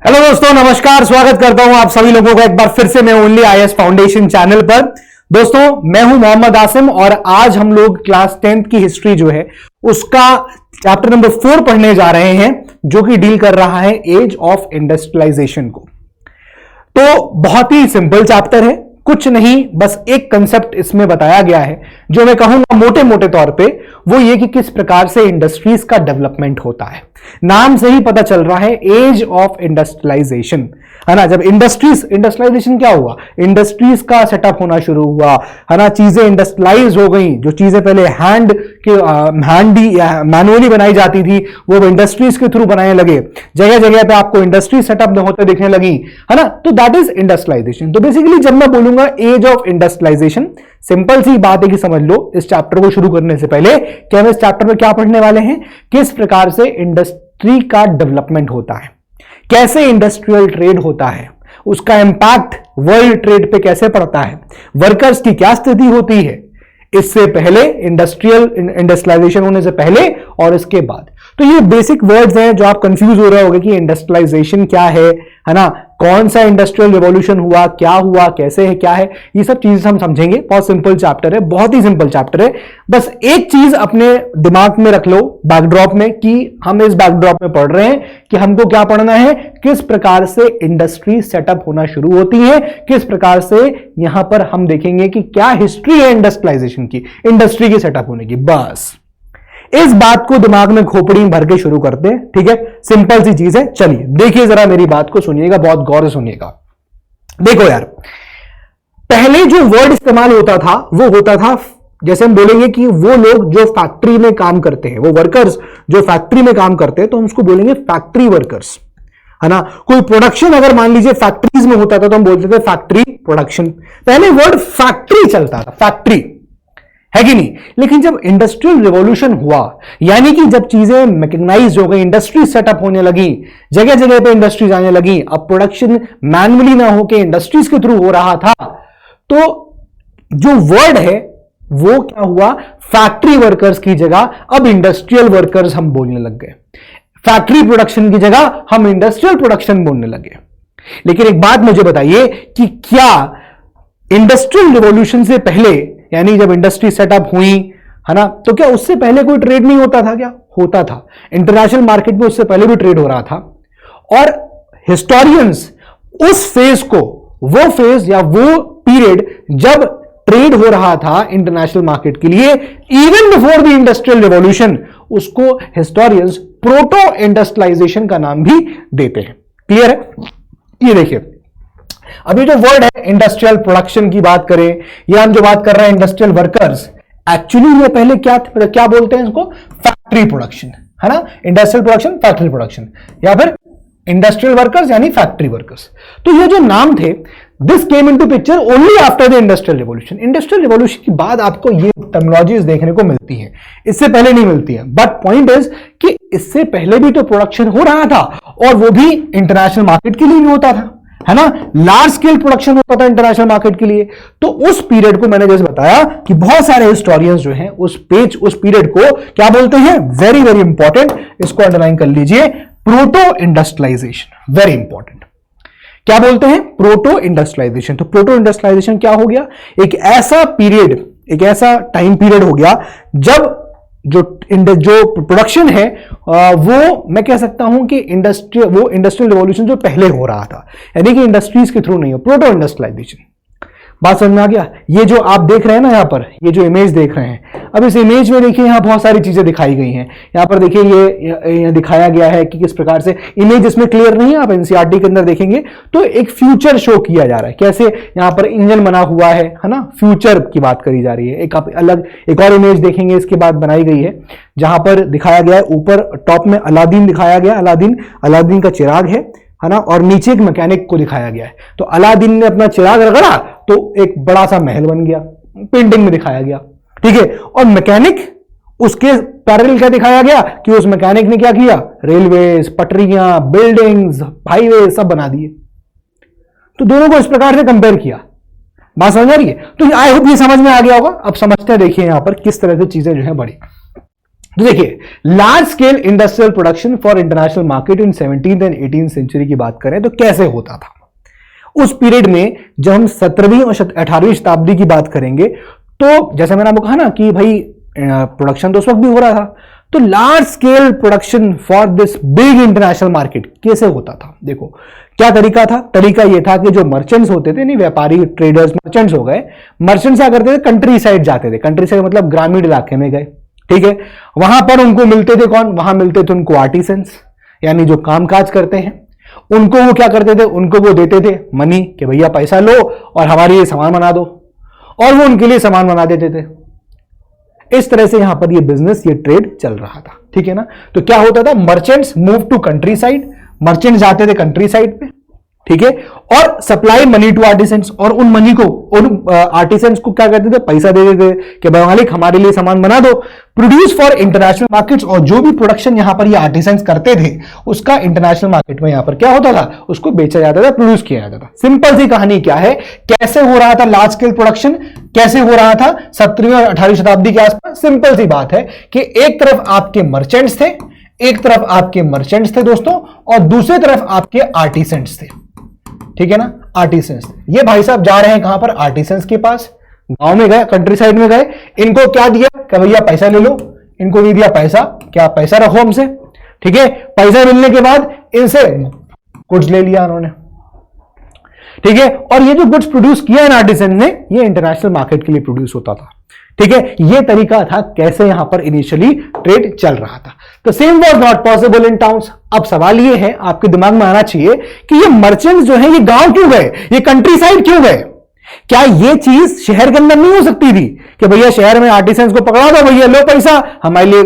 Hello दोस्तों, नमस्कार। स्वागत करता हूं आप सभी लोगों का एक बार फिर से मैं ओनली आईएएस फाउंडेशन चैनल पर। दोस्तों, मैं हूं मोहम्मद आसिम और आज हम लोग क्लास 10th की हिस्ट्री जो है उसका चैप्टर नंबर 4 पढ़ने जा रहे हैं, जो कि डील कर रहा है एज ऑफ इंडस्ट्रियलाइजेशन को। तो बहुत ही सिंपल चैप्टर है, कुछ नहीं, बस एक कंसेप्ट इसमें बताया गया है जो मैं कहूंगा मोटे मोटे तौर पे वो ये कि किस प्रकार से इंडस्ट्रीज का डेवलपमेंट होता है। नाम से ही पता चल रहा है एज ऑफ इंडस्ट्रियलाइजेशन, है ना। जब इंडस्ट्रियलाइजेशन क्या हुआ, इंडस्ट्रीज का सेटअप होना शुरू हुआ, है ना। चीजें इंडस्ट्रियलाइज हो गई, जो चीजें पहले मैनुअली बनाई जाती थी वो इंडस्ट्रीज के थ्रू बनाने लगे, जगह जगह पे आपको इंडस्ट्री सेटअप होते दिखने लगी, है ना। तो दैट इज इंडस्ट्रियलाइजेशन। तो बेसिकली जब मैं बोलूंगा एज ऑफ इंडस्ट्रियलाइजेशन, सिंपल सी बात है कि समझ लो इस चैप्टर को शुरू करने से पहले कि हम इस चैप्टर में क्या पढ़ने वाले हैं, किस प्रकार से इंडस्ट्री का डेवलपमेंट होता है, कैसे इंडस्ट्रियल ट्रेड होता है, उसका इंपैक्ट वर्ल्ड ट्रेड पे कैसे पड़ता है, वर्कर्स की क्या स्थिति होती है इससे पहले, इंडस्ट्रियलाइजेशन होने से पहले और इसके बाद। तो ये बेसिक वर्ड्स हैं जो आप कंफ्यूज हो रहे होंगे कि इंडस्ट्रियलाइजेशन क्या है ना, कौन सा इंडस्ट्रियल रिवॉल्यूशन हुआ, क्या हुआ, कैसे है, क्या है, ये सब चीजें हम समझेंगे। बहुत सिंपल चैप्टर है, बहुत ही सिंपल चैप्टर है। बस एक चीज अपने दिमाग में रख लो बैकड्रॉप में कि हम इस बैकड्रॉप में पढ़ रहे हैं कि हमको क्या पढ़ना है, किस प्रकार से इंडस्ट्री सेटअप होना शुरू होती है, किस प्रकार से यहां पर हम देखेंगे कि क्या हिस्ट्री है इंडस्ट्रियलाइजेशन की, इंडस्ट्री के सेटअप होने की। बस इस बात को दिमाग में खोपड़ी भर के शुरू करते हैं, ठीक है। सिंपल सी चीज है। चलिए देखिए, जरा मेरी बात को सुनिएगा, बहुत गौर से सुनिएगा। देखो यार, पहले जो वर्ड इस्तेमाल होता था वो होता था, जैसे हम बोलेंगे कि वो लोग जो फैक्ट्री में काम करते हैं, वो वर्कर्स जो फैक्ट्री में काम करते हैं, तो हम उसको बोलेंगे फैक्ट्री वर्कर्स, है ना। कोई प्रोडक्शन अगर मान लीजिए फैक्ट्रीज में होता था तो हम बोलते थे फैक्ट्री प्रोडक्शन। पहले वर्ड फैक्ट्री चलता था, फैक्ट्री, है कि नहीं। लेकिन जब इंडस्ट्रियल रिवॉल्यूशन हुआ, यानी कि जब चीजें मैकेनाइज हो गई, इंडस्ट्री सेटअप होने लगी, जगह जगह पे इंडस्ट्रीज आने लगी, अब प्रोडक्शन मैनुअली ना होकर इंडस्ट्रीज के थ्रू हो रहा था, तो जो वर्ड है वो क्या हुआ, फैक्ट्री वर्कर्स की जगह अब इंडस्ट्रियल वर्कर्स हम बोलने लग गए। फैक्ट्री प्रोडक्शन की जगह हम इंडस्ट्रियल प्रोडक्शन बोलने लगे। लेकिन एक बात मुझे बताइए कि क्या इंडस्ट्रियल रिवॉल्यूशन से पहले, यानी जब इंडस्ट्री सेटअप हुई, है ना, तो क्या उससे पहले कोई ट्रेड नहीं होता था? क्या होता था। इंटरनेशनल मार्केट में उससे पहले भी ट्रेड हो रहा था। और हिस्टोरियंस उस फेज को, वो फेज या वो पीरियड जब ट्रेड हो रहा था इंटरनेशनल मार्केट के लिए, even before the industrial revolution, उसको हिस्टोरियंस प्रोटो इंडस्ट्रियलाइजेशन का नाम भी देते हैं। क्लियर है? ये देखिए, अभी जो वर्ड है इंडस्ट्रियल प्रोडक्शन की बात करें, या हम जो बात कर रहे हैं इंडस्ट्रियल वर्कर्स, एक्चुअली ये पहले क्या बोलते हैं इसको, फैक्ट्री प्रोडक्शन, है ना। इंडस्ट्रियल प्रोडक्शन, फैक्ट्री प्रोडक्शन, या फिर इंडस्ट्रियल वर्कर्स यानी फैक्ट्री वर्कर्स। तो ये जो नाम थे, this came into picture only after the industrial revolution. Industrial revolution के बाद आपको ये टर्मिनोलॉजीज देखने को मिलती हैं, इससे पहले नहीं मिलती है। बट पॉइंट इज कि इससे पहले भी तो प्रोडक्शन हो रहा था, और वो भी इंटरनेशनल मार्केट के लिए भी होता था, है ना। लार्ज स्केल प्रोडक्शन होता था इंटरनेशनल मार्केट के लिए। तो उस पीरियड को मैंने जैसे बताया कि बहुत सारे हिस्टोरियंस जो हैं उस पीरियड को क्या बोलते हैं, वेरी वेरी इंपॉर्टेंट, इसको अंडरलाइन कर लीजिए, प्रोटो इंडस्ट्रियलाइजेशन। Very important. क्या बोलते हैं, प्रोटो इंडस्ट्रियलाइजेशन। तो प्रोटो इंडस्ट्रियलाइजेशन क्या हो गया, एक ऐसा पीरियड, एक ऐसा टाइम पीरियड हो गया जब जो प्रोडक्शन है वो मैं कह सकता हूं कि इंडस्ट्रियल रिवॉल्यूशन जो पहले हो रहा था, यानी कि इंडस्ट्रीज के थ्रू नहीं हो, प्रोटो इंडस्ट्रियलाइजेशन। बात समझ में आ गया। ये जो आप देख रहे हैं ना, यहां पर ये जो इमेज देख रहे हैं, अब इस इमेज में देखिए यहां बहुत सारी चीजें दिखाई गई हैं। यहां पर देखिए ये दिखाया गया है कि किस प्रकार से, इमेज इसमें क्लियर नहीं है, आप एनसीईआरटी के अंदर देखेंगे तो एक फ्यूचर शो किया जा रहा है, कैसे यहां पर इंजन बना हुआ है ना, फ्यूचर की बात करी जा रही है। एक आप अलग एक और इमेज देखेंगे इसके बाद बनाई गई है, जहां पर दिखाया गया है, ऊपर टॉप में अलादीन दिखाया गया, अलादीन का चिराग है ना, और नीचे एक मैकेनिक को दिखाया गया है। तो अलादीन ने अपना चिराग रगड़ा तो एक बड़ा सा महल बन गया, पेंटिंग में दिखाया गया, ठीक है। और मैकेनिक, उसके पैरेलल क्या दिखाया गया कि उस मैकेनिक ने क्या किया, रेलवेज, पटरियां, बिल्डिंग्स, हाईवे सब बना दिए। तो दोनों को इस प्रकार से कंपेयर किया। बात समझ आ रही है? तो आई होप ये समझ में आ गया होगा। अब समझते हैं, देखिए यहां पर किस तरह से चीजें जो है बढ़ी। तो देखिए, large scale industrial production for international market in 17th and 18th century की बात करें तो कैसे होता था उस पीरियड में। जब हम 17वीं और 18वीं शताब्दी की बात करेंगे तो जैसे मैंने आपको कहा ना कि भाई प्रोडक्शन तो उस वक्त भी हो रहा था, तो large scale production for this big international market कैसे होता था। देखो क्या तरीका था, तरीका यह था कि जो मर्चेंट्स होते थे, नहीं व्यापारी ट्रेडर्स मर्चेंट्स हो गए, मर्चेंट्स क्या करते थे, कंट्री साइड जाते थे, कंट्री साइड मतलब ग्रामीण इलाके में गए, ठीक है। वहां पर उनको मिलते थे कौन, वहां मिलते थे उनको आर्टिसंस, यानी जो कामकाज करते हैं, उनको वो क्या करते थे, उनको वो देते थे मनी कि भैया पैसा लो और हमारे लिए सामान बना दो, और वो उनके लिए सामान बना देते थे। इस तरह से यहां पर ये बिजनेस, ये ट्रेड चल रहा था, ठीक है ना। तो क्या होता था, merchants move to countryside, merchants जाते थे कंट्री साइड पे, ठीक है, और सप्लाई मनी टू आर्टिसंस, और उन मनी को, उन आर्टिसंस को क्या करते थे, पैसा दे देते थे कि भाई मालिक हमारे लिए सामान बना दो, प्रोड्यूस फॉर इंटरनेशनल मार्केट्स। और जो भी प्रोडक्शन यहां पर ये आर्टिसंस करते थे उसका इंटरनेशनल मार्केट में यहां पर क्या होता था, उसको बेचा जाता था, प्रोड्यूस किया जाता था। सिंपल सी कहानी क्या है, कैसे हो रहा था लार्ज स्केल प्रोडक्शन, कैसे हो रहा था 17वीं और 18वीं शताब्दी के आसपास। सिंपल सी बात है कि एक तरफ आपके मर्चेंट्स थे, एक तरफ आपके मर्चेंट्स थे दोस्तों, और दूसरी तरफ आपके आर्टिसंस थे, ठीक है ना, आर्टिसंस। ये भाई साहब जा रहे हैं कहां पर, आर्टिसंस के पास, गांव में गए, कंट्री साइड में गए, इनको क्या दिया कि भैया पैसा ले लो, इनको नहीं दिया पैसा, क्या पैसा रखो हमसे, ठीक है। पैसा मिलने के बाद इनसे गुड्स ले लिया उन्होंने, ठीक है। और ये जो गुड्स प्रोड्यूस किया इन आर्टिसन ने, ये इंटरनेशनल मार्केट के लिए प्रोड्यूस होता था, ठीक है। ये तरीका था कैसे यहां पर इनिशियली ट्रेड चल रहा था। तो same was not possible in towns. अब सवाल ये है, आपके दिमाग में आना चाहिए कि ये मर्चेंट्स जो हैं ये गांव क्यों गए, ये कंट्री साइड क्यों गए। क्या ये चीज शहर के अंदर नहीं हो सकती थी कि भैया शहर में आर्टिसंस को पकड़ा दो, भैया लो पैसा हमारे लिए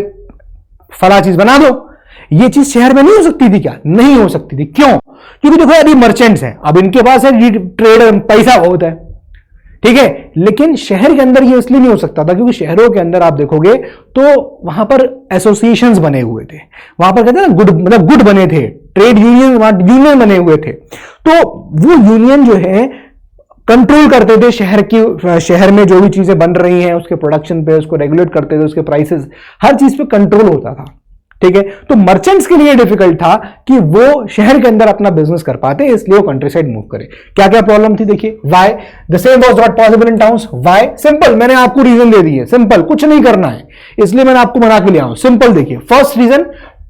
फला चीज बना दो। ये चीज शहर में नहीं हो सकती थी क्या, नहीं हो सकती थी। क्यों, क्योंकि देखो अभी मर्चेंट्स हैं, अब इनके पास है ट्रेड, पैसा बहुत है, ठीक है। लेकिन शहर के अंदर ये इसलिए नहीं हो सकता था क्योंकि शहरों के अंदर आप देखोगे तो वहां पर एसोसिएशंस बने हुए थे, वहां पर कहते हैं ना गुड, मतलब गुड बने थे, ट्रेड यूनियन बने हुए थे। तो वो यूनियन जो है कंट्रोल करते थे शहर में जो भी चीजें बन रही हैं उसके प्रोडक्शन पे, उसको रेगुलेट करते थे, उसके प्राइसेस, हर चीज पे कंट्रोल होता था, ठीक है। तो मर्चेंट्स के लिए डिफिकल्ट था कि वो शहर के अंदर अपना बिजनेस कर पाते, इसलिए वो कंट्री साइड मूव करे। क्या क्या प्रॉब्लम थी देखिए, why the same was not possible in towns. Why, simple, मैंने आपको रीजन दे दिए, सिंपल, कुछ नहीं करना है, इसलिए मैंने आपको बना के लिया हूं। सिंपल देखिए, फर्स्ट रीजन,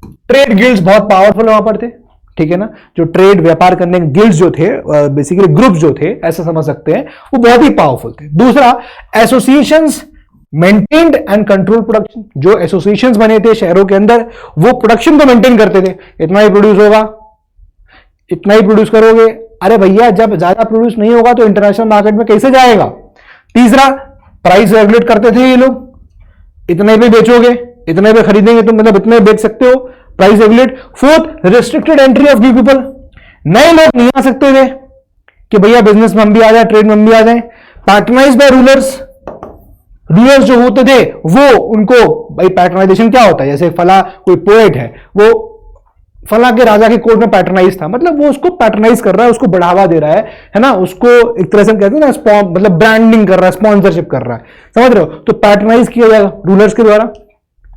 ट्रेड गिल्ड्स बहुत पावरफुल वहां पर थे, ठीक है ना। जो ट्रेड व्यापार करने के गिल्ड्स जो थे, बेसिकली ग्रुप जो थे, ऐसा समझ सकते हैं, वो बहुत ही पावरफुल थे। दूसरा, associations maintained and control production. जो एसोसिएशंस बने थे शहरों के अंदर, वो प्रोडक्शन को मेंटेन करते थे, इतना ही प्रोड्यूस होगा, इतना ही प्रोड्यूस करोगे। अरे भैया जब ज्यादा प्रोड्यूस नहीं होगा तो इंटरनेशनल मार्केट में कैसे जाएगा। तीसरा, प्राइस रेगुलेट करते थे ये लोग, इतने पे बेचोगे, इतने पे खरीदेंगे तुम, मतलब इतने बेच सकते हो, price regulate. Fourth, restricted entry of new people, नए लोग नहीं आ सकते थे कि भैया बिजनेस में हम भी आ जाए, ट्रेड में हम भी आ जाए। पैटर्नाइज बाय रूलर्स, रूलर्स जो होते थे वो उनको, भाई पैटर्नाइजेशन क्या होता है, जैसे फला कोई पोएट है, वो फला के राजा के कोर्ट में पैटर्नाइज था, मतलब वो उसको पैटर्नाइज कर रहा है, उसको बढ़ावा दे रहा है ना, उसको एक तरह से कहते हैं ना, मतलब ब्रांडिंग कर रहा है, स्पॉन्सरशिप कर रहा है, समझ रहे हो। तो पैटर्नाइज किया जाएगा रूलर्स के द्वारा,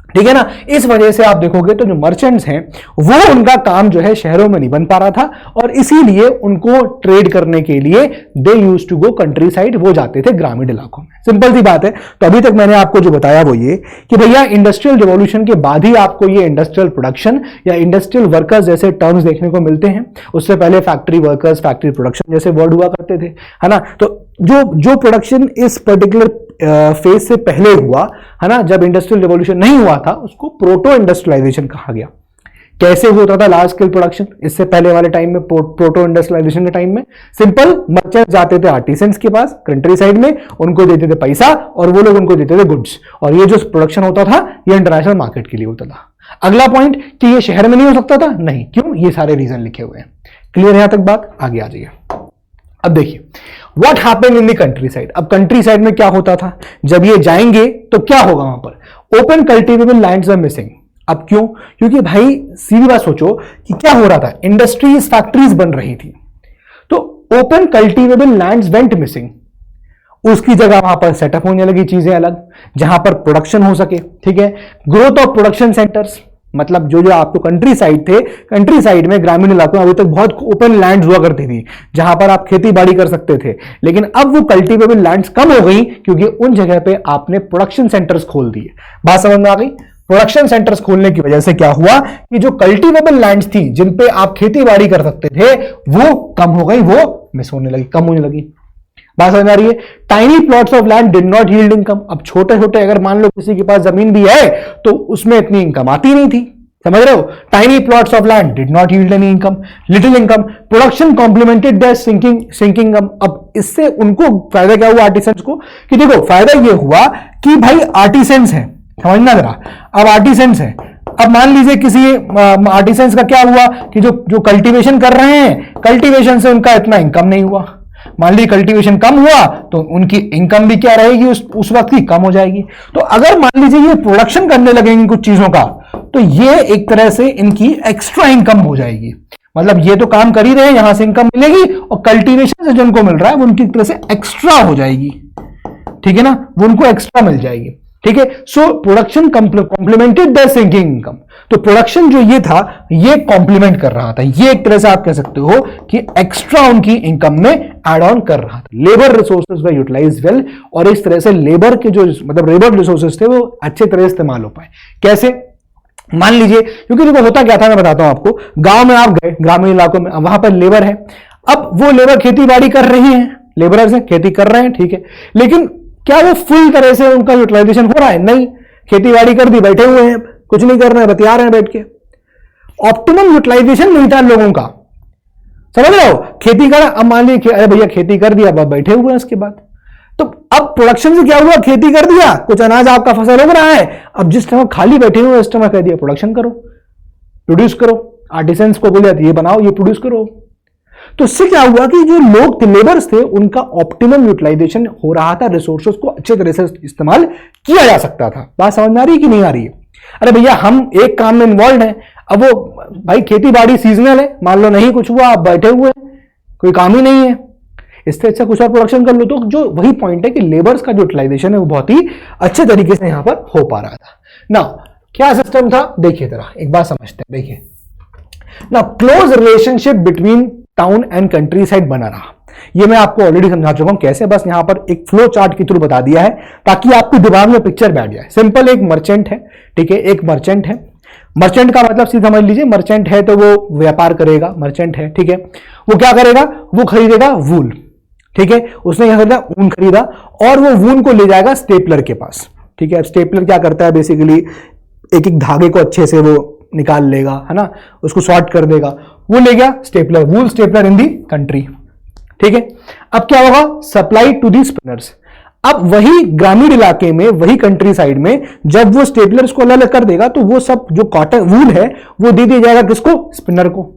ठीक है ना। इस वजह से आप देखोगे तो जो मर्चेंट्स हैं वो, उनका काम जो है शहरों में नहीं बन पा रहा था, और इसीलिए उनको ट्रेड करने के लिए they used to go countryside, वो जाते थे ग्रामीण इलाकों में। सिंपल सी बात है। तो अभी तक मैंने आपको जो बताया वो ये कि भैया इंडस्ट्रियल रिवॉल्यूशन के बाद ही आपको ये इंडस्ट्रियल प्रोडक्शन या इंडस्ट्रियल वर्कर्स जैसे टर्म्स देखने को मिलते हैं। उससे पहले फैक्ट्री वर्कर्स, फैक्ट्री प्रोडक्शन जैसे वर्ड हुआ करते थे, है ना। तो जो प्रोडक्शन इस पर्टिकुलर फेज से पहले हुआ, है ना, जब इंडस्ट्रियल रिवॉल्यूशन नहीं हुआ था, उसको प्रोटो इंडस्ट्रियलाइजेशन कहा गया। कैसे होता था लार्ज स्केल प्रोडक्शन इससे पहले वाले टाइम में, प्रोटो इंडस्ट्रियलाइजेशन के टाइम में? सिंपल, मर्चेंट जाते थे आर्टिसंस के पास कंट्री साइड में, उनको देते थे पैसा और वो लोग उनको देते थे गुड्स, और ये जो प्रोडक्शन होता था ये इंटरनेशनल मार्केट के लिए होता था। अगला पॉइंट कि ये शहर में नहीं हो सकता था, नहीं, क्यों? ये सारे रीजन लिखे हुए हैं। क्लियर है यहां तक बात? आगे आ जाइए। अब देखिए what happened in the country side. अब कंट्री साइड में क्या होता था, जब ये जाएंगे तो क्या होगा वहां पर? Open cultivable lands are missing. अब क्यों? क्योंकि भाई सीधी बात सोचो कि क्या हो रहा था, इंडस्ट्रीज, फैक्ट्रीज बन रही थी, तो open cultivable lands went missing. उसकी जगह वहां पर सेटअप होने लगी चीजें अलग, जहां पर प्रोडक्शन हो सके। ठीक है, ग्रोथ ऑफ प्रोडक्शन सेंटर्स, मतलब जो जो आपको कंट्री साइड थे, कंट्री साइड में ग्रामीण इलाकों में अभी तक बहुत ओपन लैंड हुआ करती थी जहां पर आप खेती बाड़ी कर सकते थे, लेकिन अब वो कल्टीवेबल लैंड्स कम हो गई क्योंकि उन जगह पे आपने प्रोडक्शन सेंटर्स खोल दिए। बात समझ में आ गई? प्रोडक्शन सेंटर्स खोलने की वजह से क्या हुआ कि जो कल्टीवेबल लैंड्स थी जिन पे आप खेती बाड़ी कर सकते थे वो कम हो गई, वो मिस होने लगी, कम होने लगी। बात समझ आ रही है? Tiny plots of land did not yield income. अब छोटे छोटे अगर मान लो किसी के पास जमीन भी है तो उसमें इतनी इनकम आती नहीं थी, समझ रहे हो? Tiny plots of land did not yield any income, little income, production complemented their sinking. अब इससे उनको फायदा क्या हुआ आर्टिसंस को कि देखो फायदा ये हुआ कि भाई आर्टिसंस है, समझना जरा, अब आर्टिसंस है। अब मान लीजिए किसी आर्टिसंस का क्या हुआ कि जो कल्टीवेशन कर रहे हैं, कल्टीवेशन से उनका इतना इनकम नहीं हुआ। मान लीजिए कल्टीवेशन कम हुआ तो उनकी इनकम भी क्या रहेगी, उस वक्त की कम हो जाएगी। तो अगर मान लीजिए ये प्रोडक्शन करने लगेंगे कुछ चीजों का तो ये एक तरह से इनकी एक्स्ट्रा इनकम हो जाएगी। मतलब ये तो काम कर ही रहे हैं, यहां से इनकम मिलेगी और कल्टीवेशन से जो उनको मिल रहा है वो उनकी एक तरह से एक्स्ट्रा हो जाएगी। ठीक है ना, वो उनको एक्स्ट्रा मिल जाएगी। ठीक है, so production complemented the sinking income. तो प्रोडक्शन जो ये था ये कॉम्प्लीमेंट कर रहा था, ये एक तरह से आप कह सकते हो कि एक्स्ट्रा उनकी इनकम में एड ऑन कर रहा था। लेबर रिसोर्सेज वे यूटिलाइज वेल, और इस तरह से लेबर के जो मतलब लेबर रिसोर्सेज थे वो अच्छे तरह से इस्तेमाल हो पाए। कैसे? मान लीजिए, क्योंकि देखो होता क्या था मैं बताता हूं आपको, गांव में आप गए, ग्रामीण इलाकों में, वहां पर लेबर है, अब वो लेबर खेती बाड़ी कर रही है, लेबरर्स हैं खेती कर रहे हैं, ठीक है, लेकिन क्या वो फुल तरह से उनका यूटिलाइजेशन हो रहा है? नहीं, खेती बाड़ी कर दी, बैठे हुए हैं, कुछ नहीं कर रहे हैं, बतिया रहे हैं बैठ के। ऑप्टिमम यूटिलाइजेशन नहीं था लोगों का, समझ रहे हो? खेती कर, अब मान लीजिए अरे भैया खेती कर दिया, अब बैठे हुए हैं उसके बाद, तो अब प्रोडक्शन से क्या हुआ, खेती कर दिया, कुछ अनाज आपका फसल हो रहा है, अब जिस टाइम खाली बैठे हुए उस टाइम कह दिया प्रोडक्शन करो, प्रोड्यूस करो, आर्टिसंस को बोले ये बनाओ, ये प्रोड्यूस करो। तो इससे क्या हुआ कि जो लोग लेबर्स थे उनका ऑप्टिमम यूटिलाइजेशन हो रहा था, रिसोर्सेज को अच्छे तरह से इस्तेमाल किया जा सकता था। बात समझ में आ रही है कि नहीं आ रही है? अरे भैया हम एक काम में इन्वॉल्व हैं, अब वो भाई खेती बाड़ी सीजनल है, मान लो नहीं कुछ हुआ, आप बैठे हुए हैं, कोई काम ही नहीं है, इससे अच्छा कुछ और प्रोडक्शन कर लो। तो जो वही पॉइंट है कि लेबर्स का जो यूटिलाइजेशन है वो बहुत ही अच्छे तरीके से यहां पर हो पा रहा था ना। क्या सिस्टम था देखिए, जरा एक बात समझते हैं। देखिए ना, close relationship between town and country side बना रहा, ये मैं आपको ऑलरेडी समझा चुका हूं कैसे, बस यहां पर एक फ्लो चार्ट के थ्रू बता दिया है ताकि आपके दिमाग में पिक्चर बैठ जाए। सिंपल, एक मर्चेंट है, ठीक है, एक मर्चेंट है, मर्चेंट का मतलब सीधा समझ लीजिए, मर्चेंट है तो वो व्यापार करेगा, मर्चेंट है, ठीक है, वो क्या करेगा, वो खरीदेगा वूल, ठीक है, उसने क्या खरीदा, ऊन खरीदा, और वो वून को ले जाएगा स्टेपलर के पास, ठीक है। स्टेपलर क्या करता है, बेसिकली एक एक धागे को अच्छे से वो निकाल लेगा, है ना, उसको सॉर्ट कर देगा, वो ले गया स्टेपलर, वूल स्टेपलर इन दी कंट्री, ठीक है। अब क्या होगा, सप्लाई टू दी स्पिनर्स। अब वही ग्रामीण इलाके में, वही कंट्री साइड में जब वो स्टेपलर्स को अलग कर देगा तो वो सब जो कॉटन वूल है वो दे दिया जाएगा किसको, स्पिनर को।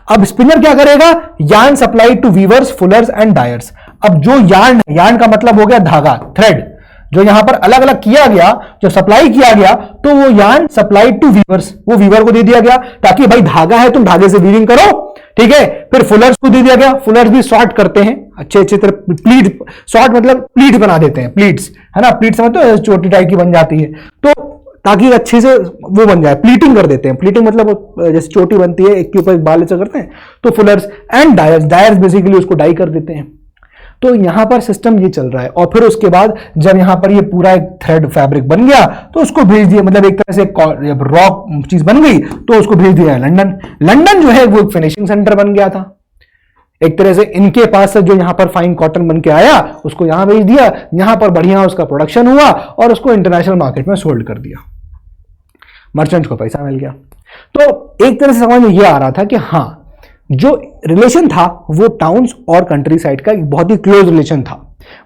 अब स्पिनर क्या करेगा, yarn supply to weavers, fullers and dyers. अब जो यार्न, यार्न का मतलब हो गया धागा, थ्रेड, जो यहां पर अलग अलग किया गया, जो सप्लाई किया गया, तो वो यार्न सप्लाई टू वीवर्स, वो वीवर को दे दिया गया ताकि भाई धागा है तुम धागे से वीविंग करो, ठीक है। फिर फुलर्स को दे दिया गया, फुलर्स भी सॉर्ट करते हैं अच्छे अच्छे तरह, प्लीट, सॉर्ट मतलब प्लीट बना देते हैं, प्लीट्स, है ना, प्लीट समझते हो, चोटी टाइप की बन जाती है, तो ताकि अच्छे से वो बन जाए, प्लीटिंग कर देते हैं। प्लीटिंग मतलब जैसे चोटी बनती है, एक के ऊपर एक बाल ऐसा करते हैं, तो Fuller's and dyers, dyers basically उसको डाई कर देते हैं। तो यहां पर सिस्टम ये चल रहा है, और फिर उसके बाद जब यहां पर ये पूरा एक थ्रेड फैब्रिक बन गया तो उसको भेज दिया, मतलब एक तरह से रॉक चीज बन गई तो उसको भेज दिया लंदन। लंदन जो है वो एक फिनिशिंग सेंटर बन गया था, एक तरह से इनके पास से जो यहां पर फाइन कॉटन बन के आया उसको यहां भेज दिया, यहां पर बढ़िया उसका प्रोडक्शन हुआ और उसको इंटरनेशनल मार्केट में सोल्ड कर दिया, मर्चेंट को पैसा मिल गया। तो एक तरह से समझ में यह आ रहा था कि हाँ, जो रिलेशन था वो टाउन्स और कंट्री साइड का एक बहुत ही क्लोज रिलेशन था।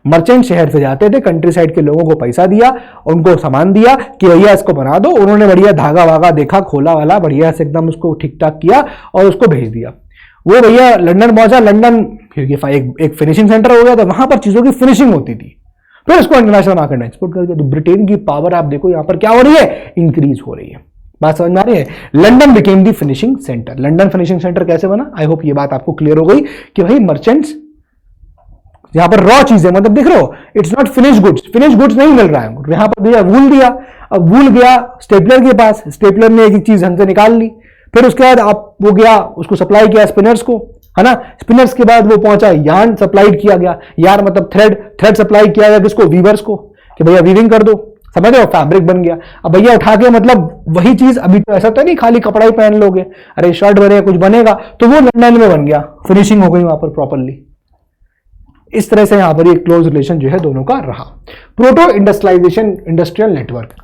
मर्चेंट शहर से जाते थे, कंट्री साइड के लोगों को पैसा दिया, उनको सामान दिया कि भैया इसको बना दो, उन्होंने बढ़िया धागा वागा देखा, खोला वाला बढ़िया से एकदम उसको ठीक ठाक किया और उसको भेज दिया। वो भैया लंदन पहुंचा, लंदन फिर एक फिनिशिंग सेंटर हो गया, तो वहां पर चीजों की फिनिशिंग होती थी, फिर उसको इंटरनेशनल मार्केट में एक्सपोर्ट कर दिया। तो ब्रिटेन की पावर आप देखो यहां पर क्या हो रही है, इंक्रीज हो रही है। बात समझ में आ रही है? लंदन बिकेम दी finishing centre. London finishing centre कैसे बना, आई होप ये बात आपको क्लियर हो गई कि भाई मर्चेंट्स यहाँ पर रॉ चीज है, मतलब देख रहे हो it's not finish goods, finish goods नहीं मिल रहा है, यहाँ पर दिया वूल दिया, अब वूल गया स्टेपलर के पास, स्टेपलर ने एक चीज ढंग से निकाल ली, फिर उसके बाद आप वो गया उसको सप्लाई किया स्पिनर्स को, है ना, स्पिनर्स के बाद वो पहुंचा यार्न सप्लाई किया गया, यार्न मतलब थ्रेड, थ्रेड सप्लाई किया गया किसको, वीवर्स को, कि भैया वीविंग कर दो, समझ रहे हो, फैब्रिक बन गया। अब भैया उठा के मतलब वही चीज, अभी तो ऐसा तो नहीं खाली कपड़ा ही पहन लोगे, अरे शर्ट बनेगा कुछ बनेगा, तो वो लंदन में बन गया, फिनिशिंग हो गई वहां पर प्रॉपरली। इस तरह से यहां पर एक क्लोज रिलेशन जो है दोनों का रहा। प्रोटो इंडस्ट्रियलाइजेशन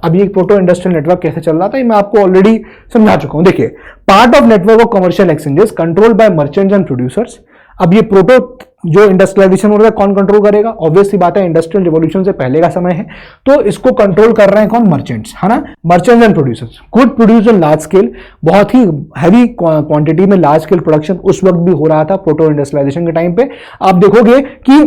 अब ये प्रोटो इंडस्ट्रियल नेटवर्क कैसे चल रहा था, ये मैं आपको ऑलरेडी समझा चुका हूं। देखिए, part of network of commercial exchanges control by merchants and producers. अब ये प्रोटो जो इंडस्ट्रियलाइजेशन हो रहा है कौन कंट्रोल करेगा, ऑब्वियस सी बात है इंडस्ट्रियल रिवॉल्यूशन से पहले का समय है, तो इसको कंट्रोल कर रहे हैं कौन, मर्चेंट्स, है ना, merchants and producers. Good produce on large scale, बहुत ही हैवी क्वांटिटी में लार्ज स्केल प्रोडक्शन उस वक्त भी हो रहा था प्रोटो इंडस्ट्रियलाइजेशन के टाइम पे। आप देखोगे कि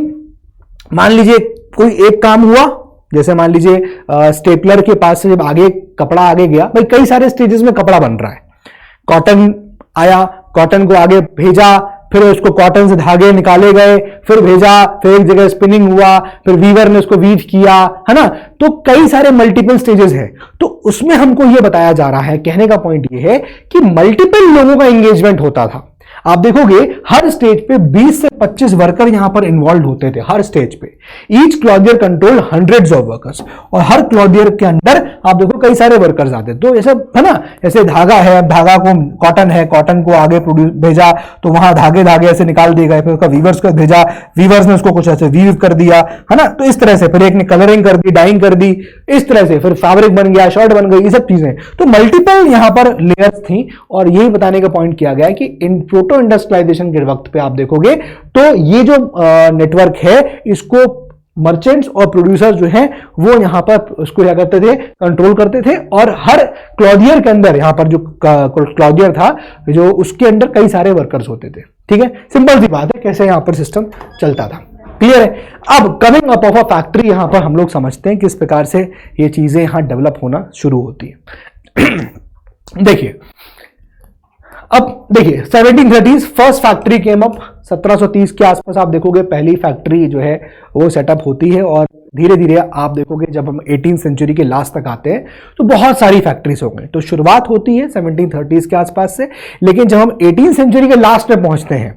मान लीजिए कोई एक काम हुआ, जैसे मान लीजिए स्टेपलर के पास से जब आगे कपड़ा आगे गया, भाई कई सारे स्टेजेस में कपड़ा बन रहा है, कॉटन आया, कॉटन को आगे भेजा, फिर उसको कॉटन से धागे निकाले गए, फिर भेजा, फिर एक जगह स्पिनिंग हुआ, फिर वीवर ने उसको वीव किया, है ना, तो कई सारे मल्टीपल स्टेजेस हैं। तो उसमें हमको यह बताया जा रहा है, कहने का पॉइंट यह है कि मल्टीपल लोगों का एंगेजमेंट होता था। आप देखोगे हर स्टेज पे 20 से 25 वर्कर यहां पर इन्वॉल्व होते थे, हर स्टेज पे। Each clothier control hundreds of workers, और हर क्लॉथियर के अंदर आप देखो कई सारे वर्कर्स आते, तो ऐसा है ना, जैसे धागा है, अब धागा को कॉटन है, कॉटन को आगे प्रोड्यूस भेजा तो वहां धागे धागे ऐसे निकाल दिए गए, फिर उसका वीवर्स को भेजा, वीवर्स ने उसको कुछ ऐसे वीव कर दिया, है ना, तो इस तरह से, फिर एक ने कलरिंग कर दी, डाइंग कर दी, इस तरह से फिर फैब्रिक बन गया, शर्ट बन गई, ये सब चीजें। तो मल्टीपल यहां पर लेयर्स थी, और यही बताने का पॉइंट किया गया कि इन प्रोटो इंडस्ट्रियलाइजेशन के वक्त पे आप देखोगे तो ये जो नेटवर्क है इसको मर्चेंट्स और प्रोड्यूसर जो हैं वो यहां पर उसको क्या करते थे, कंट्रोल करते थे, और हर क्लॉथियर के अंदर यहां पर जो क्लॉथियर था जो उसके अंदर कई सारे वर्कर्स होते थे। ठीक है, सिंपल सी बात है कैसे यहां पर सिस्टम चलता था, क्लियर है। अब coming up of a factory, यहां पर हम लोग समझते हैं किस प्रकार से ये चीजें यहां डेवलप होना शुरू होती है। देखिए, अब देखिए 1730 फर्स्ट फैक्ट्री केम अप, 1730 के आसपास आप देखोगे पहली फैक्ट्री जो है वो सेटअप होती है, और धीरे धीरे आप देखोगे जब हम 18th सेंचुरी के लास्ट तक आते हैं तो बहुत सारी फैक्ट्रीज हो गई। तो शुरुआत होती है 1730 के आसपास से, लेकिन जब हम 18th सेंचुरी के लास्ट में पहुंचते हैं,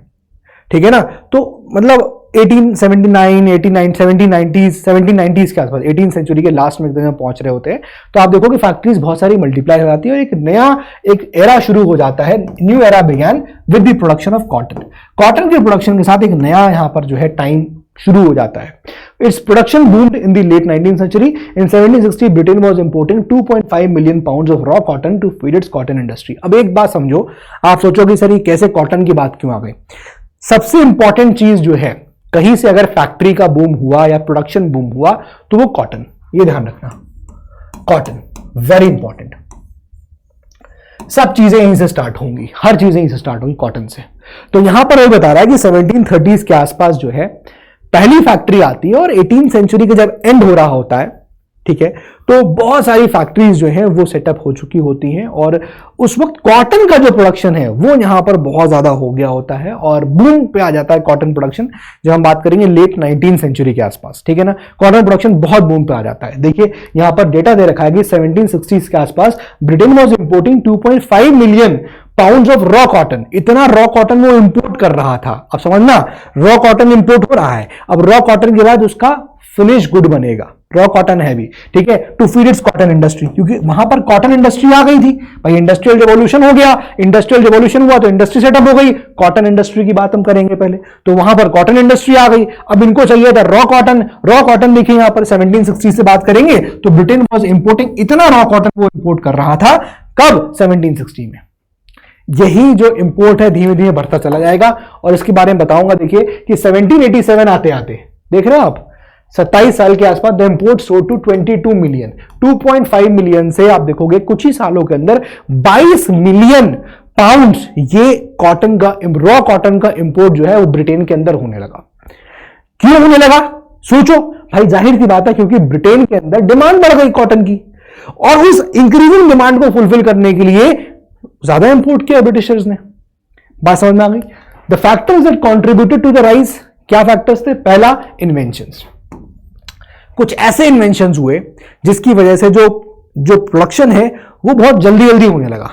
ठीक है ना, तो मतलब 1879, 1790s के आसपास, 18th सेंचुरी के लास्ट में एकदम पहुंच रहे होते हैं, तो आप देखो कि फैक्ट्रीज बहुत सारी मल्टीप्लाई हो जाती है, और एक नया एक एरा शुरू हो जाता है। New era began with the production of cotton. Cotton के प्रोडक्शन के साथ एक नया यहां पर जो है टाइम शुरू हो जाता है। Its production boomed in the late 19th century. In 1760 Britain was importing 2.5 million pounds of raw cotton to feed its cotton industry. अब एक बात समझो, आप सोचोगे सर ये कैसे कॉटन की बात क्यों आ गई। सबसे इंपॉर्टेंट चीज जो है, कहीं से अगर फैक्ट्री का बूम हुआ या प्रोडक्शन बूम हुआ तो वो कॉटन, ये ध्यान रखना, कॉटन वेरी इंपॉर्टेंट। सब चीजें यहीं से स्टार्ट होंगी, हर चीजें यहीं से स्टार्ट होंगी कॉटन से। तो यहां पर ये बता रहा है कि 1730s के आसपास जो है पहली फैक्ट्री आती है, और 18th सेंचुरी के जब एंड हो रहा होता है, ठीक है, तो बहुत सारी फैक्ट्रीज जो हैं वो सेटअप हो चुकी होती हैं, और उस वक्त कॉटन का जो प्रोडक्शन है वो यहां पर बहुत ज्यादा हो गया होता है, और बूम पे आ जाता है कॉटन प्रोडक्शन। जब हम बात करेंगे लेट 19th सेंचुरी के आसपास, ठीक है ना, कॉटन प्रोडक्शन बहुत बूम पे आ जाता है। देखिए यहां पर डेटा दे रखा है कि 1760s के आसपास Britain was importing 2.5 million pounds of raw cotton. इतना रॉ कॉटन वो इंपोर्ट कर रहा था। अब समझना, रॉ कॉटन इंपोर्ट हो रहा है, अब रॉ कॉटन के बाद उसका फिनिश गुड बनेगा, रॉ कॉटन है भी, ठीक है, to feed its cotton industry, क्योंकि वहां पर कॉटन इंडस्ट्री आ गई थी भाई। इंडस्ट्रियल रिवॉल्यूशन हो गया, इंडस्ट्रियल रिवॉल्यूशन हुआ तो इंडस्ट्री सेटअप हो गई। कॉटन इंडस्ट्री की बात हम करेंगे पहले, तो वहां पर कॉटन इंडस्ट्री आ गई। अब इनको चाहिए था रॉ कॉटन। रॉ कॉटन देखिए यहां पर 1760 से बात करेंगे तो ब्रिटेन वॉज इंपोर्टिंग, इतना रॉ कॉटन वो इंपोर्ट कर रहा था, कब, 1760 में। यही जो इंपोर्ट है धीमे धीमे बढ़ता चला जाएगा, और इसके बारे में बताऊंगा। देखिए कि 1787 आते आते, देख रहे हो आप, 27 साल के आसपास the import so to 22 million, 2.5 million से आप देखोगे कुछ ही सालों के अंदर 22 मिलियन पाउंड्स ये कॉटन का, रॉ कॉटन का इंपोर्ट जो है वो ब्रिटेन के अंदर होने लगा। क्यों होने लगा, सोचो भाई, जाहिर सी बात है क्योंकि ब्रिटेन के अंदर डिमांड बढ़ गई कॉटन की, और उस इंक्रीजिंग डिमांड को फुलफिल करने के लिए ज्यादा इंपोर्ट किया ब्रिटिशर्स ने। बात समझ में आ गई। The factors that contributed to the rise, क्या फैक्टर्स थे? पहला, इन्वेंशंस। कुछ ऐसे इन्वेंशंस हुए जिसकी वजह से जो प्रोडक्शन है वो बहुत जल्दी जल्दी होने लगा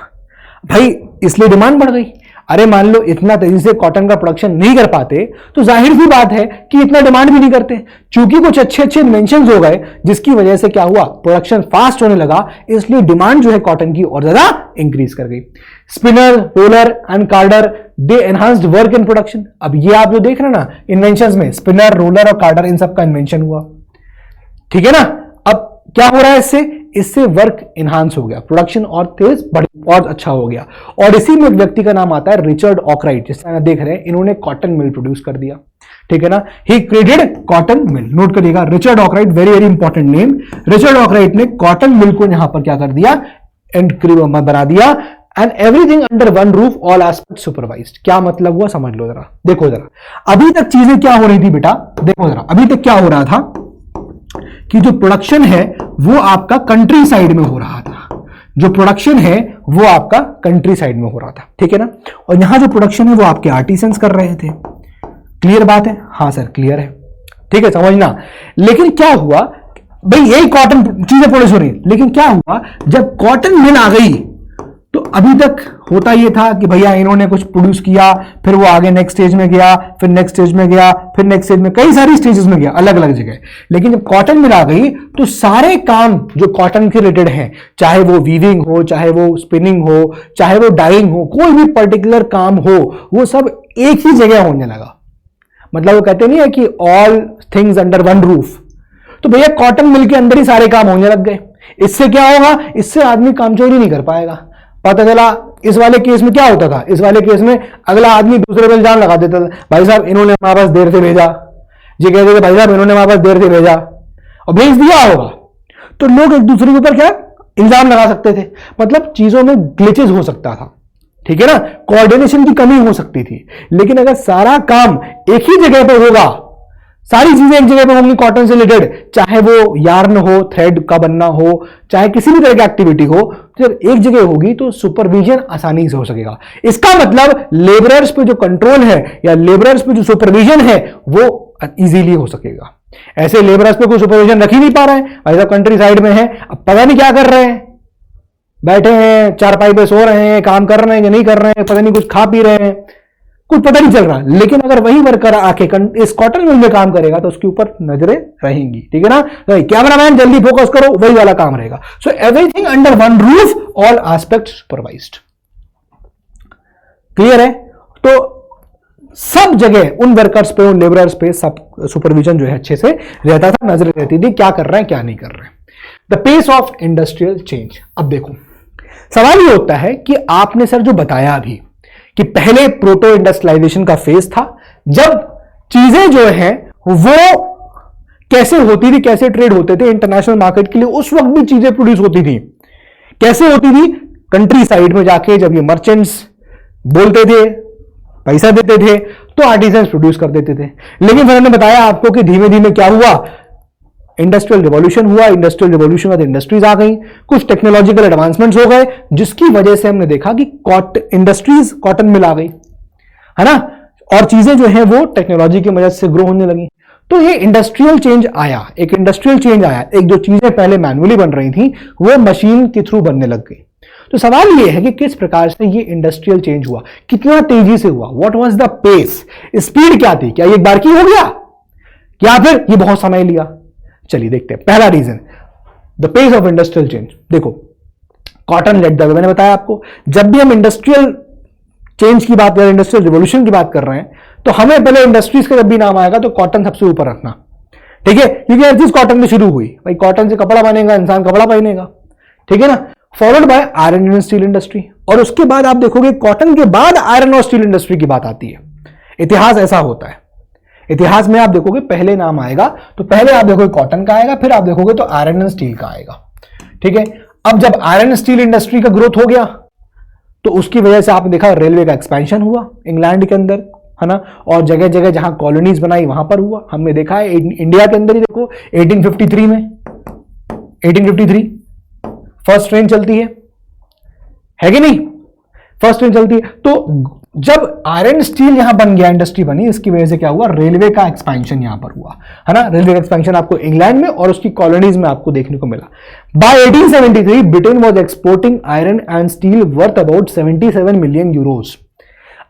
भाई, इसलिए डिमांड बढ़ गई। अरे मान लो इतना तेजी से कॉटन का प्रोडक्शन नहीं कर पाते तो जाहिर सी बात है कि इतना डिमांड भी नहीं करते, क्योंकि कुछ अच्छे अच्छे इन्वेंशंस हो गए जिसकी वजह से क्या हुआ, प्रोडक्शन फास्ट होने लगा, इसलिए डिमांड जो है कॉटन की और ज्यादा इंक्रीज कर गई। स्पिनर, रोलर एंड कार्डर, दे एनहांस्ड वर्क इन प्रोडक्शन। अब ये आप जो देख रहे हैं ना इन्वेंशंस में, स्पिनर, रोलर और कार्डर, इन सब का इन्वेंशन हुआ, ठीक है ना। अब क्या हो रहा है इससे वर्क इनहांस हो गया, प्रोडक्शन और तेज और अच्छा हो गया। और इसी में एक व्यक्ति का नाम आता है रिचर्ड ऑकराइट, जिससे आप देख रहे हैं, इन्होंने कॉटन मिल प्रोड्यूस कर दिया, ठीक है ना। He created cotton mill, note करिएगा, Richard Arkwright, very very important name. Richard Arkwright ने कॉटन मिल को यहां पर क्या कर दिया, बना दिया। And everything under one roof, all aspect supervised. क्या मतलब हुआ समझ लो जरा, देखो जरा, अभी तक चीजें क्या हो रही थी बेटा, देखो जरा, अभी तक क्या हो रहा था कि जो प्रोडक्शन है वो आपका कंट्री साइड में हो रहा था, जो प्रोडक्शन है वो आपका कंट्री साइड में हो रहा था, ठीक है ना। और यहां जो प्रोडक्शन है वो आपके आर्टिसंस कर रहे थे। क्लियर बात है? हाँ सर क्लियर है, ठीक है, समझना। लेकिन क्या हुआ भाई, यही कॉटन चीजें प्रोड्यूस हो रही, लेकिन क्या हुआ जब कॉटन मिल आ गई तो अभी तक होता यह था कि भैया इन्होंने कुछ प्रोड्यूस किया, फिर वो आगे नेक्स्ट स्टेज में गया, फिर नेक्स्ट स्टेज में गया, फिर नेक्स्ट स्टेज में, कई सारी स्टेजेस में गया अलग अलग जगह। लेकिन जब कॉटन मिल आ गई तो सारे काम जो कॉटन के रिलेटेड हैं, चाहे वो वीविंग हो, चाहे वो स्पिनिंग हो, चाहे वो डाइंग हो, कोई भी पर्टिकुलर काम हो, वो सब एक ही जगह होने लगा। मतलब वो कहते नहीं है कि all things under one roof, तो भैया कॉटन मिल के अंदर ही सारे काम होने लग गए। इससे क्या होगा, इससे आदमी कामचोरी नहीं कर पाएगा। पता चला इस वाले केस में क्या होता था, इस वाले केस में अगला आदमी दूसरे पे इल्जाम लगा देता था, भाई साहब इन्होंने हमारे पास देर से भेजा, ये कहते थे भाई साहब इन्होंने हमारे पास देर से भेजा, और भेज दिया होगा, तो लोग एक दूसरे के ऊपर क्या इल्जाम लगा सकते थे। मतलब चीजों में ग्लिचेस हो सकता था, ठीक है ना, कोऑर्डिनेशन की कमी हो सकती थी। लेकिन अगर सारा काम एक ही जगह पर होगा, सारी चीजें एक जगह पे होंगी कॉटन से रिलेटेड, चाहे वो यार्न हो, थ्रेड का बनना हो, चाहे किसी भी तरह की एक्टिविटी हो, तो जब एक जगह होगी तो सुपरविजन आसानी से हो सकेगा। इसका मतलब लेबरर्स पे जो कंट्रोल है या लेबरर्स पे जो सुपरविजन है वो इजीली हो सकेगा। ऐसे लेबरर्स पे कोई सुपरविजन रख ही नहीं पा रहे हैं, ऐसा कंट्री साइड में है, अब पता नहीं क्या कर रहे हैं, बैठे हैं चारपाई पे सो रहे हैं, काम कर रहे हैं कि नहीं कर रहे हैं, पता नहीं कुछ खा पी रहे हैं, कुछ पता नहीं चल रहा। लेकिन अगर वही वर्कर आके इस कॉटन मिल में काम करेगा तो उसके ऊपर नजरें रहेंगी, ठीक है ना। कैमरामैन जल्दी फोकस करो, वही वाला काम रहेगा। So everything under one roof, all aspect supervised. Clear है? तो सब जगह उन वर्कर्स पे, उन लेबरर्स पे सब सुपरविजन जो है अच्छे से रहता था, नजर रहती थी क्या कर रहे हैं क्या नहीं कर रहे हैं। The pace of industrial change. अब देखो सवाल ये होता है कि आपने सर जो बताया अभी कि पहले प्रोटो इंडस्ट्रियलाइजेशन का फेज था, जब चीजें जो हैं वो कैसे होती थी, कैसे ट्रेड होते थे इंटरनेशनल मार्केट के लिए, उस वक्त भी चीजें प्रोड्यूस होती थी। कैसे होती थी? कंट्री साइड में जाके जब ये मर्चेंट्स बोलते थे, पैसा देते थे, तो आर्टिजन्स प्रोड्यूस कर देते थे। लेकिन फिर हमने बताया आपको कि धीमे धीमे क्या हुआ, इंडस्ट्रियल रिवॉल्यूशन हुआ, इंडस्ट्रियल रिवॉल्यूशन बाद इंडस्ट्रीज आ गई, कुछ टेक्नोलॉजिकल एडवांसमेंट्स हो गए, जिसकी वजह से हमने देखा कि इंडस्ट्रीज कॉटन मिल आ गई, है ना, और चीजें जो है वो टेक्नोलॉजी की मदद से ग्रो होने लगी। तो ये इंडस्ट्रियल चेंज आया, एक इंडस्ट्रियल चेंज आया, एक जो चीजें पहले मैन्युअली बन रही थी वो मशीन के थ्रू बनने लग गई। तो सवाल ये है कि किस प्रकार से ये इंडस्ट्रियल चेंज हुआ, कितना तेजी से हुआ, what was the pace, speed क्या थी, क्या ये एक बार की हो गया या फिर ये बहुत समय लिया। चलिए देखते हैं। पहला reason, the pace of industrial change. देखो कॉटन लेट द वे, मैंने बताया आपको, जब भी हम इंडस्ट्रियल चेंज की बात कर रहे हैं, इंडस्ट्रियल रिवॉल्यूशन की बात कर रहे हैं, तो हमें पहले इंडस्ट्रीज का जब भी नाम आएगा तो कॉटन सबसे ऊपर रखना, ठीक है, क्योंकि हर चीज कॉटन में शुरू हुई। भाई कॉटन से कपड़ा बनेगा, इंसान कपड़ा पहनेगा, ठीक है ना। Followed by iron and steel industry, और उसके बाद आप देखोगे कॉटन के बाद आयरन और स्टील इंडस्ट्री की बात आती है। इतिहास ऐसा होता है, इतिहास में आप देखोगे पहले नाम आएगा तो पहले आप देखोगे कॉटन का आएगा, फिर आप देखोगे तो आयरन एंड स्टील का आएगा, ठीक है। अब जब आयरन स्टील इंडस्ट्री का ग्रोथ हो गया तो उसकी वजह से आपने देखा रेलवे का एक्सपेंशन हुआ इंग्लैंड के अंदर, है ना, और जगह जगह जहां कॉलोनीज बनाई वहां पर हुआ। हमने देखा है इंडिया के अंदर ही देखो 1853 में 1853 फर्स्ट ट्रेन चलती है कि नहीं, फर्स्ट ट्रेन चलती है। तो जब आयरन स्टील यहां बन गया, इंडस्ट्री बनी, इसकी वजह से क्या हुआ, रेलवे का एक्सपेंशन यहां पर हुआ, है ना। रेलवे का एक्सपेंशन आपको इंग्लैंड में और उसकी कॉलोनीज में आपको देखने को मिला। By 1873 Britain was exporting iron and steel worth about 77 million euros.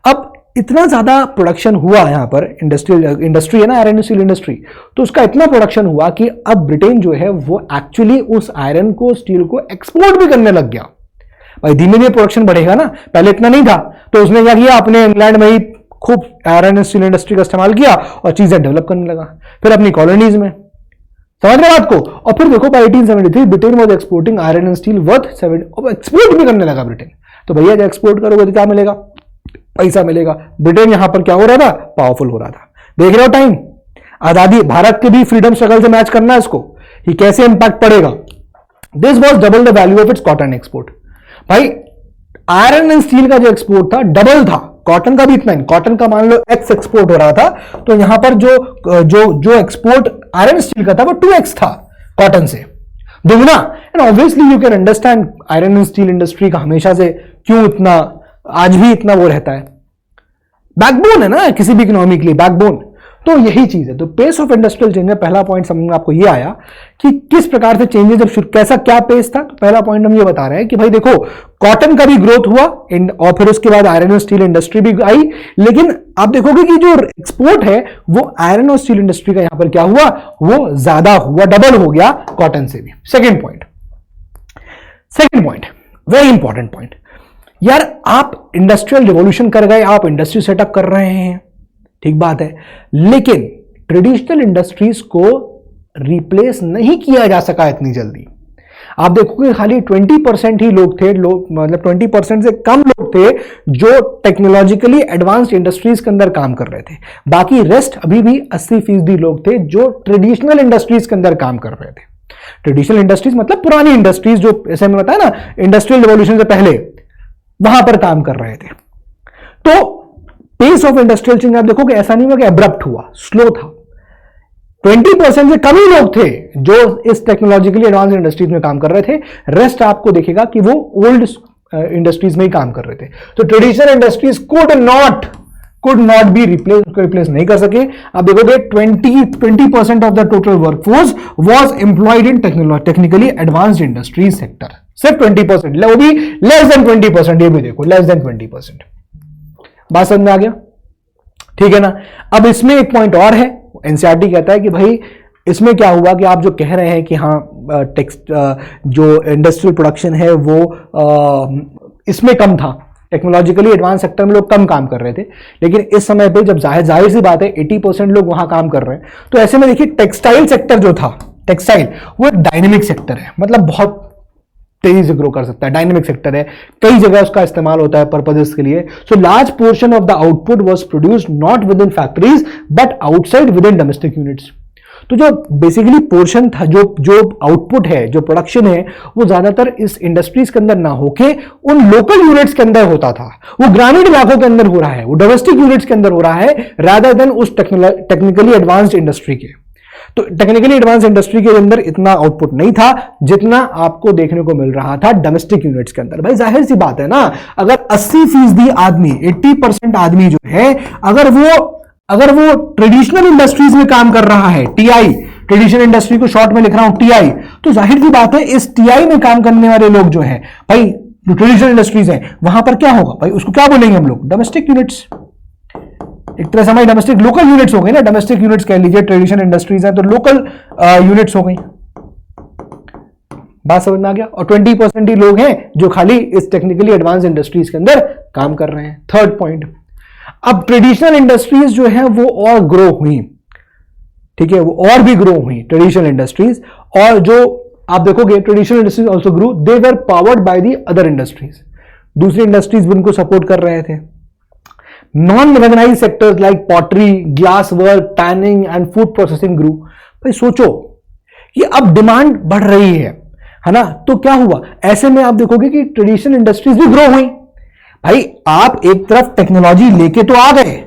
अब इतना ज्यादा प्रोडक्शन हुआ यहां पर, इंडस्ट्री है ना आयरन स्टील इंडस्ट्री, तो उसका इतना प्रोडक्शन हुआ कि अब ब्रिटेन जो है वो एक्चुअली उस आयरन को, स्टील को एक्सपोर्ट भी करने लग गया। भाई धीमे धीमे प्रोडक्शन बढ़ेगा ना, पहले इतना नहीं था, तो उसने क्या किया, अपने इंग्लैंड में ही खूब आयरन एंड स्टील इंडस्ट्री का इस्तेमाल किया और चीजें डेवलप करने लगा, फिर अपनी कॉलोनीज में, समझ रहे बात को। और फिर देखो by 1873 Britain was exporting iron and steel worth 7, export भी करने लगा ब्रिटेन। तो भैया जब एक्सपोर्ट करोगे तो क्या मिलेगा, पैसा मिलेगा। ब्रिटेन यहां पर क्या हो रहा था, पावरफुल हो रहा था। देख रहे हो टाइम, आजादी, भारत के भी फ्रीडम स्ट्रगल से मैच करना है इसको, कि कैसे इंपैक्ट पड़ेगा। This was double the value of its cotton export. भाई आयरन एंड स्टील का जो एक्सपोर्ट था डबल था, कॉटन का भी इतना ही। कॉटन का मान लो एक्स एक्सपोर्ट हो रहा था, तो यहां पर जो एक्सपोर्ट आयरन स्टील का था वो 2x था कॉटन से, दुगना। And obviously you can understand iron and steel industry का हमेशा से क्यों इतना, आज भी इतना वो रहता है, बैकबोन है ना किसी भी इकोनॉमी के लिए, बैकबोन। तो यही चीज है। तो पेस ऑफ इंडस्ट्रियल चेंज में पहला पॉइंट समझ में आपको ये आया कि किस प्रकार से चेंजेस, जब कैसा क्या पेस था। तो पहला पॉइंट हम ये बता रहे हैं कि भाई देखो, कॉटन का भी ग्रोथ हुआ और फिर उसके बाद आयरन और स्टील इंडस्ट्री भी आई, लेकिन आप देखोगे कि जो एक्सपोर्ट है वो आयरन और स्टील इंडस्ट्री का यहां पर क्या हुआ, वो ज्यादा हुआ, डबल हो गया कॉटन से भी। Second point very important point, यार आप इंडस्ट्रियल रिवॉल्यूशन कर गए, आप इंडस्ट्री सेटअप कर रहे हैं, ठीक बात है, लेकिन ट्रेडिशनल इंडस्ट्रीज को रिप्लेस नहीं किया जा सका इतनी जल्दी। आप देखोगे खाली 20% ही लोग थे, मतलब 20% से कम लोग थे जो टेक्नोलॉजिकली एडवांस्ड इंडस्ट्रीज के अंदर काम कर रहे थे। बाकी रेस्ट अभी भी 80% लोग थे जो ट्रेडिशनल इंडस्ट्रीज के अंदर काम कर रहे थे। ट्रेडिशनल इंडस्ट्रीज मतलब पुरानी इंडस्ट्रीज, जो ऐसे में बताया ना इंडस्ट्रियल रिवॉल्यूशन से पहले, वहां पर काम कर रहे थे। तो पेस ऑफ इंडस्ट्रियल चेंज आप देखोगे ऐसा नहीं हुआ कि अब्रप्ट हुआ, स्लो था। 20% से कम ही लोग थे जो इस टेक्नोलॉजिकली एडवांस इंडस्ट्रीज में काम कर रहे थे, रेस्ट आपको देखेगा कि वो ओल्ड इंडस्ट्रीज में ही काम कर रहे थे। तो traditional industries could not be replace, उसको रिप्लेस नहीं कर सके। आप देखोगे 20% of the total workforce was employed in technically advanced industries sector, सिर्फ 20%, वो भी लेस देन 20%, ये भी देखो लेस देन 20%। बात समझ में आ गया, ठीक है ना। अब इसमें एक पॉइंट और है, एनसीईआरटी कहता है कि भाई इसमें क्या हुआ कि आप जो कह रहे हैं कि हाँ टेक्स्ट जो इंडस्ट्रियल प्रोडक्शन है वो इसमें कम था, टेक्नोलॉजिकली एडवांस सेक्टर में लोग कम काम कर रहे थे, लेकिन इस समय पे जब जाहिर सी बात है 80% लोग वहां काम कर रहे हैं, तो ऐसे में देखिए टेक्सटाइल सेक्टर जो था, टेक्सटाइल वो एक डायनेमिक सेक्टर है, मतलब बहुत तेजी से ग्रो कर सकता है, डायनेमिक सेक्टर है, कई जगह उसका इस्तेमाल होता है पर्पजेस के लिए। So large portion of the output was produced not with in factories but outside with in domestic units. तो जो बेसिकली पोर्शन था, जो आउटपुट है, जो प्रोडक्शन है, वो ज्यादातर इस इंडस्ट्रीज के अंदर ना होके उन लोकल यूनिट्स के अंदर होता था, वो ग्रामीण इलाकों के अंदर हो रहा है, वो डोमेस्टिक यूनिट्स के अंदर हो रहा है, रादर देन उस टेक्निकली एडवांस्ड इंडस्ट्री के। तो टेक्निकली एडवांस इंडस्ट्री के अंदर इतना आउटपुट नहीं था जितना आपको देखने को मिल रहा था डोमेस्टिक यूनिट्स के अंदर। भाई जाहिर सी बात है ना, अगर 80% आदमी, 80% आदमी जो है, अगर वो ट्रेडिशनल इंडस्ट्रीज में काम कर रहा है, टीआई, ट्रेडिशनल इंडस्ट्री को शॉर्ट में लिख रहा हूं टीआई, तो जाहिर सी बात है इस टीआई में काम करने वाले लोग जो है, भाई जो ट्रेडिशनल इंडस्ट्रीज है, वहां पर क्या होगा, भाई उसको क्या बोलेंगे हम लोग, डोमेस्टिक यूनिट्स। एक तरह से हमारी डोमेस्टिक लोकल यूनिट्स हो गई ना, डोमेस्टिक यूनिट्स कह लीजिए, ट्रेडिशनल इंडस्ट्रीज है तो लोकल यूनिट्स हो गई। बात समझ में आ गया। और 20% ही लोग हैं जो खाली इस टेक्निकली एडवांस इंडस्ट्रीज के अंदर काम कर रहे हैं। थर्ड पॉइंट, अब ट्रेडिशनल इंडस्ट्रीज जो है वो और ग्रो हुई, ठीक है, वो और भी ग्रो हुई ट्रेडिशनल इंडस्ट्रीज, और जो आप देखोगे traditional industries also grow, they were powered by the other industries, दूसरी इंडस्ट्रीज भी उनको सपोर्ट कर रहे थे। Non-mechanized sectors like pottery, glass work, tanning and food processing grew। भाई सोचो कि अब डिमांड बढ़ रही है ना, तो क्या हुआ, ऐसे में आप देखोगे कि ट्रेडिशनल इंडस्ट्रीज भी ग्रो हुई। भाई आप एक तरफ टेक्नोलॉजी लेके तो आ गए,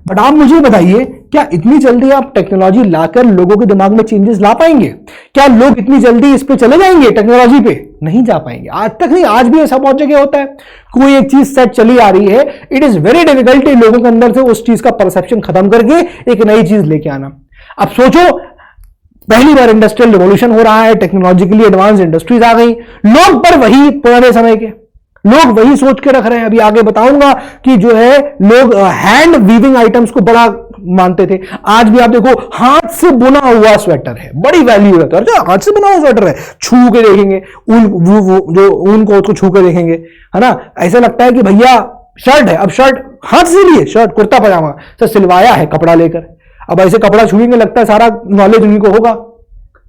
बट आप मुझे बताइए क्या इतनी जल्दी आप टेक्नोलॉजी लाकर लोगों के दिमाग में चेंजेस ला पाएंगे? क्या लोग इतनी जल्दी इस पे चले जाएंगे, टेक्नोलॉजी पे? नहीं जा पाएंगे। आज तक नहीं, आज भी ऐसा बहुत जगह होता है। कोई एक चीज सेट चली आ रही है, इट इज वेरी डिफिकल्ट लोगों के अंदर से उस चीज का परसेप्शन खत्म करके एक नई चीज लेके आना। अब सोचो, पहली बार इंडस्ट्रियल रिवॉल्यूशन हो रहा है, टेक्नोलॉजिकली एडवांस इंडस्ट्रीज आ गई, लोग पर वही पुराने समय के लोग वही सोच के रख रहे हैं। अभी आगे बताऊंगा कि जो है लोग हैंड वीविंग आइटम्स को बड़ा मानते थे। आज भी आप देखो, हाथ से बुना हुआ स्वेटर है, बड़ी वैल्यू है। तो हाथ से बुना हुआ स्वेटर है, छू के देखेंगे ऊन, वो जो ऊन को उसको छू के देखेंगे, है ना। ऐसा लगता है कि भैया शर्ट है, अब शर्ट हाथ से लिए, शर्ट कुर्ता पजामा तो सिलवाया है कपड़ा लेकर। अब ऐसे कपड़ा छूएंगे, लगता है सारा नॉलेज उनको होगा,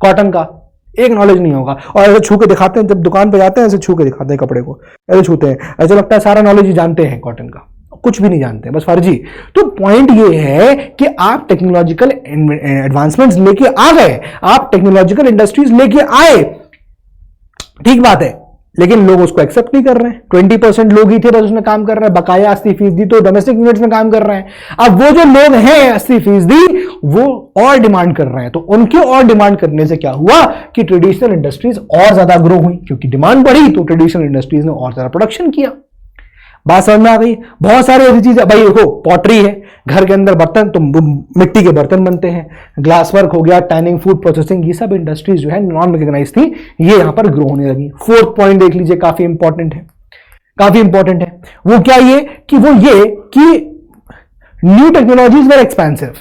कॉटन का एक नॉलेज नहीं होगा। और ऐसे छू के दिखाते हैं, जब दुकान पे जाते हैं ऐसे छू के दिखाते हैं कपड़े को, ऐसे छूते हैं, ऐसे लगता है सारा नॉलेज ही जानते हैं कॉटन का, कुछ भी नहीं जानते, बस फर्जी। तो पॉइंट ये है कि आप टेक्नोलॉजिकल एडवांसमेंट्स लेके आ गए, आप टेक्नोलॉजिकल इंडस्ट्रीज लेके आए, ठीक बात है, लेकिन लोग उसको एक्सेप्ट नहीं कर रहे हैं। 20% लोग ही थे बस उसमें काम कर रहे हैं, बकाया 80% तो डोमेस्टिक यूनिट्स में काम कर रहे हैं। अब वो जो लोग हैं 80% वो और डिमांड कर रहे हैं, तो उनके और डिमांड करने से क्या हुआ कि ट्रेडिशनल इंडस्ट्रीज और ज्यादा ग्रो हुई, क्योंकि डिमांड बढ़ी तो ट्रेडिशनल इंडस्ट्रीज ने और ज्यादा प्रोडक्शन किया। बात समझ में आ गई? बहुत सारी ऐसी चीजें, भाई देखो पॉटरी है, घर के अंदर बर्तन, तो मिट्टी के बर्तन बनते हैं, ग्लास वर्क हो गया, टैनिंग, फूड प्रोसेसिंग, ये सब इंडस्ट्रीज जो है नॉन रिकॉग्नाइज थी, ये यहां पर ग्रो होने लगी। फोर्थ पॉइंट देख लीजिए, काफी इंपॉर्टेंट है, काफी इंपॉर्टेंट है। वो क्या ये कि न्यू टेक्नोलॉजीज वर एक्सपेंसिव।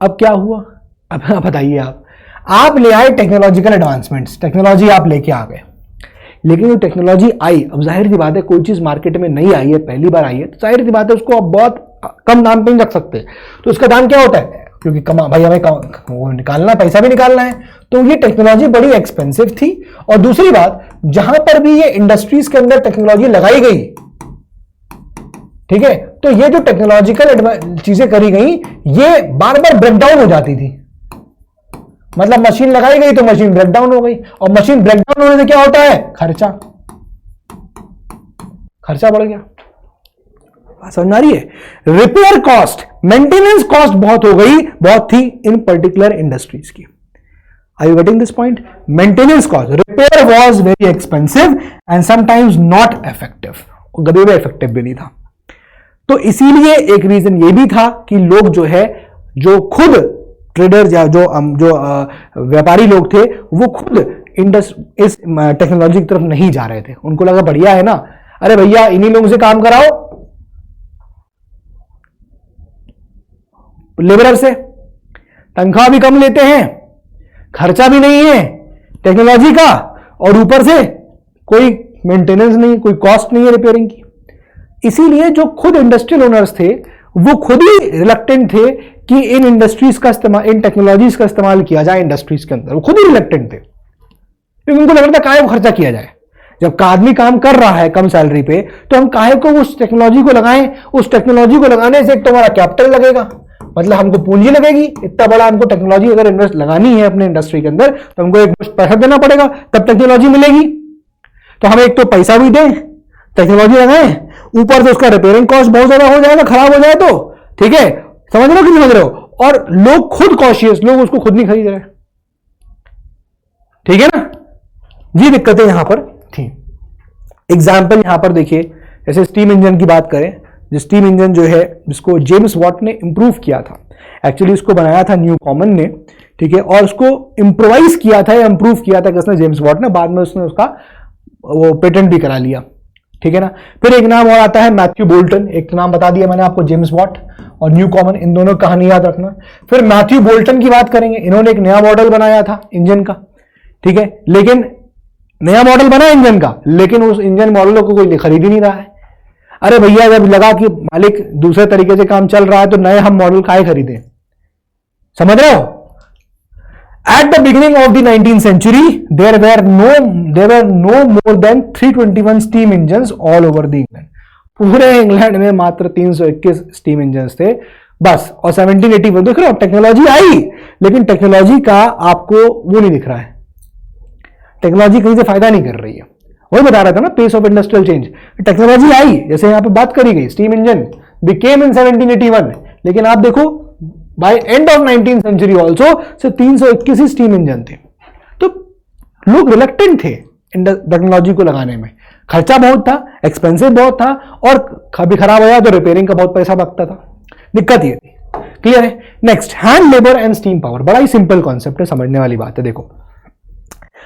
अब क्या हुआ? अब बताइए, आप ले आए टेक्नोलॉजिकल एडवांसमेंट्स, टेक्नोलॉजी आप लेके आ गए, लेकिन जो टेक्नोलॉजी आई, अब जाहिर सी बात है कोई चीज मार्केट में नहीं आई है, पहली बार आई है, तो जाहिर सी बात है उसको आप बहुत कम दाम पे नहीं रख सकते। तो उसका दाम क्या होता है? क्योंकि भाई हमें वो निकालना, पैसा भी निकालना है, तो ये टेक्नोलॉजी बड़ी एक्सपेंसिव थी। और दूसरी बात, जहां पर भी ये इंडस्ट्रीज के अंदर टेक्नोलॉजी लगाई गई, ठीक है, तो ये जो टेक्नोलॉजिकल चीजें करी गई, ये बार बार ब्रेकडाउन हो जाती थी। मतलब मशीन लगाई गई तो मशीन ब्रेकडाउन हो गई, और मशीन ब्रेकडाउन होने से क्या होता है? खर्चा बढ़ गया। समझ आ रही है? रिपेयर कॉस्ट, मेंटेनेंस कॉस्ट बहुत हो गई, बहुत थी इन पर्टिकुलर इंडस्ट्रीज की। Are you getting this point? Maintenance cost, repair was very expensive and sometimes not effective, कभी भी इफेक्टिव भी नहीं था। तो इसीलिए एक रीजन ये भी था कि लोग जो है, जो खुद ट्रेडर्स या जो व्यापारी लोग थे, वो खुद इस टेक्नोलॉजी की तरफ नहीं जा रहे थे। उनको लगा बढ़िया है ना, अरे भैया इन्हीं लोगों से काम कराओ, लेबरर से तनख्वाह भी कम लेते हैं, खर्चा भी नहीं है टेक्नोलॉजी का, और ऊपर से कोई मेंटेनेंस नहीं, कोई कॉस्ट नहीं है रिपेयरिंग की। इसीलिए जो खुद इंडस्ट्रियल ओनर्स थे वो खुद ही रिलक्टेंट थे कि इन इंडस्ट्रीज का इस्तेमाल, इन टेक्नोलॉजीज का इस्तेमाल किया जाए इंडस्ट्रीज के अंदर। वो खुद ही रिलक्टेंट थे, क्योंकि उनको लगता काहे को खर्चा किया जाए। जब आदमी काम कर रहा है कम सैलरी पे, तो हम काहे को उस टेक्नोलॉजी को लगाएं। उस टेक्नोलॉजी को लगाने से एक तो हमारा कैपिटल लगेगा, मतलब हमको पूंजी लगेगी, इतना बड़ा हमको टेक्नोलॉजी अगर इन्वेस्ट लगानी है अपने इंडस्ट्री के अंदर, तो हमको एक पैसा देना पड़ेगा, तब टेक्नोलॉजी मिलेगी। तो हम एक तो पैसा भी दें, टेक्नोलॉजी लगाएं, ऊपर से उसका रिपेयरिंग कॉस्ट बहुत ज्यादा हो जाएगा, खराब हो जाए तो, ठीक है, समझ रहे हो कि नहीं समझ रहे हो? और लोग खुद कॉशियस, लोग उसको खुद नहीं खरीद रहे, ठीक है ना। ये दिक्कतें यहां पर थी। एग्जाम्पल यहां पर देखिए, जैसे स्टीम इंजन की बात करें, जो स्टीम इंजन जो है, जिसको जेम्स वॉट ने इंप्रूव किया था, एक्चुअली इसको बनाया था न्यू कॉमन ने, ठीक है, और उसको इंप्रोवाइज किया था या इंप्रूव किया था किसने? जेम्स वॉट ने। बाद में उसने उसका वो पेटेंट भी करा लिया, ठीक है ना। फिर एक नाम और आता है मैथ्यू बोल्टन, एक नाम बता दिया मैंने आपको, जेम्स वॉट और न्यू कॉमन, इन दोनों कहानी याद रखना। फिर मैथ्यू बोल्टन की बात करेंगे, इन्होंने एक नया मॉडल बनाया था इंजन का, ठीक है, लेकिन नया मॉडल बना इंजन का, लेकिन उस इंजन मॉडल को कोई खरीद ही नहीं रहा है। अरे भैया, जब लगा कि मालिक दूसरे तरीके से काम चल रहा है तो नए हम मॉडल काहे खरीदें? समझ रहे हो? At the beginning of the 19th century, there were no more than 321 steam engines all over the England. पूरे इंग्लैंड में मात्र 321 स्टीम इंजन्स थे बस। और 1781 देख रहे हो, टेक्नोलॉजी आई, लेकिन टेक्नोलॉजी का आपको वो नहीं दिख रहा है, टेक्नोलॉजी कहीं से फायदा नहीं कर रही है। वही बता रहा था ना, pace of industrial change. Technology आई, जैसे यहां पे बात करी गई, स्टीम इंजन बिकेम इन 1781, लेकिन आप देखो by end of 19th century also सिर्फ 321 ही स्टीम इंजन थे। तो लोग रिलेक्टेंट थे टेक्नोलॉजी को लगाने में, खर्चा बहुत था, एक्सपेंसिव बहुत था, और कभी खराब हो जाए तो रिपेयरिंग का बहुत पैसा लगता था। दिक्कत ये थी। क्लियर है? Next, hand labour and steam power. बड़ा ही सिंपल कॉन्सेप्ट है, समझने वाली बात है। देखो,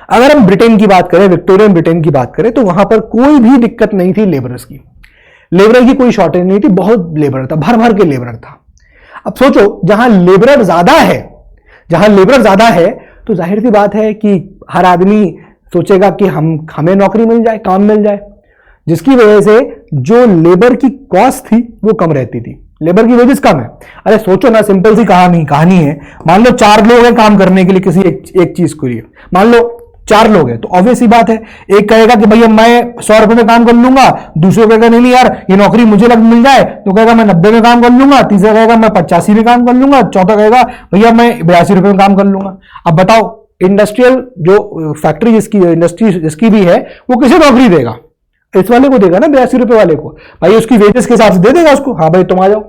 अगर हम ब्रिटेन की बात करें, विक्टोरियन ब्रिटेन की बात करें, तो वहां पर कोई भी दिक्कत नहीं थी लेबरर्स की। लेबर की कोई शॉर्टेज नहीं थी, बहुत लेबर था, भर भर के लेबर था। अब सोचो, जहां लेबर ज्यादा है तो जाहिर सी बात है कि हर आदमी सोचेगा कि हमें नौकरी मिल जाए, काम मिल जाए, जिसकी वजह से जो लेबर की कॉस्ट थी वो कम रहती थी, लेबर की वेजेस कम है। अरे सोचो ना, सिंपल सी कहानी है। मान लो 4 लोग हैं काम करने के लिए किसी एक चीज के लिए, मान लो 4 लोग हैं, तो ऑब्वियस सी बात है, एक कहेगा कि भैया मैं 100 रुपए में काम कर लूंगा, दूसरे कहेगा नहीं यार ये नौकरी मुझे मिल जाए, तो कहेगा मैं 90 में काम कर लूंगा, तीसरा कहेगा मैं 85 में काम कर लूंगा, चौथा कहेगा भैया मैं 82 रुपए में काम कर लूंगा। अब बताओ, इंडस्ट्रियल जो फैक्ट्री इंडस्ट्री जिसकी भी है, वो किसे नौकरी देगा? इस वाले को देगा ना, 82 रुपए वाले को। भाई उसकी वेजेस के हिसाब से दे देगा उसको, हाँ भाई तुम आ जाओ।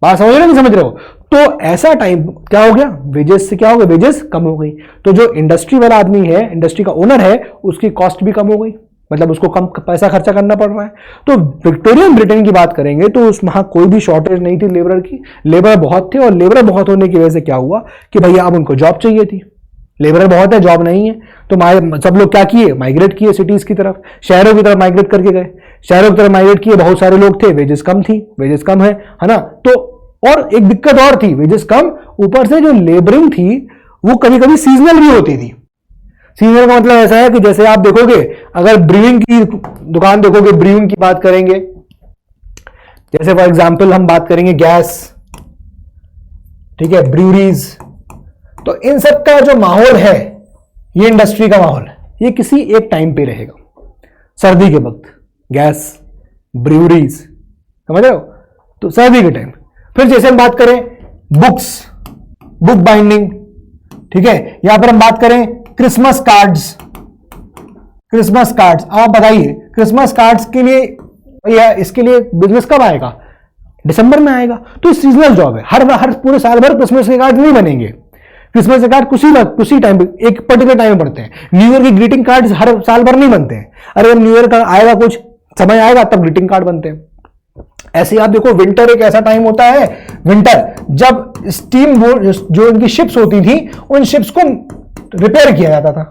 बात समझ रहे हो नहीं समझ रहे हो? तो ऐसा टाइम क्या हो गया, वेजेस से क्या हो गया, वेजेस कम हो गई, तो जो इंडस्ट्री वाला आदमी है, इंडस्ट्री का ओनर है, उसकी कॉस्ट भी कम हो गई, मतलब उसको कम पैसा खर्चा करना पड़ रहा है। तो विक्टोरियन ब्रिटेन की बात करेंगे तो उस वहां कोई भी शॉर्टेज नहीं थी लेबर की, लेबर बहुत थे, और लेबर बहुत होने की वजह से क्या हुआ कि भैया अब उनको जॉब चाहिए थी, लेबर बहुत है, जॉब नहीं है, तो सब लोग क्या किए, माइग्रेट किए सिटीज की तरफ, शहरों की तरफ माइग्रेट करके गए, शहरों की तरफ माइग्रेट किए, बहुत सारे लोग थे, वेजेस कम थी, वेजेस कम है ना। तो और एक दिक्कत और थी, वेजेस कम, ऊपर से जो लेबरिंग थी वो कभी कभी सीजनल भी होती थी। सीजनल का मतलब ऐसा है कि जैसे आप देखोगे, अगर ब्रूइंग की दुकान देखोगे, ब्रूइंग की बात करेंगे, जैसे फॉर एग्जांपल हम बात करेंगे गैस, ठीक है, ब्रूरीज, तो इन सब का जो माहौल है, ये इंडस्ट्री का माहौल है, ये किसी एक टाइम पे रहेगा, सर्दी के वक्त, गैस, ब्रूरीज, समझ रहे हो? तो सर्दी के टाइम। फिर जैसे हम बात करें बुक बाइंडिंग, ठीक है, यहां पर हम बात करें क्रिसमस कार्ड्स। आप बताइए, क्रिसमस कार्ड्स के लिए या इसके लिए बिजनेस कब आएगा? दिसंबर में आएगा। तो सीजनल जॉब है, हर पूरे साल भर क्रिसमस के कार्ड नहीं बनेंगे। क्रिसमस के कार्ड कुछ टाइम पे, एक पर्टिकुलर टाइम में पड़ते हैं। न्यू ईयर की ग्रीटिंग कार्ड हर साल भर नहीं बनते हैं। अरे जब न्यू ईयर का आएगा, कुछ समय आएगा, तब ग्रीटिंग कार्ड बनते हैं। ऐसे आप देखो, विंटर एक ऐसा टाइम होता है, विंटर जब स्टीम जो इनकी शिप्स होती थी, उन शिप्स को रिपेयर किया जाता था,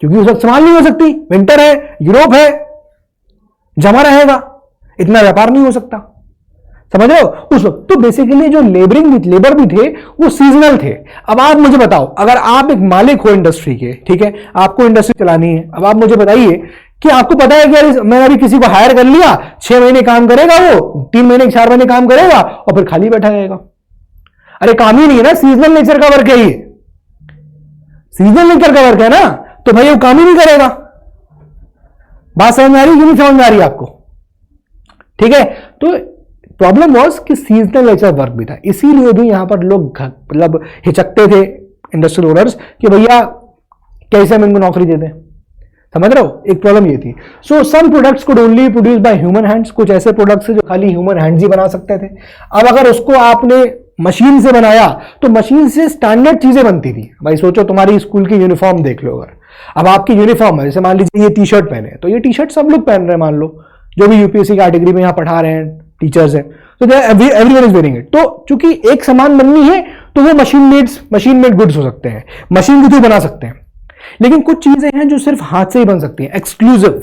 क्योंकि उस वक्त संभाल नहीं हो सकती, विंटर है, यूरोप है, जमा रहेगा, इतना व्यापार नहीं हो सकता, समझ रहे हो उस वक्त। तो बेसिकली जो लेबर भी थे वो सीजनल थे। अब आप मुझे बताओ, अगर आप एक मालिक हो इंडस्ट्री के, ठीक है, आपको इंडस्ट्री चलानी है, अब आप मुझे बताइए कि आपको पता है कि मैंने अभी किसी को हायर कर लिया, 6 महीने काम करेगा, वो 3 महीने 4 महीने काम करेगा और फिर खाली बैठा रहेगा। अरे काम ही नहीं है ना, सीजनल नेचर का वर्क है ये, सीजनल नेचर का वर्क है ना, तो भाई वो काम ही नहीं करेगा। बात समझ में आ रही है, नहीं समझ में आ रही है आपको? ठीक है, तो प्रॉब्लम वॉज कि सीजनल नेचर वर्क भी था, इसीलिए भी यहां पर लोग मतलब हिचकते थे इंडस्ट्रियल ओनर्स कि भैया कैसे हम इनको नौकरी दे दें, समझ रहे हो? एक प्रॉब्लम ये थी। So some products could only produce by human hands, कुछ ऐसे प्रोडक्ट्स जो खाली ह्यूमन हैंड्स ही बना सकते थे। अब अगर उसको आपने मशीन से बनाया तो मशीन से स्टैंडर्ड चीजें बनती थी। भाई सोचो, तुम्हारी स्कूल की यूनिफॉर्म देख लो, अगर अब आपकी यूनिफॉर्म है, जैसे मान लीजिए ये टी शर्ट पहने, तो ये टी शर्ट सब लोग पहन रहे हैं, मान लो जो भी यूपीएससी कैटेगरी में यहां पढ़ा रहे हैं टीचर्स हैं, तो एवरीवन इज वेयरिंग इट। तो चूंकि एक समान बननी है तो वो मशीन मेड गुड्स हो सकते हैं, मशीन के थ्रू बना सकते हैं। लेकिन कुछ चीजें हैं जो सिर्फ हाथ से ही बन सकती हैं, एक्सक्लूसिव,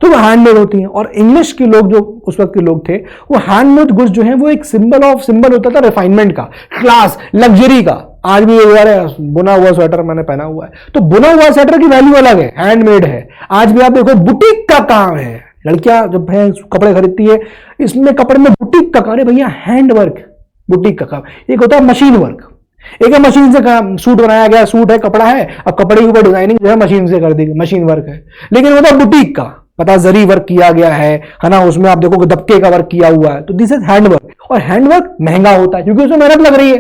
तो वो हैंडमेड होती हैं। और इंग्लिश के लोग, जो उस वक्त के लोग थे, वो हैंडमेड गुड्स जो है वो एक सिंबल होता था रिफाइनमेंट का, क्लास, लग्जरी का। आज भी ये बुना हुआ स्वेटर मैंने पहना हुआ है, तो बुना हुआ स्वेटर की वैल्यू अलग है, हैंडमेड है। आज भी आप देखो, बुटीक का काम है, लड़कियां जब कपड़े खरीदती है, इसमें कपड़े में बुटीक का काम, अरे भैया हैंड वर्क, बुटीक का काम। एक होता है मशीन वर्क, एक है मशीन से सूट बनाया गया, सूट है, कपड़ा है, अब कपड़े के ऊपर डिजाइनिंग जो है मशीन से कर दी, मशीन वर्क है। लेकिन वो तो बुटीक का, पता जरी वर्क किया गया है ना, उसमें आप देखो दबके का वर्क किया हुआ है, तो दिस इज हैंड वर्क। और हैंड वर्क महंगा होता है क्योंकि उसमें मेहनत लग रही है।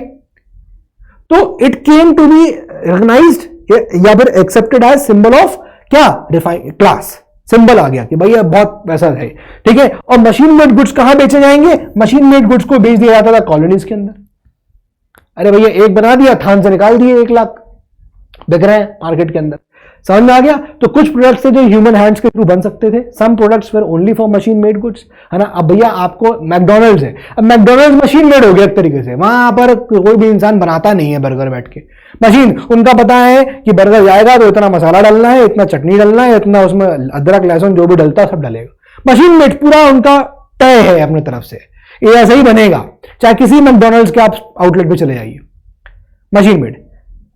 तो it came to be recognised या फिर एक्सेप्टेड एज सिंबल ऑफ क्या, रिफाइन क्लास, सिंबल आ गया कि भैया बहुत पैसा है, ठीक है। और मशीन मेड गुड्स कहां बेचे जाएंगे? मशीन मेड गुड्स को बेच दिया जाता था कॉलोनीज के अंदर। अरे भैया एक बना दिया, थान से निकाल दिए, 1 लाख बिक रहे हैं मार्केट के अंदर। समझ में आ गया? तो कुछ प्रोडक्ट्स थे जो ह्यूमन हैंड्स के थ्रू बन सकते थे, some products were only for machine made goods, है ना। अब भैया आपको मैकडोनल्ड्स है, अब मैकडोनल्ड्स मशीन मेड हो गया एक तरीके से, वहां पर कोई भी इंसान बनाता नहीं है बर्गर बैठ के, मशीन। उनका पता है कि बर्गर जाएगा तो इतना मसाला डालना है, इतना चटनी डालना है, इतना उसमें अदरक लहसुन जो भी डलता है सब डालेगा, मशीन मेड, पूरा उनका तय है अपनी तरफ से, ये ऐसा ही बनेगा, चाहे किसी मैकडोनल्ड्स के आप आउटलेट पे चले जाइए, मशीन मेड।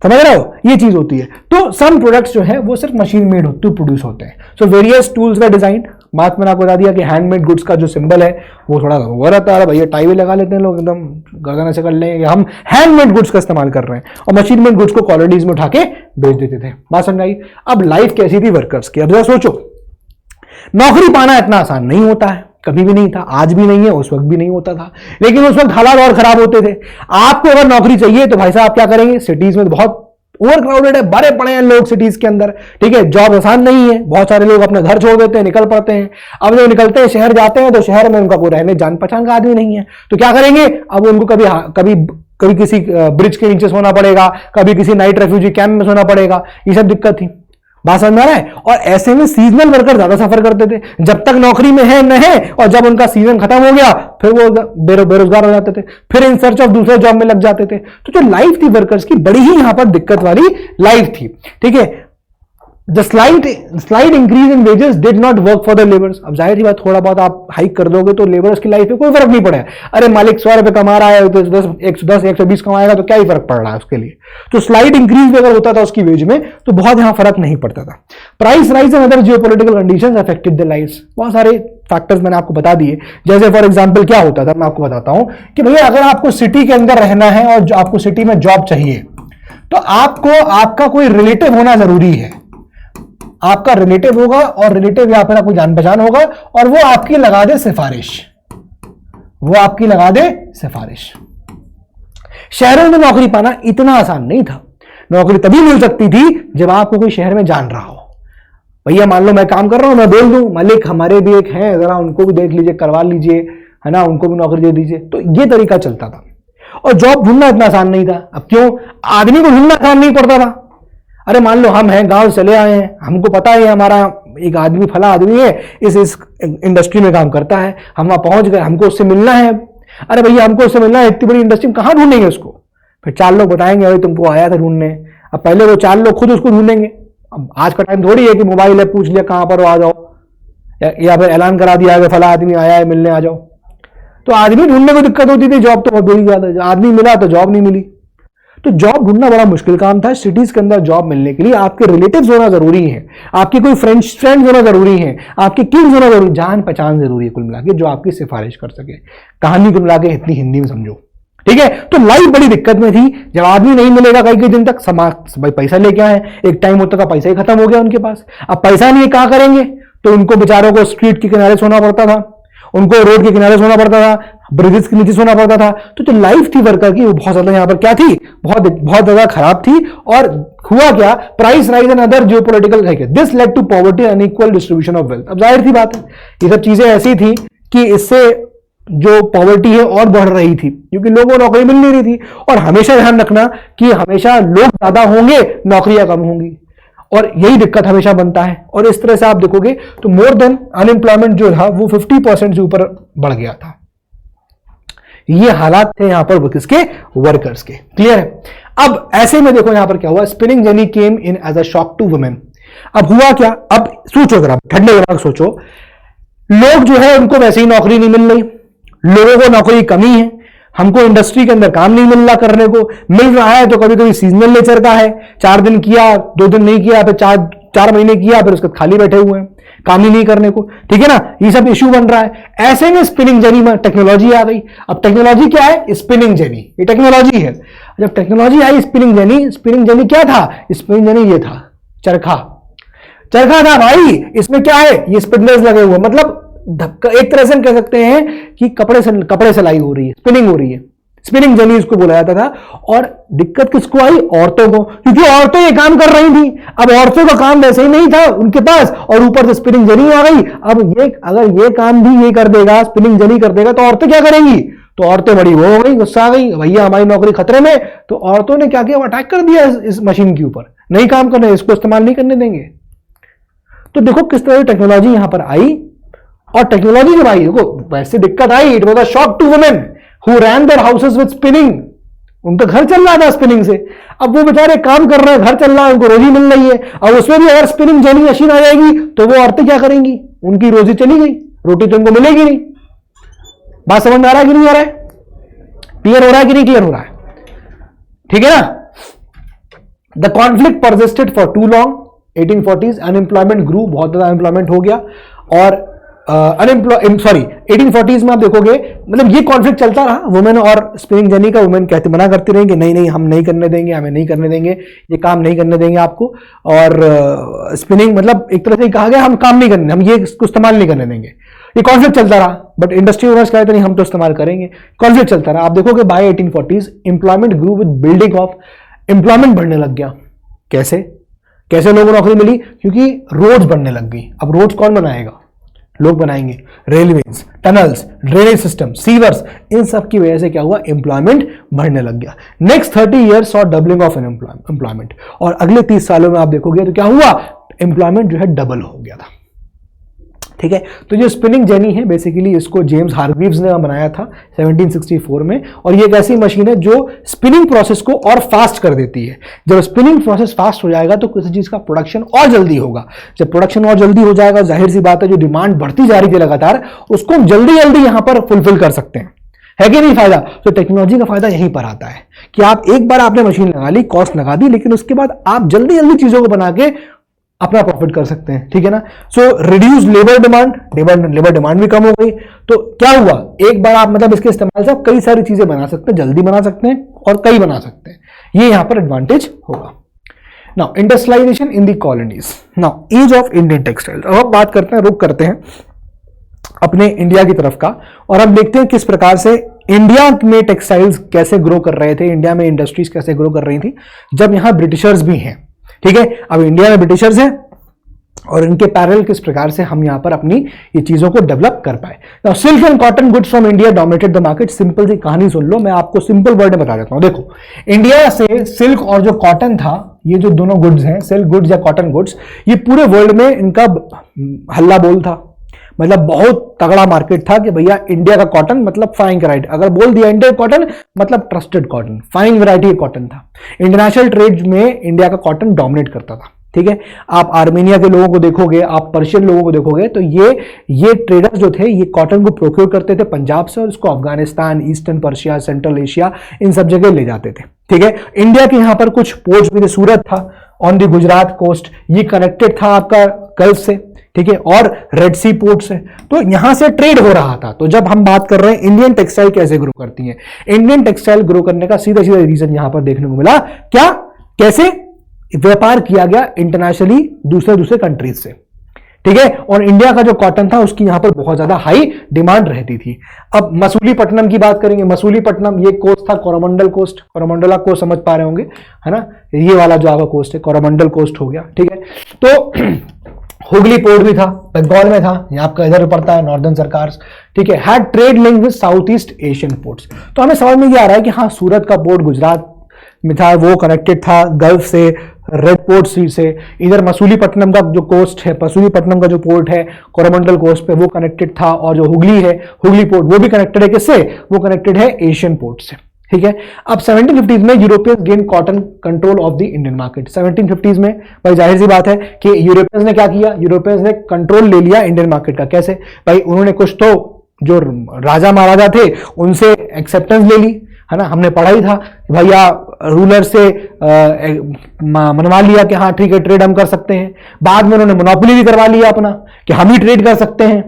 समझ रहे हो? ये चीज होती है। तो सम प्रोडक्ट्स जो है वो सिर्फ मशीन मेड होते प्रोड्यूस होते हैं। सो वेरियस टूल्स व डिजाइन, बात मैंने आपको बता दिया कि हैंडमेड गुड्स का जो सिंबल है वो थोड़ा वो रहता है, भैया टाई भी लगा लेते हैं लोग, एकदम गर्दन ऐसे कर लेंगे, हम हैंडमेड गुड्स का इस्तेमाल कर रहे हैं, और मशीन मेड गुड्स को कॉलोनीज में उठा के बेच देते थे। बात समझ आई? अब लाइफ कैसी थी वर्कर्स की? अब जरा सोचो, नौकरी पाना इतना आसान नहीं होता है, कभी भी नहीं था, आज भी नहीं है, उस वक्त भी नहीं होता था, लेकिन उस वक्त हालात और खराब होते थे। आपको अगर नौकरी चाहिए तो भाई साहब क्या करेंगे? सिटीज में बहुत ओवर क्राउडेड है, भरे पड़े हैं लोग सिटीज के अंदर, ठीक है, जॉब आसान नहीं है, बहुत सारे लोग अपने घर छोड़ देते हैं, निकल पड़ते हैं। अब जब निकलते हैं शहर जाते हैं तो शहर में उनका कोई रहने जान पहचान का आदमी नहीं है, तो क्या करेंगे? अब उनको कभी कभी कभी किसी ब्रिज के नीचे सोना पड़ेगा, कभी किसी नाइट रेफ्यूजी कैंप में सोना पड़ेगा, ये सब दिक्कत थी। बात समझ में आ रहा है? और ऐसे में सीजनल वर्कर ज्यादा सफर करते थे, जब तक नौकरी में है न है, और जब उनका सीजन खत्म हो गया फिर वो बेरोजगार हो जाते थे, फिर इन सर्च ऑफ दूसरे जॉब में लग जाते थे। तो जो लाइफ थी वर्कर्स की, बड़ी ही यहां पर दिक्कत वाली लाइफ थी, ठीक है। The slide increase in wages did not work for the labours. अब जाहिर सी बात, थोड़ा बहुत आप हाइक कर दोगे तो लेबर्स की लाइफ में कोई फर्क नहीं पड़ेगा। अरे मालिक 100 रुपए कमा रहा है तो 120 कमाएगा तो क्या ही फर्क पड़ रहा है उसके लिए। तो स्लाइड इंक्रीज अगर होता था उसकी वेज में तो बहुत यहां फर्क नहीं पड़ता था। Price rise and other geopolitical conditions affected the lives. बहुत सारे फैक्टर्स मैंने आपको बता दिए। जैसे फॉर एग्जांपल क्या होता था, मैं आपको बताता हूं कि भैया अगर आपको सिटी के अंदर रहना है और आपको सिटी में जॉब चाहिए तो आपको आपका कोई रिलेटिव होना जरूरी है। आपका रिलेटिव होगा और रिलेटिव या फिर कोई जान पहचान होगा और वो आपकी लगा दे सिफारिश, वो आपकी लगा दे सिफारिश। शहरों में नौकरी पाना इतना आसान नहीं था। नौकरी तभी मिल सकती थी जब आपको कोई शहर में जान रहा हो। भैया मान लो मैं काम कर रहा हूं, मैं बोल दूं मालिक हमारे भी एक हैं, जरा उनको भी देख लीजिए, करवा लीजिए, है ना, उनको भी नौकरी दे दीजिए। तो ये तरीका चलता था और जॉब ढूंढना इतना आसान नहीं था। अब क्यों? आदमी को ढूंढना आसान नहीं पड़ता था। अरे मान लो हम हैं, गांव चले आए हैं, हमको पता है हमारा एक आदमी फला आदमी है, इस इंडस्ट्री में काम करता है, हम वहां पहुंच गए, हमको उससे मिलना है। अरे भैया हमको उससे मिलना है, इतनी बड़ी इंडस्ट्री में कहां ढूंढेंगे उसको? फिर 4 लोग बताएंगे अरे तुमको आया था ढूंढने। अब पहले वो 4 लोग खुद उसको ढूंढेंगे। अब आज का टाइम थोड़ी है कि मोबाइल है, पूछ लिया कहां पर हो आ जाओ, या फिर ऐलान करा दिया है फला आदमी आया है मिलने आ जाओ। तो आदमी ढूंढने में दिक्कत होती थी, जॉब तो बहुत ज्यादा, आदमी मिला तो जॉब नहीं मिली। तो जॉब ढूंढना बड़ा मुश्किल काम था। सिटीज के अंदर जॉब मिलने के लिए आपके रिलेटिव्स होना जरूरी है, आपके कोई फ्रेंड्स होना जरूरी है, आपके किड्स होना जरूरी, जान पहचान जरूरी है कुल मिला के, जो आपकी सिफारिश कर सके। कहानी कुल मिला के इतनी हिंदी में समझो, ठीक है। तो लाइफ बड़ी दिक्कत में थी। जब आदमी नहीं मिलेगा कई दिन तक, भाई पैसा लेके आए, एक टाइम होता था पैसा ही खत्म हो गया उनके पास। अब पैसा नहीं है, क्या करेंगे? तो उनको बेचारों को स्ट्रीट के किनारे सोना पड़ता था, उनको रोड के किनारे सोना पड़ता था, ब्रिजेस के नीचे सोना पड़ता था। तो जो लाइफ थी वर्कर की वो बहुत ज्यादा यहां पर क्या थी, बहुत ज्यादा खराब थी। और हुआ क्या? Price rise and other geopolitical, this led to poverty and unequal distribution of wealth. अब जाहिर सी बात है ये सब चीजें ऐसी थी कि इससे जो पॉवर्टी है और बढ़ रही थी, क्योंकि लोगों को नौकरी मिल नहीं रही थी। और हमेशा ध्यान रखना कि हमेशा लोग ज्यादा होंगे, नौकरियां कम होंगी, और यही दिक्कत हमेशा बनता है। और इस तरह से आप देखोगे तो मोर देन अनएम्प्लॉयमेंट जो था वो 50% से ऊपर बढ़ गया था। ये हालात थे यहां पर किसके? वर्कर्स के। क्लियर है? अब ऐसे में देखो यहां पर क्या हुआ, spinning jenny came in as a shock to women. अब हुआ क्या? अब सोचो जरा, ठंडे दिमाग सोचो, लोग जो है उनको वैसे ही नौकरी नहीं मिल रही, लोगों को नौकरी कमी है, हमको इंडस्ट्री के अंदर काम नहीं मिल रहा, करने को मिल रहा है तो कभी कभी सीजनल नेचर का है, 4 दिन किया, 2 दिन नहीं किया, फिर 4 महीने किया, फिर उसके खाली बैठे हुए हैं, काम ही नहीं करने को, ठीक है ना। ये सब इश्यू बन रहा है। ऐसे में स्पिनिंग जेनी में टेक्नोलॉजी आ गई। अब टेक्नोलॉजी क्या है? स्पिनिंग जेनी, ये टेक्नोलॉजी है। जब टेक्नोलॉजी आई स्पिनिंग जेनी क्या था? स्पिनिंग जेनी ये था चरखा था भाई। इसमें क्या है? ये स्पिंडल्स लगे हुए, मतलब एक तरह से हम कह सकते हैं कि कपड़े सिलाई हो रही है, स्पिनिंग हो रही है, स्पिनिंग जेनी इसको बोला जाता था। और दिक्कत किसको आई? औरतों को, क्योंकि औरतें ये काम कर रही थी। अब औरतों का काम वैसे ही नहीं था उनके पास, और ऊपर से स्पिनिंग जेनी आ गई। अब ये अगर ये काम भी ये कर देगा, स्पिनिंग जेनी कर देगा, तो औरतें क्या करेंगी? तो औरतें बड़ी वो हो गई, गुस्सा आ गई, भैया हमारी नौकरी खतरे में। तो औरतों ने क्या किया? अटैक कर दिया इस मशीन के ऊपर, नहीं काम करने, इसको इस्तेमाल नहीं करने देंगे। तो देखो किस तरह की टेक्नोलॉजी यहां पर आई। और टेक्नोलॉजी जब आई, देखो वैसे दिक्कत आई, it was a shock to women who ran their houses with spinning. उनका घर चल रहा था स्पिनिंग से। अब वो बेचारे काम कर रहे हैं, घर चल रहा है, उनको रोजी मिल रही है, और उसमें भी अगर स्पिनिंग जेनी मशीन आ जाएगी तो वो औरतें क्या करेंगी? उनकी रोजी चली गई, रोटी तो उनको मिलेगी नहीं। बात समझ में आ रहा है कि नहीं आ रहा है? क्लियर हो रहा है कि नहीं क्लियर हो रहा है? ठीक है ना? The conflict persisted for too long. 1840s unemployment grew, बहुत ज्यादा अनएम्प्लॉयमेंट हो गया। और 1840s में आप देखोगे, मतलब ये कॉन्फ्लिक्ट चलता रहा वुमेन और स्पिनिंग जेनी का। वुमेन कहती, मना करती रही कि नहीं नहीं हम नहीं करने देंगे, हमें नहीं करने देंगे, ये काम नहीं करने देंगे आपको। और स्पिनिंग मतलब एक तरह से कहा गया हम काम नहीं करने, हम ये इसको इस्तेमाल नहीं करने देंगे। ये कॉन्फ्लिक्ट चलता रहा, बट इंडस्ट्री ओनर्स कहते नहीं हम तो इस्तेमाल करेंगे। कॉन्फ्लिक्ट चलता रहा। आप देखोगे by 1840s employment grew with building of, employment बढ़ने लग गया। कैसे? कैसे लोगों को नौकरी मिली? क्योंकि रोड्स बनने लग गई। अब रोड्स कौन बनाएगा? लोग बनाएंगे। Railways, tunnels, drainage system, sewers, इन सब की वजह से क्या हुआ? एम्प्लॉयमेंट बढ़ने लग गया। Next 30 years saw doubling of employment. और अगले 30 सालों में आप देखोगे तो क्या हुआ? एम्प्लॉयमेंट जो है डबल हो गया था। ठीक है, तो जो स्पिनिंग जेनी है बेसिकली इसको जेम्स हारग्रीव्स ने बनाया था 1764 में। और ये एक ऐसी मशीन है जो स्पिनिंग प्रोसेस को और फास्ट कर देती है। जब स्पिनिंग प्रोसेस फास्ट हो जाएगा तो किसी चीज का प्रोडक्शन और जल्दी होगा। जब प्रोडक्शन और जल्दी हो जाएगा, जाहिर सी बात है जो डिमांड बढ़ती जा रही थी लगातार, उसको हम जल्दी जल्दी यहां पर फुलफिल कर सकते हैं। है कि नहीं फायदा? तो टेक्नोलॉजी का फायदा यहीं पर आता है कि आप एक बार आपने मशीन लगा ली, कॉस्ट लगा दी, लेकिन उसके बाद आप जल्दी जल्दी चीजों को बना के अपना प्रॉफिट कर सकते हैं। ठीक है ना? So reduce labour demand, labour demand भी कम हो गई। तो क्या हुआ? एक बार आप मतलब इसके इस्तेमाल से आप कई सारी चीजें बना सकते हैं, जल्दी बना सकते हैं और कई बना सकते हैं। ये यहां पर एडवांटेज होगा। Now industrialisation in the colonies. Now age of Indian textile. अब हम बात करते हैं, रुक करते हैं अपने इंडिया की तरफ का, और हम देखते हैं किस प्रकार से इंडिया में टेक्सटाइल्स कैसे ग्रो कर रहे थे, इंडिया में इंडस्ट्रीज कैसे ग्रो कर रही थी जब यहां ब्रिटिशर्स भी हैं। ठीक है, अब इंडिया में ब्रिटिशर्स हैं और इनके पैरेलल किस प्रकार से हम यहां पर अपनी ये चीजों को डेवलप कर पाए। Now silk and cotton goods from India dominated the market. Simple सी कहानी सुन लो, मैं आपको सिंपल वर्ड में बता देता हूं। देखो, इंडिया से सिल्क और जो कॉटन था, ये जो दोनों गुड्स हैं, सिल्क गुड्स या कॉटन गुड्स, ये पूरे वर्ल्ड में इनका हल्ला बोल था। मतलब बहुत तगड़ा मार्केट था कि भैया इंडिया का कॉटन मतलब फाइन वैरायटी। अगर बोल दिया इंडिया कॉटन मतलब trusted cotton, fine variety cotton था। इंटरनेशनल ट्रेड में इंडिया का कॉटन डोमिनेट करता था। ठीक है, आप आर्मेनिया के लोगों को देखोगे, आप पर्शियन लोगों को देखोगे, तो ये ट्रेडर्स जो थे ये कॉटन को प्रोक्योर करते थे पंजाब से, और इसको Afghanistan, eastern Persia, Central Asia, इन सब जगह ले जाते थे। ठीक है, इंडिया के यहां पर कुछ पोर्ट्स भी थे। सूरत था ऑन द गुजरात कोस्ट, ये कनेक्टेड था आपका गल्फ से। ठीक है, और रेड सी पोर्ट से, तो यहां से ट्रेड हो रहा था। तो जब हम बात कर रहे हैं इंडियन टेक्सटाइल कैसे ग्रो करती है, इंडियन टेक्सटाइल ग्रो करने का सीधा सीधा रीजन यहां पर देखने को मिला। क्या? कैसे व्यापार किया गया इंटरनेशनली दूसरे कंट्रीज से। ठीक है, और इंडिया का जो कॉटन था उसकी यहां पर बहुत ज्यादा हाई डिमांड रहती थी। अब मसूलीपट्टनम की बात करेंगे। मसूलीपट्टनम ये कोस्ट था, कोरोमंडल कोस्ट। कोरोमंडल आप कोस्ट समझ पा रहे होंगे, है ना? ये वाला जो आपका कोस्ट है कोरोमंडल कोस्ट हो गया। ठीक है, तो हुगली पोर्ट भी था, बंगाल में था, ये आपका इधर पड़ता है नॉर्दर्न सरकार। ठीक है, had trade link with south east Asian ports. तो हमें समझ में ये आ रहा है कि हाँ, सूरत का पोर्ट गुजरात में था, वो कनेक्टेड था गल्फ से, रेड पोर्ट सी से। इधर मसूलीपट्टनम का जो कोस्ट है, मसूलीपट्टनम का जो पोर्ट है कोरोमंडल कोस्ट पे, वो कनेक्टेड था। और जो हुगली है, हुगली पोर्ट, वो भी कनेक्टेड है किससे? वो कनेक्टेड है एशियन पोर्ट से। ठीक है, अब 1750s में Europeans gain cotton control of the Indian market. 1750s में भाई जाहिर सी बात है कि यूरोपियंस ने क्या किया? यूरोपियंस ने कंट्रोल ले लिया इंडियन मार्केट का। कैसे भाई? उन्होंने कुछ तो जो राजा महाराजा थे उनसे एक्सेप्टेंस ले ली, है ना? हमने पढ़ा ही था भैया, रूलर से मनवा लिया कि हाँ ठीक है ट्रेड हम कर सकते हैं। बाद में उन्होंने मोनोपोली भी करवा लिया अपना कि हम ही ट्रेड कर सकते हैं।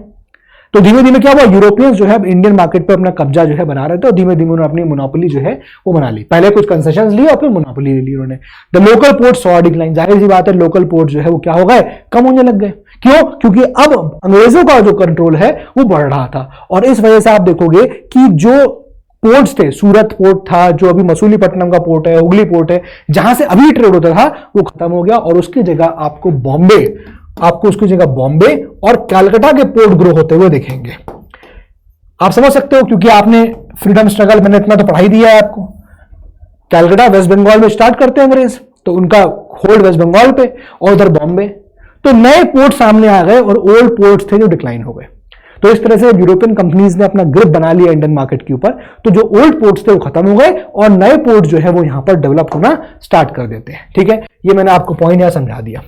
तो धीमे धीमे क्या हुआ? यूरोपियंस जो है इंडियन मार्केट पे अपना कब्जा जो है बना रहे थे, और धीमे धीमे उन्होंने अपनी मोनोपोली जो है वो बना ली। पहले कुछ कंसेशंस लिए और फिर मोनोपोली ले ली उन्होंने। The local port saw decline. जाहिर सी बात है लोकल पोर्ट जो है वो क्या हो गए? कम होने लग गए। क्यों? क्योंकि अब अंग्रेजों का जो कंट्रोल है वो बढ़ रहा था। और इस वजह से आप देखोगे कि जो पोर्ट्स थे, सूरत पोर्ट था जो अभी मसूलीपट्टनम का पोर्ट है, हुगली पोर्ट है, जहां से अभी ट्रेड होता था वो खत्म हो गया और उसकी जगह उसकी जगह बॉम्बे और कलकत्ता के पोर्ट ग्रो होते हुए देखेंगे। आप समझ सकते हो क्योंकि आपने फ्रीडम स्ट्रगल, मैंने इतना तो पढ़ाई दिया है आपको। कलकत्ता वेस्ट बंगाल में स्टार्ट करते हैं अंग्रेज, तो उनका होल्ड वेस्ट बंगाल पे और उधर बॉम्बे, तो नए पोर्ट सामने आ गए और ओल्ड पोर्ट्स थे जो डिक्लाइन हो गए। तो इस तरह से यूरोपियन कंपनीज ने अपना ग्रिप बना लिया इंडियन मार्केट के ऊपर, तो जो ओल्ड पोर्ट्स थे वो खत्म हो गए और नए पोर्ट जो है वो यहां पर डेवलप होना स्टार्ट कर देते हैं। ठीक है, ये मैंने आपको पॉइंट यहां समझा दिया।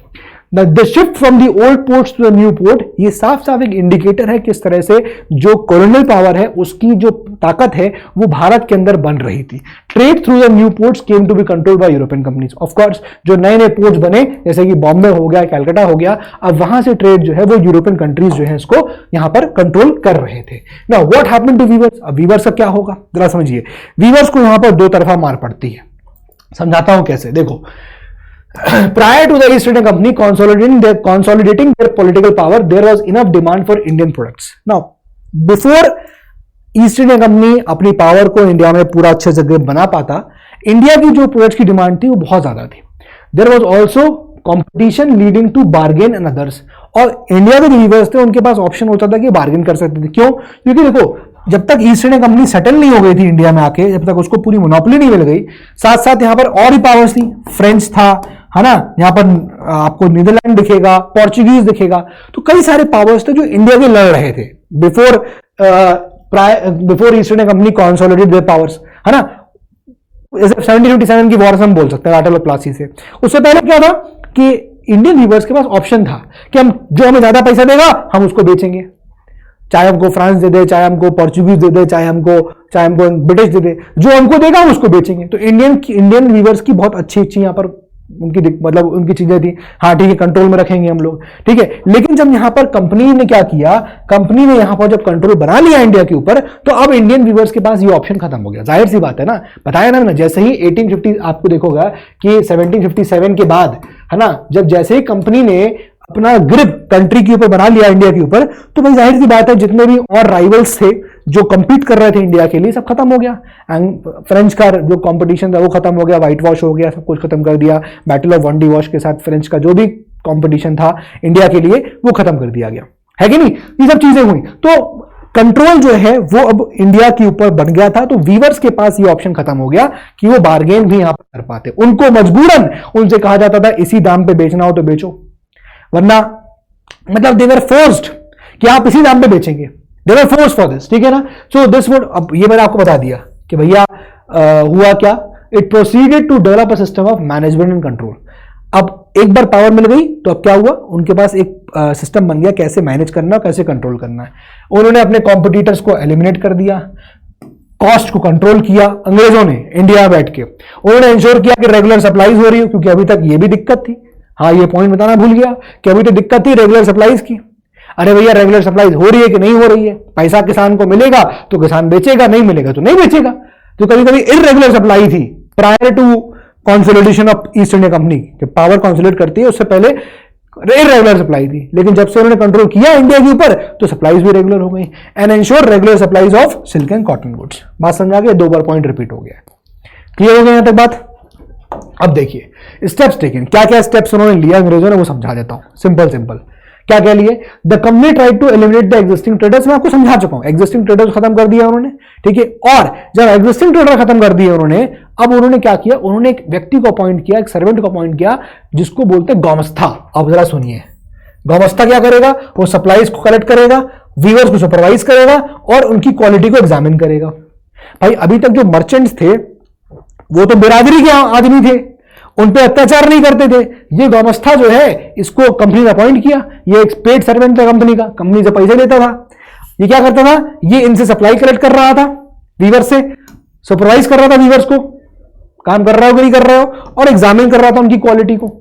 The shift from the old ports to the new port, ये साफ साफ एक इंडिकेटर है किस तरह से जो कॉलोनियल पावर है उसकी जो ताकत है वो भारत के अंदर बन रही थी। Trade through the new ports came to be controlled by European companies. Of course जो नए नए पोर्ट्स बने जैसे कि बॉम्बे हो गया, कलकत्ता हो गया, अब वहां से ट्रेड जो है वो यूरोपियन कंट्रीज जो है इसको यहां पर कंट्रोल कर रहे थे। Now what happened to weavers, अब वीवर्स का क्या होगा जरा समझिए। वीवर्स को यहां पर दो तरफा मार पड़ती है, समझाता हूं कैसे। देखो, prior to the East India Company consolidating their political power, there was enough demand for Indian products. Now, before east India company अपनी पावर को इंडिया में पूरा अच्छे से ग्रिप बना पाता, इंडिया की जो प्रोडक्ट्स की डिमांड थी वो बहुत ज्यादा थी। There was also competition leading to bargain and others, और इंडिया के जो वीवर्स थे उनके पास ऑप्शन होता था कि बार्गेन कर सकते थे। क्यों? क्योंकि देखो, जब तक ईस्ट इंडिया कंपनी सेटल नहीं हो गई थी इंडिया में आके, जब तक उसको पूरी मोनोपोली नहीं मिल गई, साथ साथ यहां पर और भी पावर्स थी। फ्रेंच था, है ना, यहां पर आपको नीदरलैंड दिखेगा, पोर्चुगीज दिखेगा, तो कई सारे पावर्स थे जो इंडिया के लड़ रहे थे before east India company consolidated there powers, है ना। 1757 की वॉर हम बोल सकते हैं, बैटल ऑफ प्लासी से। उससे पहले क्या था कि इंडियन वीवर्स के पास ऑप्शन था कि हम जो हमें ज्यादा पैसा देगा हम उसको बेचेंगे, चाहे हमको फ्रांस दे दे, चाहे हमको पोर्चुगीज दे दे, चाहे हमको ब्रिटिश दे दे, जो हमको देगा हम उसको बेचेंगे। तो इंडियन वीवर्स की बहुत अच्छी यहां पर उनकी मतलब उनकी चीजें थी। हाँ ठीक है, कंट्रोल में रखेंगे हम लोग, ठीक है। लेकिन जब यहां पर कंपनी ने क्या किया, कंपनी ने यहां पर जब कंट्रोल बना लिया इंडिया के ऊपर, तो अब इंडियन व्यूअर्स के पास ये ऑप्शन खत्म हो गया। जाहिर सी बात है ना, बताया ना मैंने, जैसे ही 1850 आपको देखोगा कि 1757 के बाद, है ना, जब जैसे ही कंपनी ने अपना ग्रिप कंट्री के ऊपर बना लिया इंडिया के ऊपर, तो भाई जाहिर सी बात है जितने भी और राइवल्स थे जो कंपीट कर रहे थे इंडिया के लिए, सब खत्म हो गया। एंड फ्रेंच का जो कंपटीशन था वो खत्म हो गया, व्हाइट वॉश हो गया, सब कुछ खत्म कर दिया। बैटल ऑफ वंडी वॉश के साथ फ्रेंच का जो भी कंपटीशन था इंडिया के लिए वो खत्म कर दिया गया, है कि नहीं। ये सब चीजें हुई, तो कंट्रोल जो है वो अब इंडिया के ऊपर बन गया था। तो वीवर्स के पास ये ऑप्शन खत्म हो गया कि वो बार्गेन भी यहां पर कर पाते। उनको मजबूरन उनसे कहा जाता था इसी दाम पे बेचना हो तो बेचो, वरना मतलब दे वर फोर्स्ड कि आप इसी दाम पे बेचेंगे, दे वर फोर्स्ड फॉर दिस, ठीक है ना। सो दिस वुड, अब ये मैंने आपको बता दिया कि भैया हुआ क्या, it proceeded to develop a system of management and control. अब एक बार पावर मिल गई तो अब क्या हुआ, उनके पास एक सिस्टम बन गया कैसे मैनेज करना, कैसे कंट्रोल करना है। उन्होंने अपने कॉम्पिटिटर्स को एलिमिनेट कर दिया, कॉस्ट को कंट्रोल किया अंग्रेजों ने इंडिया में बैठ के। उन्होंने इंश्योर किया कि रेगुलर सप्लाईज हो रही हो, क्योंकि अभी तक ये भी दिक्कत थी। हाँ, ये पॉइंट बताना भूल गया कि अभी तो दिक्कत थी रेगुलर सप्लाईज की। अरे भैया, रेगुलर सप्लाईज हो रही है कि नहीं हो रही है, पैसा किसान को मिलेगा तो किसान बेचेगा, नहीं मिलेगा तो नहीं बेचेगा। तो कभी कभी इररेगुलर सप्लाई थी prior to consolidation of East India Company, जब पावर कंसोलिडेट करती है उससे पहले इररेगुलर सप्लाई थी। लेकिन जब से उन्होंने कंट्रोल किया इंडिया के ऊपर तो सप्लाईज भी रेगुलर हो गई। And ensure regular supplies of silk and cotton goods. बात समझा गया, दो बार पॉइंट रिपीट हो गया, क्लियर हो गया यहां तक बात। अब देखिए स्टेप्स टेकन, क्या क्या स्टेप्स उन्होंने लिया अंग्रेजों ने, वो समझा देता हूं। सिंपल क्या क्या लिए। The company tried to eliminate the existing traders, मैं आपको समझा चुका हूं, एग्जिस्टिंग ट्रेडर्स खत्म कर दिया उन्होंने, ठीक है। और जब एग्जिस्टिंग ट्रेडर खत्म कर दिए उन्होंने, अब उन्होंने क्या किया, उन्होंने एक व्यक्ति को अपॉइंट किया, एक सर्वेंट को अपॉइंट किया जिसको बोलते हैं गौमस्था। अब जरा सुनिए, गौमस्था क्या करेगा, वो सप्लाईज को कलेक्ट करेगा, वीवर्स को सुपरवाइज करेगा और उनकी क्वालिटी को एग्जामिन करेगा। भाई अभी तक जो मर्चेंट्स थे वो तो बिरादरी के आदमी थे, उन पे अत्याचार नहीं करते थे। ये गौमस्था जो है इसको कंपनी ने अपॉइंट किया, ये एक पेड सर्वेंट था कंपनी का, कंपनी से पैसे लेता था। ये क्या करता था, ये इनसे सप्लाई कलेक्ट कर रहा था, वीवर्स से सुपरवाइज कर रहा था, वीवर्स को काम कर रहा हो कि नहीं कर रहे हो, और एग्जामिन कर रहा था उनकी क्वालिटी को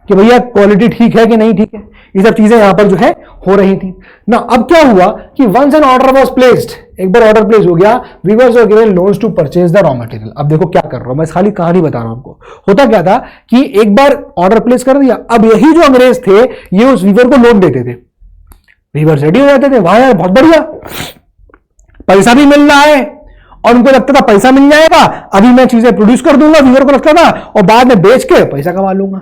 कि भैया क्वालिटी ठीक है कि नहीं ठीक है। ये सब चीजें यहां पर जो है हो रही थी ना। अब क्या हुआ कि once an order was placed, एक बार ऑर्डर प्लेस हो गया, weavers were given loans to purchase the raw material. अब देखो क्या कर रहा हूं मैं, खाली कहानी बता रहा हूं आपको। होता क्या था कि एक बार ऑर्डर प्लेस कर दिया, अब यही जो अंग्रेज थे ये उस वीवर को लोन देते थे, वीवर रेडी हो जाते थे, वाह यार बहुत बढ़िया, पैसा भी मिल रहा है और उनको लगता था पैसा मिल जाएगा, अभी मैं चीजें प्रोड्यूस कर दूंगा, वीवर को लगता था, और बाद में बेच के पैसा कमा लूंगा।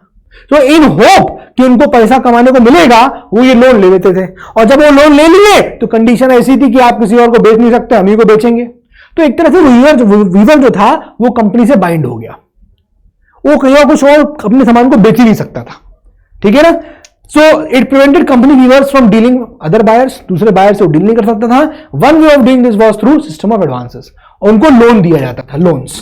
तो इन होप कि उनको पैसा कमाने को मिलेगा वो ये लोन ले लेते थे, और जब वो लोन ले लिए तो कंडीशन ऐसी थी कि आप किसी और को बेच नहीं सकते, हम ही को बेचेंगे। तो एक तरह से वीवर जो था वो कंपनी से बाइंड हो गया, वो कहीं और कुछ और अपने सामान को बेच ही नहीं सकता था, ठीक है ना। So it prevented company weavers from dealing other buyers, दूसरे बायर से वो डील नहीं कर सकता था। One way of doing this was through system of advances, उनको लोन दिया जाता था, लोन्स।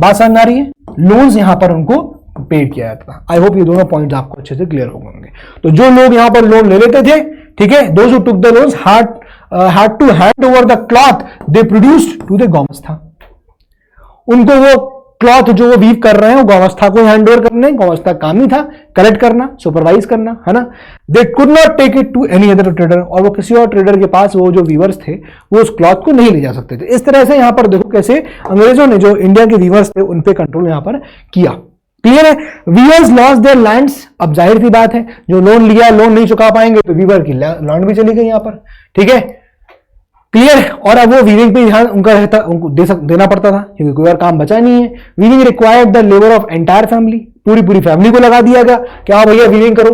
बात समझ आ रही है, लोन्स यहां पर उनको पेड किया जाता था। आई होप ये दोनों पॉइंट्स आपको अच्छे से क्लियर हो होंगे। तो जो लोग यहां पर लोन ले लेते थे, ठीक है, those who took the loans had to hand over the cloth they produced to the गौवस्था। उनको वो क्लॉथ जो वो वीव कर रहे हैं वो गौवस्था को हैंड ओवर करने, गौवस्था काम ही था कलेक्ट करना, सुपरवाइज करना, है ना। They could not take it to any other trader, और वो किसी और ट्रेडर के पास वो जो वीवर्स थे वो उस क्लॉथ को नहीं ले जा सकते थे। इस तरह से यहां पर देखो कैसे अंग्रेजों ने जो इंडिया के वीवर्स थे उन पे कंट्रोल यहां पर किया। क्लियर है। वीवर्स लॉस देयर लैंड्स, अब जाहिर सी बात है जो लोन लिया लोन नहीं चुका पाएंगे तो वीवर की लैंड भी चली गई यहां पर, ठीक है, क्लियर। और अब वो वीविंग पे ध्यान उनका रहता, उनको देना पड़ता था क्योंकि कोई और काम बचा नहीं है। Weaving required the labour of entire family, पूरी फैमिली को लगा दिया गया कि हाँ भैया वीविंग करो,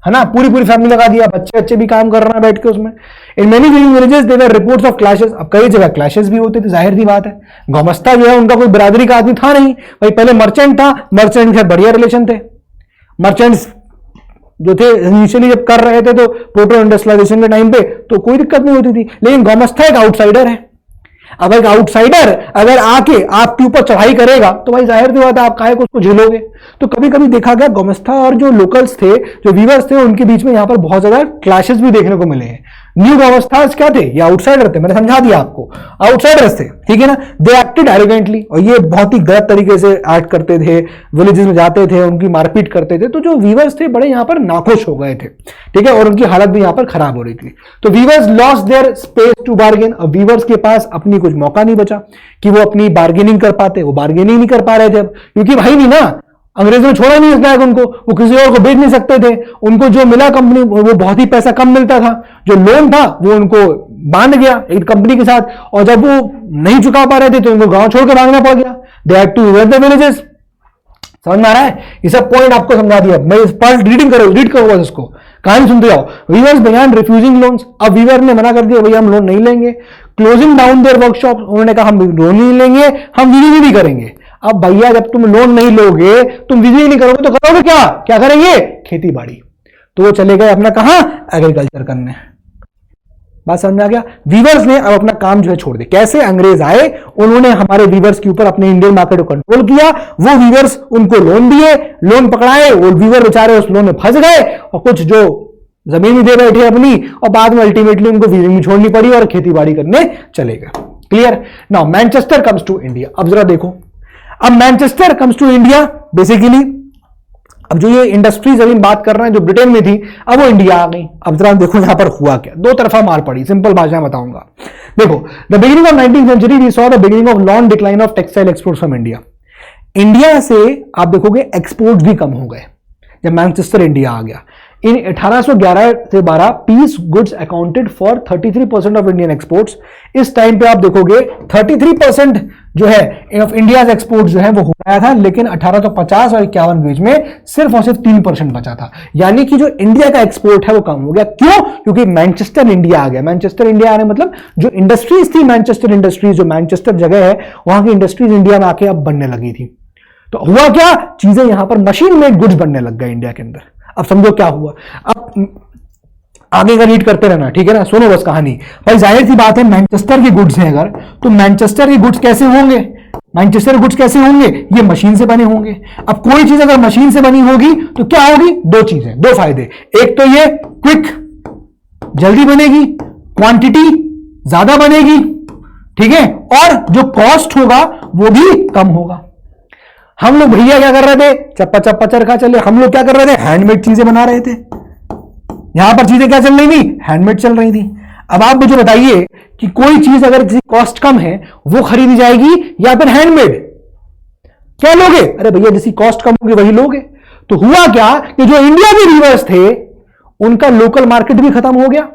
है ना, पूरी फैमिली लगा दिया, बच्चे भी काम कर रहे हैं बैठ के उसमें। In many weaving villages there were reports of clashes, अब कई जगह क्लैशेस भी होते थे, जाहिर सी बात है। गौमस्ता जो है उनका कोई बिरादरी का आदमी था नहीं भाई, पहले मर्चेंट था, मर्चेंट के साथ बढ़िया रिलेशन थे। मर्चेंट्स जो थे इनिशियली जब कर रहे थे तो प्रोटो इंडस्ट्रियलाइजेशन के टाइम पे तो कोई दिक्कत नहीं होती थी, लेकिन गौमस्ता एक आउटसाइडर है। अब एक आउटसाइडर अगर आके आपके ऊपर चढ़ाई करेगा तो भाई जाहिर सी बात है आप काहे को उसको झेलोगे। तो कभी कभी देखा गया गौमस्ता और जो लोकल्स थे, जो वीवर्स थे, उनके बीच में यहां पर बहुत ज्यादा क्लैशेस भी देखने को मिले हैं। न्यू गौमस्तास क्या थे, ये आउटसाइडर थे, मैंने समझा दिया आपको, आउटसाइडर्स थे, ठीक है ना। दे एक्टेड एरोगेंटली, और ये बहुत ही गलत तरीके से एक्ट करते थे, विलेजेस में जाते थे, उनकी मारपीट करते थे। तो जो वीवर्स थे बड़े यहां पर नाखुश हो गए थे, ठीक है, और उनकी हालत भी यहां पर खराब हो रही थी। तो weavers lost their space to bargain, और वीवर्स के पास अपनी कुछ मौका नहीं बचा कि वो अपनी बार्गेनिंग कर पाते, वो बार्गेनिंग नहीं कर पा रहे थे अब, क्योंकि भाई नहीं ना, अंग्रेजों ने छोड़ा नहीं इस लायक उनको, वो किसी और को बेच नहीं सकते थे। उनको जो मिला कंपनी वो बहुत ही पैसा कम मिलता था, जो लोन था वो उनको बांध गया एक कंपनी के साथ, और जब वो नहीं चुका पा रहे थे तो उनको गांव छोड़कर भागना पड़ गया। They had to leave the villages. समझ में आ रहा है, ये सब पॉइंट आपको समझा दिया। मैं इस पर रीड करो बस इसको, कहानी सुनते जाओ। वीवर्स बिगैन रिफ्यूजिंग लोन्स, अब वीवर ने मना कर दिया भैया हम लोन नहीं लेंगे। क्लोजिंग डाउन देयर वर्कशॉप, उन्होंने कहा हम लोन नहीं लेंगे, हम वीविंग नहीं करेंगे। अब भैया जब तुम लोन नहीं लोगे, तुम वीविंग नहीं करोगे तो करोगे क्या, क्या करेंगे, खेती बाड़ी। तो वो चले गए अपना कहां, एग्रीकल्चर करने। बात समझ में आ गया। वीवर्स ने अब अपना काम जो है छोड़ दिया। कैसे, अंग्रेज आए, उन्होंने हमारे वीवर्स के ऊपर अपने इंडियन मार्केट को कंट्रोल किया, वो वीवर्स उनको लोन दिए, लोन पकड़ाए, वो वीवर बेचारे उस लोन में फंस गए, और कुछ जो जमीन भी दे बैठे अपनी, और बाद में अल्टीमेटली उनको वीविंग भी छोड़नी पड़ी और खेती बाड़ी करने चले गए। Clear. Now Manchester comes to India. अब जरा देखो, अब Manchester comes to India, basically अब जो ये इंडस्ट्रीज अभी बात कर रहे हैं जो ब्रिटेन में थी, अब वो इंडिया आ गई। अब जरा देखो यहां पर हुआ क्या, दो तरफा मार पड़ी, सिंपल भाषा में बताऊंगा। देखो, the beginning of 19th century we saw the beginning of long decline of textile exports from India. India से आप देखोगे एक्सपोर्ट्स भी कम हो गए जब मैनचेस्टर इंडिया आ गया। इन 1811 से 12 piece goods accounted for 33% of Indian exports. इस टाइम पे आप देखोगे 33% जो है ऑफ इंडिया एक्सपोर्ट जो है वो हो गया था, लेकिन 1850 और 51 बीच में सिर्फ और सिर्फ 3% बचा था। यानी कि जो इंडिया का एक्सपोर्ट है वो कम हो गया। क्यों? क्योंकि मैनचेस्टर इंडिया आ गया। मैनचेस्टर इंडिया आने मतलब जो इंडस्ट्रीज थी, मैनचेस्टर इंडस्ट्रीज, जो मैनचेस्टर जगह है वहां की इंडस्ट्रीज इंडिया में आके अब बनने लगी थी। तो हुआ क्या, चीजें यहां पर मशीन मेड गुड्स बनने लग गए इंडिया के अंदर। अब समझो क्या हुआ, अब आगे का रीड करते रहना, ठीक है ना, सुनो बस कहानी। भाई जाहिर सी बात है मैनचेस्टर के गुड्स हैं अगर, तो मैनचेस्टर के गुड्स कैसे होंगे, मैनचेस्टर के गुड्स कैसे होंगे, ये मशीन से बने होंगे। अब कोई चीज अगर मशीन से बनी होगी तो क्या होगी, दो चीजें, दो फायदे। एक तो ये क्विक, जल्दी बनेगी, क्वांटिटी ज्यादा बनेगी, ठीक है, और जो कॉस्ट होगा वो भी कम होगा। हम लोग भैया क्या कर रहे थे, चप्पा चप्पा चरखा चले, हम लोग क्या कर रहे थे, हैंडमेड चीजें बना रहे थे। यहां पर चीजें क्या चल रही थी, हैंडमेड चल रही थी। अब आप मुझे बताइए कि कोई चीज अगर किसी कॉस्ट कम है वो खरीदी जाएगी या फिर हैंडमेड, क्या लोगे, अरे भैया जिसकी कॉस्ट कम होगी वही लोगे। तो हुआ क्या कि जो इंडिया के वीवर्स थे उनका लोकल मार्केट भी खत्म हो गया,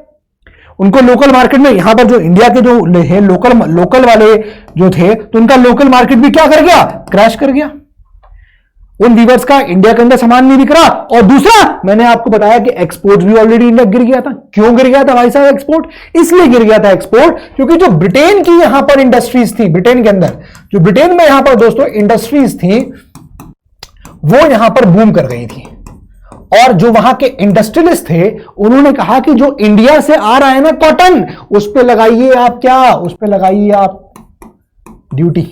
उनको लोकल मार्केट में, यहां पर जो इंडिया के जो है लोकल वाले जो थे, तो उनका लोकल मार्केट भी क्या कर गया, क्रैश कर गया। उन वीवर्स का इंडिया के अंदर सामान नहीं बिक रहा। और दूसरा, मैंने आपको बताया कि एक्सपोर्ट भी ऑलरेडी इंडिया गिर गया था। क्यों गिर गया था भाई साहब एक्सपोर्ट? इसलिए गिर गया था एक्सपोर्ट क्योंकि जो ब्रिटेन की यहां पर इंडस्ट्रीज थी, ब्रिटेन के अंदर जो ब्रिटेन में यहां पर दोस्तों इंडस्ट्रीज थी, वो यहां पर बूम कर गई थी। और जो वहां के इंडस्ट्रियलिस्ट थे, उन्होंने कहा कि जो इंडिया से आ रहा है ना कॉटन, उस पर लगाइए आप क्या, उस पर लगाइए आप ड्यूटी।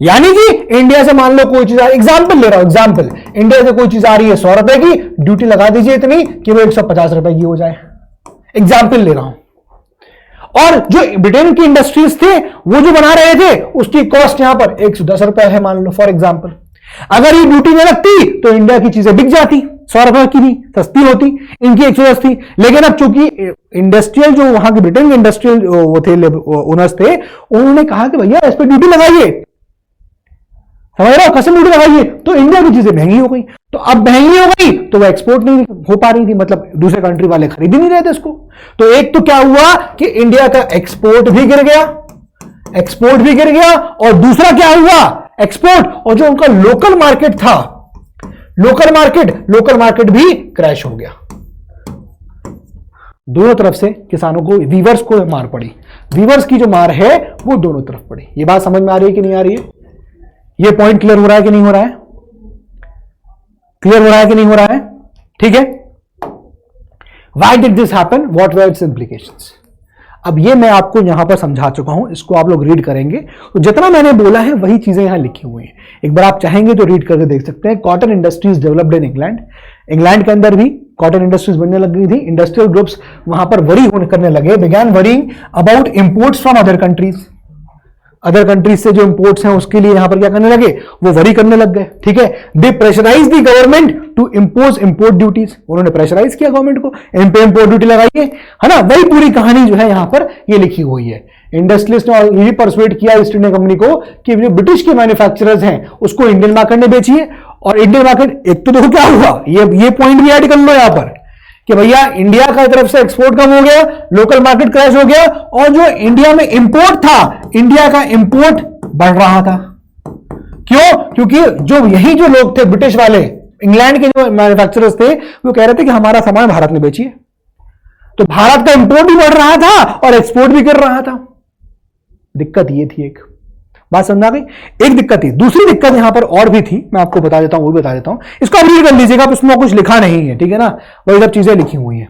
यानी कि इंडिया से मान लो कोई चीज, एग्जाम्पल ले रहा हूं, एग्जाम्पल, इंडिया से कोई चीज आ रही है 100 रुपए की, ड्यूटी लगा दीजिए इतनी कि वो 150 रुपए की हो जाए। एग्जाम्पल ले रहा हूं। और जो ब्रिटेन की इंडस्ट्रीज थे, वो जो बना रहे थे, उसकी कॉस्ट यहां पर 110 रुपए है मान लो फॉर एग्जाम्पल। अगर ये ड्यूटी नहीं लगती तो इंडिया की चीजें बिक जाती, 100 रुपए की भी सस्ती होती, इनकी 110 थी। लेकिन अब चूंकि इंडस्ट्रियल जो वहां के ब्रिटेन के इंडस्ट्रियल वो थे, ओनर्स थे, उन्होंने कहा कि भैया इस पर ड्यूटी लगाइए, समझ रहे हो, कसम ड्यूटी लगाइए, तो इंडिया की चीजें महंगी हो गई। तो अब महंगी हो गई तो वो एक्सपोर्ट नहीं हो पा रही थी, मतलब दूसरे कंट्री वाले खरीद ही नहीं रहे थे इसको। तो एक तो क्या हुआ कि इंडिया का एक्सपोर्ट भी गिर गया, एक्सपोर्ट भी गिर गया, और दूसरा क्या हुआ, एक्सपोर्ट और जो उनका लोकल मार्केट था, लोकल मार्केट भी क्रैश हो गया। दोनों तरफ से किसानों को, वीवर्स को मार पड़ी। वीवर्स की जो मार है वो दोनों तरफ पड़ी। ये बात समझ में आ रही है कि नहीं आ रही है? ये पॉइंट क्लियर हो रहा है कि नहीं हो रहा है? क्लियर हो रहा है कि नहीं हो रहा है? ठीक है। Why did this happen? What were its implications? अब ये मैं आपको यहां पर समझा चुका हूं, इसको आप लोग रीड करेंगे तो जितना मैंने बोला है वही चीजें यहां लिखी हुई हैं। एक बार आप चाहेंगे तो रीड करके देख सकते हैं। Cotton industries developed in England, England के अंदर भी कॉटन इंडस्ट्रीज बनने लग गई थी। इंडस्ट्रियल ग्रुप्स वहां पर वरी करने लगे, began worrying about imports from other countries. Other countries से जो इंपोर्ट्स हैं उसके लिए यहां पर क्या करने लगे, वो वरी करने लग गए। ठीक है। They pressurize the government to impose import duties, उन्होंने प्रेशराइज किया गवर्नमेंट को, इन पे इंपोर्ट ड्यूटी लगाइए, है ना। वही पूरी कहानी जो है यहां पर ये लिखी हुई है। इंडस्ट्रियलिस्ट ने यही परसुएट किया ईस्ट इंडिया कंपनी को कि जो ब्रिटिश के मैन्युफैक्चरर्स हैं उसको इंडियन मार्केट में बेचिए। और इंडियन मार्केट, एक तो देखो क्या हुआ, ये पॉइंट भी ऐड कर लो यहां पर कि भैया इंडिया का तरफ से एक्सपोर्ट कम हो गया, लोकल मार्केट क्रैश हो गया, और जो इंडिया में इंपोर्ट था, इंडिया का इंपोर्ट बढ़ रहा था। क्यों? क्योंकि जो यही जो लोग थे ब्रिटिश वाले, इंग्लैंड के जो मैन्युफैक्चरर्स थे, वो कह रहे थे कि हमारा सामान भारत में बेचिए। तो भारत का इंपोर्ट भी बढ़ रहा था और एक्सपोर्ट भी कर रहा था। दिक्कत ये थी, एक बात समझा गई। एक दिक्कत थी, दूसरी दिक्कत यहां पर और भी थी, मैं आपको बता देता हूं, वो भी बता देता हूं। इसको आप रीड कर लीजिएगा, उसमें कुछ लिखा नहीं है, ठीक है ना, वही सब चीजें लिखी हुई हैं।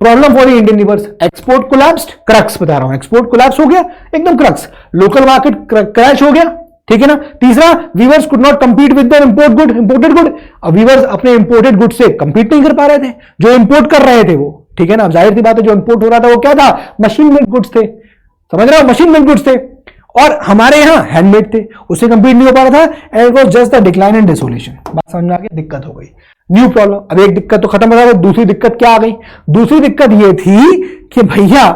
Problem for Indian weavers, export collapsed, crux बता रहा हूं, एक्सपोर्ट कोलैप्स हो गया, एकदम क्रक्स, लोकल मार्केट क्रैश हो गया, ठीक है ना। तीसरा, weavers could not compete with their imported good. अब वीवर्स अपने इंपोर्टेड गुड से कंपीट नहीं कर पा रहे थे, जो इंपोर्ट कर रहे थे वो, ठीक है ना। अब जाहिर सी बात है, जो इंपोर्ट हो रहा था वो क्या था, मशीन मेड गुड्स थे, समझ रहे हो, मशीन मेड गुड्स थे, और हमारे यहां हैंडमेड थे, उससे कंपीट नहीं हो पा रहा था, and it was just the decline and dissolution. बात समझ में आ गई, दिक्कत हो गई, न्यू प्रॉब्लम। अब एक दिक्कत तो खत्म हो गई, दूसरी दिक्कत क्या आ गई? दूसरी दिक्कत ये थी कि भैया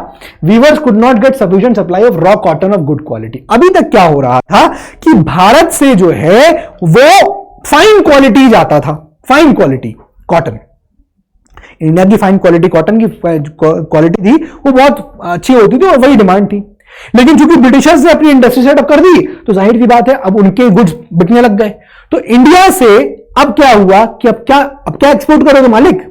weavers could not get sufficient supply of raw cotton of good quality. अभी तक क्या हो रहा था कि भारत से जो है वो फाइन क्वालिटी जाता था, फाइन क्वालिटी कॉटन, इंडिया की फाइन क्वालिटी कॉटन की क्वालिटी थी वो बहुत अच्छी होती थी और वही डिमांड थी। लेकिन चूंकि ब्रिटिशर्स ने अपनी इंडस्ट्री सेटअप कर दी तो जाहिर सी बात है अब उनके गुड्स बिकने लग गए। तो इंडिया से अब क्या हुआ कि अब क्या एक्सपोर्ट करोगे मालिक?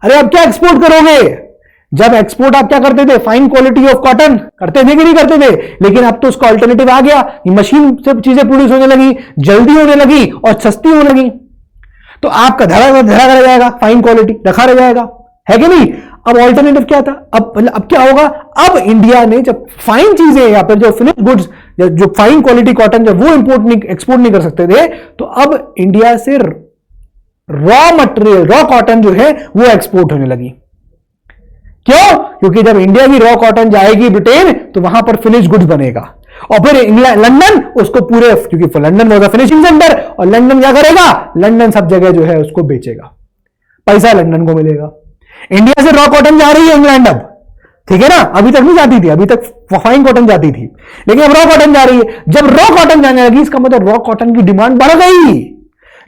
अरे अब क्या एक्सपोर्ट करोगे? जब एक्सपोर्ट आप क्या करते थे, फाइन क्वालिटी ऑफ कॉटन करते थे कि नहीं करते थे, लेकिन अब तो उसका अल्टरनेटिव आ गया, मशीन से चीजें प्रोड्यूस होने लगी, जल्दी होने लगी और सस्ती होने लगी, तो आपका धरा रह जाएगा, फाइन क्वालिटी रखा रह जाएगा, है कि नहीं। अब ऑल्टरनेटिव क्या था, अब क्या होगा, अब इंडिया ने जब फाइन चीजें या फिर जो फिनिश गुड्स, जो फाइन क्वालिटी कॉटन जब वो एक्सपोर्ट नहीं कर सकते थे, तो अब इंडिया से रॉ मटेरियल, रॉ कॉटन जो है वो एक्सपोर्ट होने लगी। क्यों? क्योंकि जब इंडिया की रॉ कॉटन जाएगी ब्रिटेन तो वहां पर फिनिश गुड्स बनेगा, और फिर लंदन उसको पूरे, क्योंकि लंदन होगा फिनिशिंग सेंटर, और लंदन क्या करेगा, लंदन सब जगह जो है उसको बेचेगा, पैसा लंदन को मिलेगा। इंडिया से रॉ कॉटन जा रही है इंग्लैंड अब, ठीक है ना, अभी तक नहीं जाती थी, अभी तक फाइन कॉटन जाती थी, लेकिन अब रॉ कॉटन जा रही है। जब रॉ कॉटन जाने लगी, इसका मतलब रॉ कॉटन की डिमांड बढ़ गई।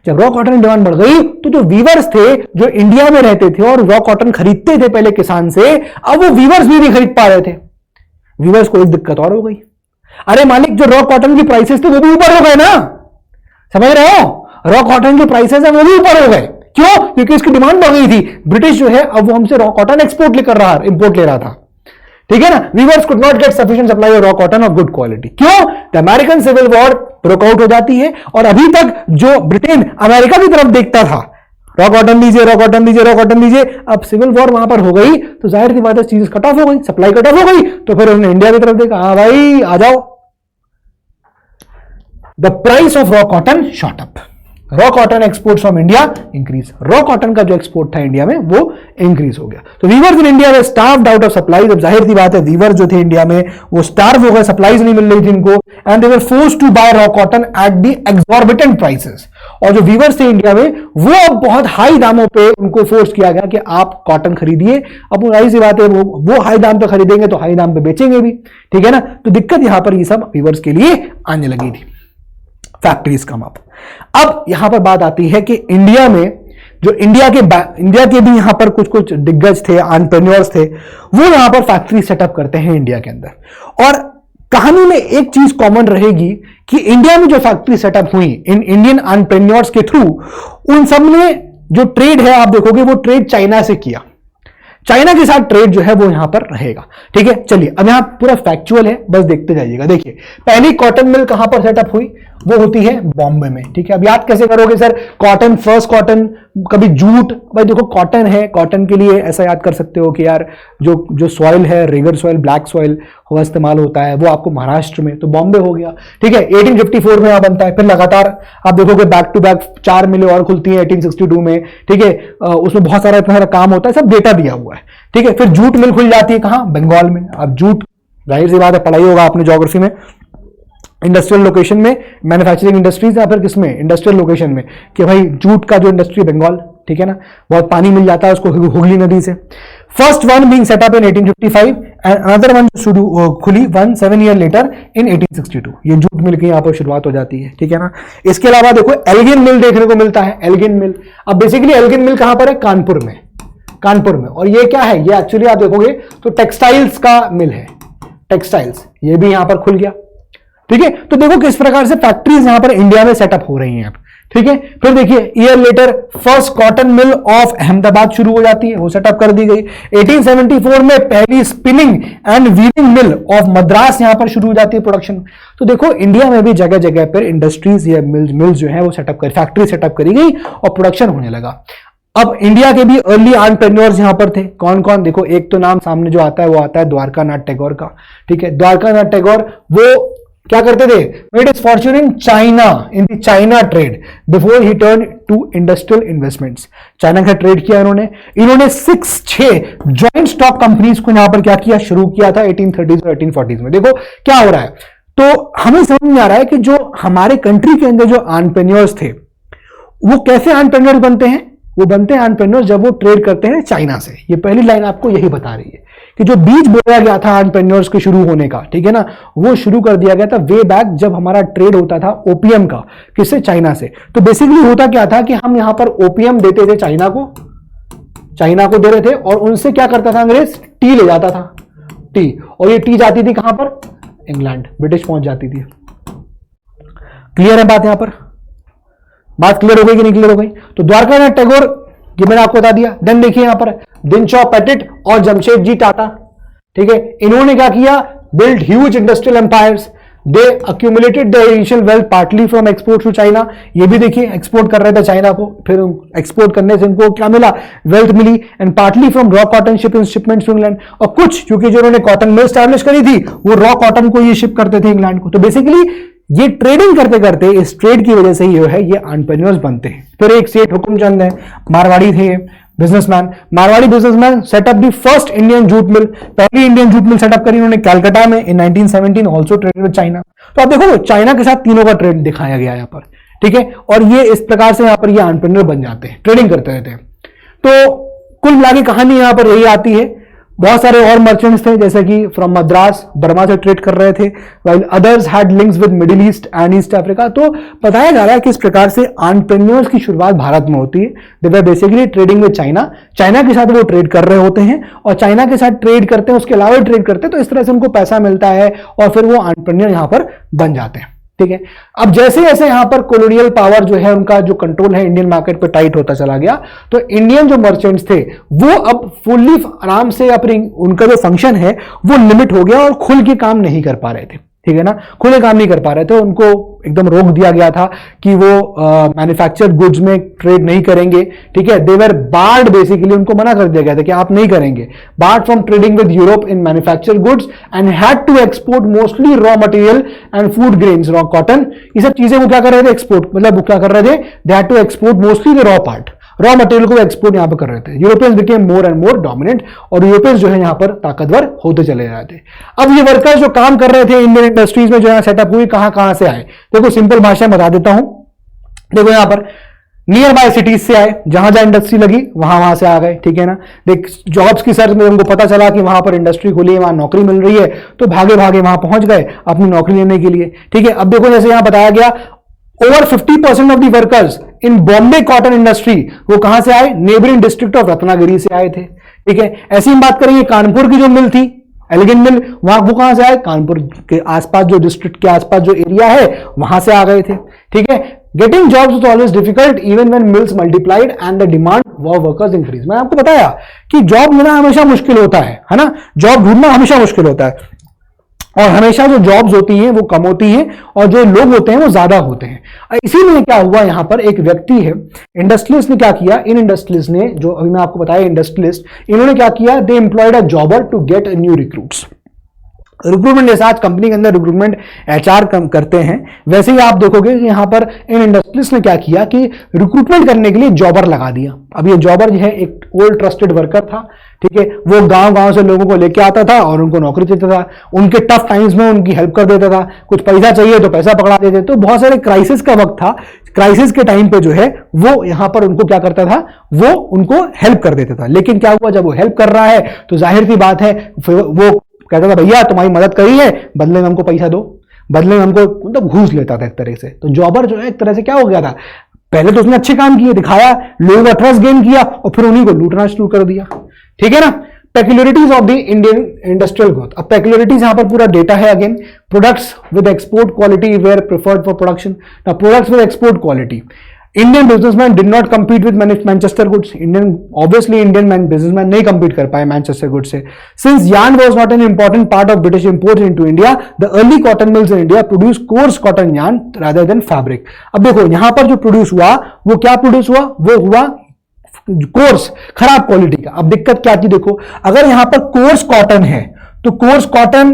जब रॉ कॉटन की डिमांड बढ़ गई तो जो वीवर्स थे, जो इंडिया में रहते थे और रॉ कॉटन खरीदते थे पहले किसान से, अब वो वीवर्स भी नहीं खरीद पा रहे थे। वीवर्स को एक दिक्कत और हो गई, अरे मालिक जो रॉ कॉटन की प्राइसेस थे वो भी ऊपर हो गए ना, समझ रहे हो? रॉ कॉटन के प्राइसेस है वो भी ऊपर हो गए। क्यों? क्योंकि इसकी डिमांड बढ़ गई थी। ब्रिटिश जो है अब वो हमसे रॉ कॉटन एक्सपोर्ट लेकर रहा, इंपोर्ट ले रहा था, ठीक है ना। Weavers could not get sufficient supply of raw cotton of good quality. क्यों? The American Civil War break out हो जाती है और अभी तक जो ब्रिटेन अमेरिका की तरफ देखता था, रॉ कॉटन दीजिए, रॉ कॉटन दीजिए, रॉ कॉटन दीजिए, अब सिविल वॉर वहां पर हो गई तो जाहिर सी बात है चीज कट ऑफ हो गई, सप्लाई कट ऑफ हो गई, तो फिर उन्होंने इंडिया की तरफ देखा, हाँ भाई आ जाओ। The price of raw cotton shot up, raw cotton export from India increase, raw cotton का जो एक्सपोर्ट था इंडिया में वो इंक्रीज हो गया। तो वीवर्स इन इंडिया में स्टार्व्ड आउट ऑफ सप्लाई, जब जाहिर सी बात है वीवर जो थे इंडिया में वो स्टार्व हो गए, सप्लाईज नहीं मिल रही थी इनको, and they were forced to buy raw cotton at the exorbitant prices. और जो वीवर्स थे इंडिया में वो अब बहुत हाई दामों पे उनको फोर्स किया गया कि आप कॉटन खरीदिए। अब जाहिर सी बात है वो हाई दाम पे खरीदेंगे तो हाई दाम पे बेचेंगे भी, ठीक है ना। तो दिक्कत यहां पर ये सब वीवर्स के लिए आने लगी थी, फैक्ट्रीज कम अप। अब यहां पर बात आती है कि इंडिया में जो इंडिया के भी यहां पर कुछ कुछ दिग्गज थे, एंटरप्रेन्योर्स थे, वो यहां पर फैक्ट्री सेटअप करते हैं इंडिया के अंदर। और कहानी में एक चीज कॉमन रहेगी कि इंडिया में जो फैक्ट्री सेटअप हुई इन इंडियन एंटरप्रेन्योर्स के थ्रू, उन सब ने जो ट्रेड है आप देखोगे वो ट्रेड चाइना से किया, चाइना के साथ ट्रेड जो है वो यहां पर रहेगा, ठीक है। चलिए अब यहां पूरा फैक्चुअल है, बस देखते जाइएगा। देखिए पहली कॉटन मिल कहां पर सेटअप हुई, वो होती है बॉम्बे में, ठीक है। अब याद कैसे करोगे सर, कॉटन, फर्स्ट कॉटन, कभी जूट, भाई देखो कॉटन है, कॉटन के लिए ऐसा याद कर सकते हो कि यार जो सॉइल है, रेगर सॉइल, ब्लैक सॉइल वो इस्तेमाल होता है, वो आपको महाराष्ट्र में, तो बॉम्बे हो गया, ठीक है। 1854 में यहां बनता है, फिर लगातार आप देखोगे बैक टू बैक 4 मिलें और खुलती हैं 1862 में, ठीक है। उसमें बहुत सारा इतना सारा काम होता है, सब डेटा दिया हुआ है, ठीक है। फिर जूट मिल खुल जाती है कहां, बंगाल में। अब जूट जाहिर सी बात है, पढ़ाई होगा आपने ज्योग्राफी में, इंडस्ट्रियल लोकेशन में, मैन्युफैक्चरिंग इंडस्ट्रीज, या फिर किसमें, इंडस्ट्रियल लोकेशन में, कि भाई जूट का जो इंडस्ट्री बंगाल, ठीक है ना, बहुत पानी मिल जाता है उसको हुगली नदी से। First one being set up in 1855 and another one खुली 17 ईयर लेटर इन 1862। ये जूट मिल की यहां पर शुरुआत हो जाती है, ठीक है ना। इसके अलावा देखो एल्गिन मिल देखने को मिलता है, एल्गिन मिल। अब बेसिकली एल्गिन मिल कहां पर है, कानपुर में, कानपुर में। और ये क्या है, ये एक्चुअली आप देखोगे तो टेक्सटाइल्स का मिल है, टेक्सटाइल्स, ये भी यहां पर खुल गया, ठीक है। तो देखो किस प्रकार से फैक्ट्रीज यहां पर इंडिया में सेटअप हो रही हैं अब, ठीक है। फिर देखिए year later first cotton mill of Ahmedabad शुरू हो जाती है, वो सेटअप कर दी गई। 1874 में पहली spinning and weaving mill of Madras यहां पर शुरू हो जाती है प्रोडक्शन। तो देखो इंडिया में भी जगह जगह पर इंडस्ट्रीज या मिल्स जो है वो सेटअप कर, फैक्ट्री सेटअप करी गई और प्रोडक्शन होने लगा। अब इंडिया के भी अर्ली एंटरप्रेन्योर्स यहां पर थे, कौन कौन, देखो एक तो नाम सामने जो आता है वो आता है द्वारका नाथ टैगोर का, ठीक है। द्वारका नाथ टैगोर वो क्या करते थे, made his fortune in China, in the China trade before he turned to industrial investments. China का ट्रेड किया इन्होंने 6 जॉइंट स्टॉक कंपनीज को यहां पर क्या किया, शुरू किया था 1830s और 1840s में। देखो क्या हो रहा है, तो हमें समझ में आ रहा है कि जो हमारे कंट्री के अंदर जो एंटरप्रेन्योर्स थे वो कैसे एंटरप्रेन्योर बनते हैं, वो बनते हैं एंटरप्रेन्योर जब वो ट्रेड करते हैं चाइना से। ये पहली लाइन आपको यही बता रही है कि जो बीज बोया गया था एंटरप्रेन्योर्स के शुरू होने का, ठीक है ना, वो शुरू कर दिया गया था वे बैक जब हमारा ट्रेड होता था ओपीएम का, किससे, चाइना से। तो बेसिकली होता क्या था कि हम यहां पर ओपीएम देते थे चाइना को दे रहे थे, और उनसे क्या करता था अंग्रेज, टी ले जाता था, टी, और ये टी जाती थी कहां पर, इंग्लैंड, ब्रिटिश पहुंच जाती थी। क्लियर है बात, यहां पर बात क्लियर हो गई कि नहीं क्लियर हो गई। तो द्वारका नाथ टैगोर, ये मैंने आपको बता दिया। देन देखिए यहां पर दिनचौ पेटिट और जमशेदजी टाटा, ठीक है, इन्होंने क्या किया, build huge industrial empires, they accumulated the initial wealth partly from export to China. ये भी देखिए एक्सपोर्ट कर रहे थे चाइना को, फिर एक्सपोर्ट करने से इनको क्या मिला, वेल्थ मिली, and partly from raw cotton shipments to England. और कुछ क्योंकि जो उन्होंने कॉटन मिल स्टैब्लिश करी थी वो रॉ कॉटन को ये शिप करते थे इंग्लैंड को। तो बेसिकली ये ट्रेडिंग करते करते इस ट्रेड की वजह से ये है ये एंटरप्रेन्योर्स बनते हैं। फिर एक सेठ हुकुमचंद है, मारवाड़ी थे businessman, Marwari businessman setup the first Indian jute mill, पहली इंडियन जूट मिल सेटअप करी उन्होंने कलकत्ता में इन 1917, ऑल्सो ट्रेडेड विद चाइना। तो आप देखो चाइना के साथ तीनों का ट्रेड दिखाया गया यहाँ पर, ठीक है। और ये इस प्रकार से यहाँ पर ये एंटरप्रेन्योर बन जाते हैं, ट्रेडिंग करते रहते हैं। तो कुल मिला के कहानी यहाँ पर यही आती है, बहुत सारे और मर्चेंट्स थे जैसे कि फ्रॉम मद्रास, बर्मा से ट्रेड कर रहे थे, while others had links with middle east and east Africa. तो बताया जा रहा है कि इस प्रकार से एंटरप्रेन्योर्स की शुरुआत भारत में होती है। They were basically trading with China, China के साथ वो ट्रेड कर रहे होते हैं और चाइना के साथ ट्रेड करते हैं, उसके अलावा ट्रेड करते हैं, तो इस तरह से उनको पैसा मिलता है और फिर वो एंटरप्रेन्योर यहां पर बन जाते हैं। ठीक है, अब जैसे जैसे यहां पर कॉलोनियल पावर जो है उनका जो कंट्रोल है इंडियन मार्केट पे टाइट होता चला गया, तो इंडियन जो मर्चेंट्स थे वो अब फुल्ली आराम से अपनी उनका जो फंक्शन है वो लिमिट हो गया और खुल के काम नहीं कर पा रहे थे। ठीक है ना, खुले काम नहीं कर पा रहे थे, उनको एकदम रोक दिया गया था कि वो मैन्युफैक्चर्ड गुड्स में ट्रेड नहीं करेंगे। ठीक है, दे वर बार्ड, बेसिकली उनको मना कर दिया गया था कि आप नहीं करेंगे, barred from trading with Europe in manufactured goods and had to export mostly raw material and food grains, raw cotton, ये सब चीजें वो क्या कर रहे थे, एक्सपोर्ट, मतलब वो क्या कर रहे थे, they had to export mostly the raw part, raw material को एक्सपोर्ट यहां पर कर रहे थे। Europeans became more and more dominant और यूरोपियंस जो है यहां पर ताकतवर होते चले रहे थे। अब ये वर्कर्स जो काम कर रहे थे इंडियन इंडस्ट्रीज में जो है सेटअप हुई, कहां से आए, देखो सिंपल भाषा में बता देता हूं। देखो यहां पर नियर बाय सिटीज से आए, जहां जहां इंडस्ट्री लगी वहां से आ गए। ठीक है ना, देख जॉब्स की सर्च में उनको पता चला कि वहां पर इंडस्ट्री खुली है, वहां नौकरी मिल रही है, तो भागे भागे वहां पहुंच गए अपनी नौकरी लेने के लिए। ठीक है, अब देखो जैसे यहां बताया गया over 50% of the workers in Bombay cotton industry वो कहां से आए, नेबरिंग डिस्ट्रिक्ट ऑफ रत्नागिरी से आए थे। ठीक है, ऐसी हम बात करेंगे कानपुर की जो मिल थी, एलिगेंट मिल, वहां वो कहां से आए, कानपुर के आसपास जो डिस्ट्रिक्ट के आसपास जो एरिया है वहां से आ गए थे। ठीक है, getting jobs was always difficult even when mills multiplied and the demand for workers increase. मैंने आपको बताया कि जॉब लेना हमेशा मुश्किल होता है ना, जॉब ढूंढना हमेशा मुश्किल होता है और हमेशा जो जॉब्स होती हैं वो कम होती हैं और जो लोग होते हैं वो ज्यादा होते हैं। इसीलिए क्या हुआ, यहां पर एक व्यक्ति है इंडस्ट्रियलिस्ट ने क्या किया, इन इंडस्ट्रियलिस्ट ने, जो अभी मैं आपको बताया इंडस्ट्रियलिस्ट, इन्होंने क्या किया, they employed a jobber to get new recruits. Recruitment जैसा आज कंपनी के अंदर रिक्रूटमेंट एचआर करते हैं, वैसे ही आप देखोगे कि यहां पर इन इंडस्ट्रियलिस्ट ने क्या किया कि रिक्रूटमेंट करने के लिए जॉबर लगा दिया। अब ये जॉबर जो है एक ओल्ड ट्रस्टेड वर्कर था। ठीक है, वो गांव गांव से लोगों को लेके आता था और उनको नौकरी देता था, उनके टफ टाइम्स में उनकी हेल्प कर देता था, कुछ पैसा चाहिए तो पैसा पकड़ा देते। तो बहुत सारे क्राइसिस का वक्त था, क्राइसिस के टाइम पे जो है वो यहां पर उनको क्या करता था, वो उनको हेल्प कर देता था। लेकिन क्या हुआ, जब वो हेल्प कर रहा है तो जाहिर सी बात है वो कहता था भैया तुम्हारी मदद करी है, बदले में हमको पैसा दो, बदले में हमको, मतलब घूस लेता था एक तरह से। तो जॉबर जो है एक तरह से क्या हो गया था, पहले तो उसने अच्छे काम किए, दिखाया, लोगों का ट्रस्ट गेन किया और फिर उन्हीं को लूटना शुरू कर दिया। ठीक है ना, peculiarities of the Indian industrial growth. अब पेक्युलरिटीज यहां पर पूरा डेटा है again, products with export quality were preferred for production. Now products with export quality, Indian businessman did not compete with Manchester goods. Indian businessman नहीं compete कर पाए Manchester goods से। Since yarn was not an important part of British imports into India, the early cotton mills in India produced coarse cotton yarn rather than fabric। अब देखो यहां पर जो produce हुआ वो क्या प्रोड्यूस हुआ, वो हुआ कोर्स, खराब क्वालिटी का। अब दिक्कत क्या थी, देखो अगर यहां पर कोर्स कॉटन है तो कोर्स कॉटन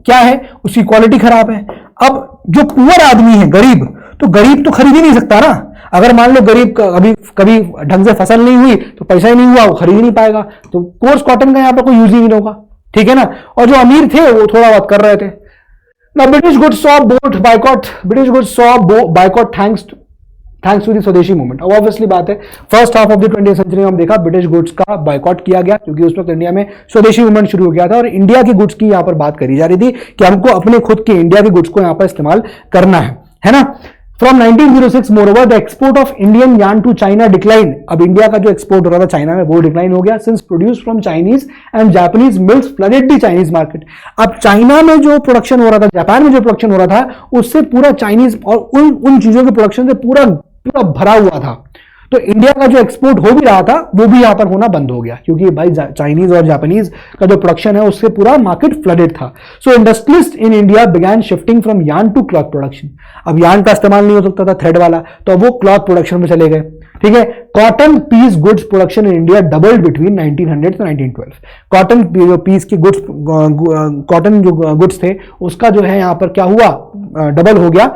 क्या है, उसकी क्वालिटी खराब है। अब जो पुअर आदमी है, गरीब, तो गरीब तो खरीद ही नहीं सकता ना। अगर मान लो गरीब कभी ढंग से फसल नहीं हुई तो पैसा ही नहीं हुआ, वो खरीद ही नहीं पाएगा, तो कोर्स कॉटन का यहां पर कोई यूज ही नहीं होगा। ठीक है ना, और जो अमीर थे वो थोड़ा बहुत कर रहे थे। Now British goods saw boycott thanks to the swadeshi movement. अब ऑब्वियसली बात है first half of the 20th century में हम देखा ब्रिटिश गुड्स का बायकॉट किया गया क्योंकि उस वक्त इंडिया में स्वदेशी मूवमेंट शुरू हो गया था और इंडिया की गुड्स की यहां पर बात करी जा रही थी कि हमको अपने खुद के इंडिया की गुड्स को यहां पर इस्तेमाल करना है ना। From 1906 moreover the export of Indian yarn to China decline. अब इंडिया का जो एक्सपोर्ट हो रहा था चाइना में वो डिक्लाइन हो गया since produce from Chinese and Japanese mills flooded the Chinese market. अब चाइना में जो प्रोडक्शन हो रहा था, जापान में जो प्रोडक्शन हो रहा था, उससे पूरा चाइनीज और उन चीजों के प्रोडक्शन से पूरा भरा हुआ था। तो इंडिया का जो एक्सपोर्ट हो भी रहा था वो भी यहां पर होना बंद हो गया क्योंकि भाई चाइनीज और जापानीज का जो प्रोडक्शन है उससे पूरा मार्केट फ्लडेड था। So industrialist in India began shifting from yarn to cloth production. अब यार्न का इस्तेमाल नहीं हो सकता था थ्रेड वाला, तो वो क्लॉथ प्रोडक्शन में चले गए। ठीक है, cotton piece goods production in India doubled between 1900 to 1912। Cotton जो पीस की गुड्स, कॉटन जो गुड्स थे उसका जो है यहां पर क्या हुआ, डबल हो गया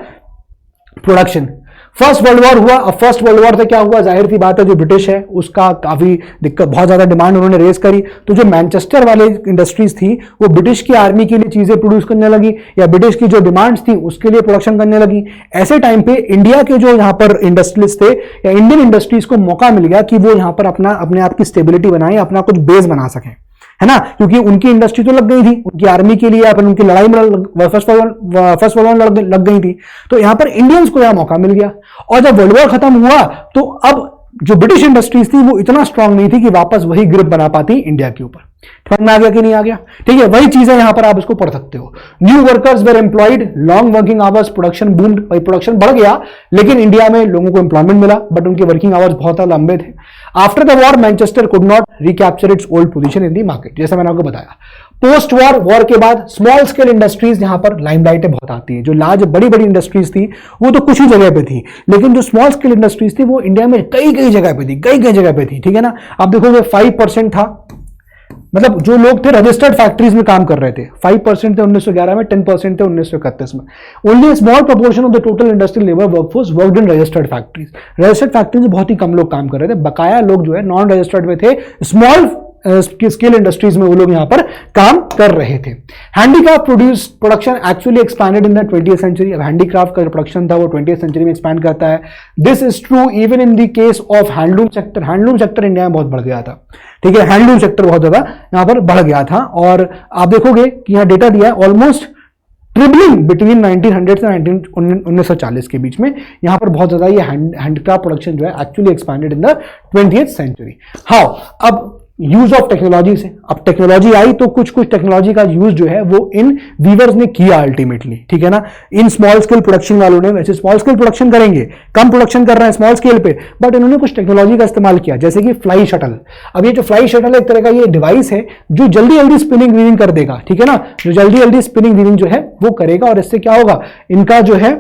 प्रोडक्शन। फर्स्ट वर्ल्ड वॉर हुआ। अब फर्स्ट वर्ल्ड वॉर से क्या हुआ, जाहिर सी बात है जो ब्रिटिश है उसका काफी दिक्कत, बहुत ज्यादा डिमांड उन्होंने रेज करी, तो जो मैनचेस्टर वाले इंडस्ट्रीज थी वो ब्रिटिश की आर्मी के लिए चीजें प्रोड्यूस करने लगी या ब्रिटिश की जो डिमांड्स थी उसके लिए प्रोडक्शन करने लगी। ऐसे टाइम पे इंडिया के जो यहाँ पर इंडस्ट्रियलिस्ट थे या इंडियन इंडस्ट्रीज को मौका मिल गया कि वो यहाँ पर अपने आप की स्टेबिलिटी बनाए, अपना कुछ बेस बना सकें। है ना, क्योंकि उनकी इंडस्ट्री तो लग गई थी, उनकी आर्मी के लिए या फिर उनकी लड़ाई में फर्स्ट वर्ल्ड वॉर लग गई थी। तो यहां पर इंडियंस को यहां मौका मिल गया। और जब वर्ल्ड वॉर खत्म हुआ तो अब जो ब्रिटिश इंडस्ट्रीज थी वो इतना स्ट्रांग नहीं थी कि वापस वही ग्रिप बना पाती इंडिया के ऊपर। समझ में आ गया कि नहीं आ गया? ठीक है, वही चीजें यहां पर आप इसको पढ़ सकते हो। New workers were employed, long working hours, production boom, production बढ़ गया लेकिन इंडिया में लोगों को एम्प्लॉयमेंट मिला बट उनके वर्किंग आवर्स बहुत लंबे थे। After the war Manchester could not recapture it's old position in the market, जैसा मैंने आपको बताया। पोस्ट वॉर, वॉर के बाद स्मॉल स्केल इंडस्ट्रीज यहां पर लाइमलाइट बहुत आती है। जो लार्ज बड़ी बड़ी इंडस्ट्रीज थी वो तो कुछ ही जगह पे थी, लेकिन जो स्मॉल स्केल इंडस्ट्रीज थी वो इंडिया में कई कई जगह पे थी, कई कई जगह पे थी। ठीक है ना, आप देखोगे 5% था, मतलब जो लोग थे रजिस्टर्ड फैक्ट्रीज में काम कर रहे थे 5% थे 1911 में, 10% थे 1931 में। Only small proportion of the total industrial labour workforce worked in registered factories. Registered factories में बहुत ही कम लोग काम कर रहे थे, बकाया लोग जो है नॉन रजिस्टर्ड में थे, स्मॉल स्केल इंडस्ट्रीज में वो लोग यहां पर काम कर रहे थे। Handicraft production actually expanded in the 20th century. अब हैंडीक्राफ्ट का जो प्रोडक्शन था वो 20th सेंचुरी में एक्सपैंड करता है। This is true even in the case of handloom sector. Handloom sector India में बहुत बढ़ गया था। ठीक है, हैंडलूम सेक्टर बहुत ज्यादा यहां पर बढ़ गया था और आप देखोगे कि यहां डेटा दिया है ऑलमोस्ट ट्रिपलिंग बिटवीन 1900 से 1940 के बीच में यहां पर बहुत ज्यादा ये हैंडक्राफ्ट प्रोडक्शन जो है actually expanded in the 20th century. How, अब यूज ऑफ टेक्नोलॉजी से, अब टेक्नोलॉजी आई तो कुछ कुछ टेक्नोलॉजी का यूज जो है वो इन वीवर्स ने किया अल्टीमेटली। ठीक है ना, इन स्मॉल स्केल प्रोडक्शन वालों ने, वैसे स्मॉल स्केल प्रोडक्शन करेंगे, कम प्रोडक्शन कर रहे हैं स्मॉल स्केल पे, बट इन्होंने कुछ टेक्नोलॉजी का इस्तेमाल किया जैसे कि फ्लाई शटल। अब ये जो फ्लाई शटल एक तरह का ये डिवाइस है जो जल्दी जल्दी स्पिनिंग वीविंग कर देगा। ठीक है ना, जो जल्दी जल्दी स्पिनिंग वीविंग जो है वो करेगा और इससे क्या होगा, इनका जो है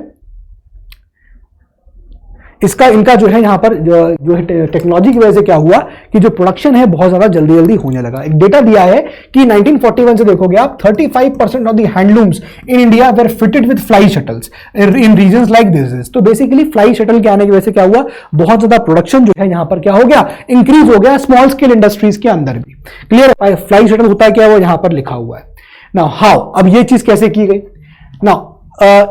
इनका जो है यहां पर जो है टेक्नोलॉजी की वजह से क्या हुआ कि जो प्रोडक्शन है बहुत ज्यादा जल्दी जल्दी होने लगा। एक डेटा दिया है कि 1941 से देखोगे आप 35% of the handlooms in India were fitted with fly shuttles in regions like this. तो बेसिकली फ्लाई शटल के आने की वजह से क्या हुआ, बहुत ज्यादा प्रोडक्शन जो है यहां पर क्या हो गया, इंक्रीज हो गया स्मॉल स्केल इंडस्ट्रीज के अंदर भी। क्लियर, फ्लाई शटल होता है क्या, वो यहां पर लिखा हुआ है। नाउ हाउ, अब ये चीज कैसे की गई। Now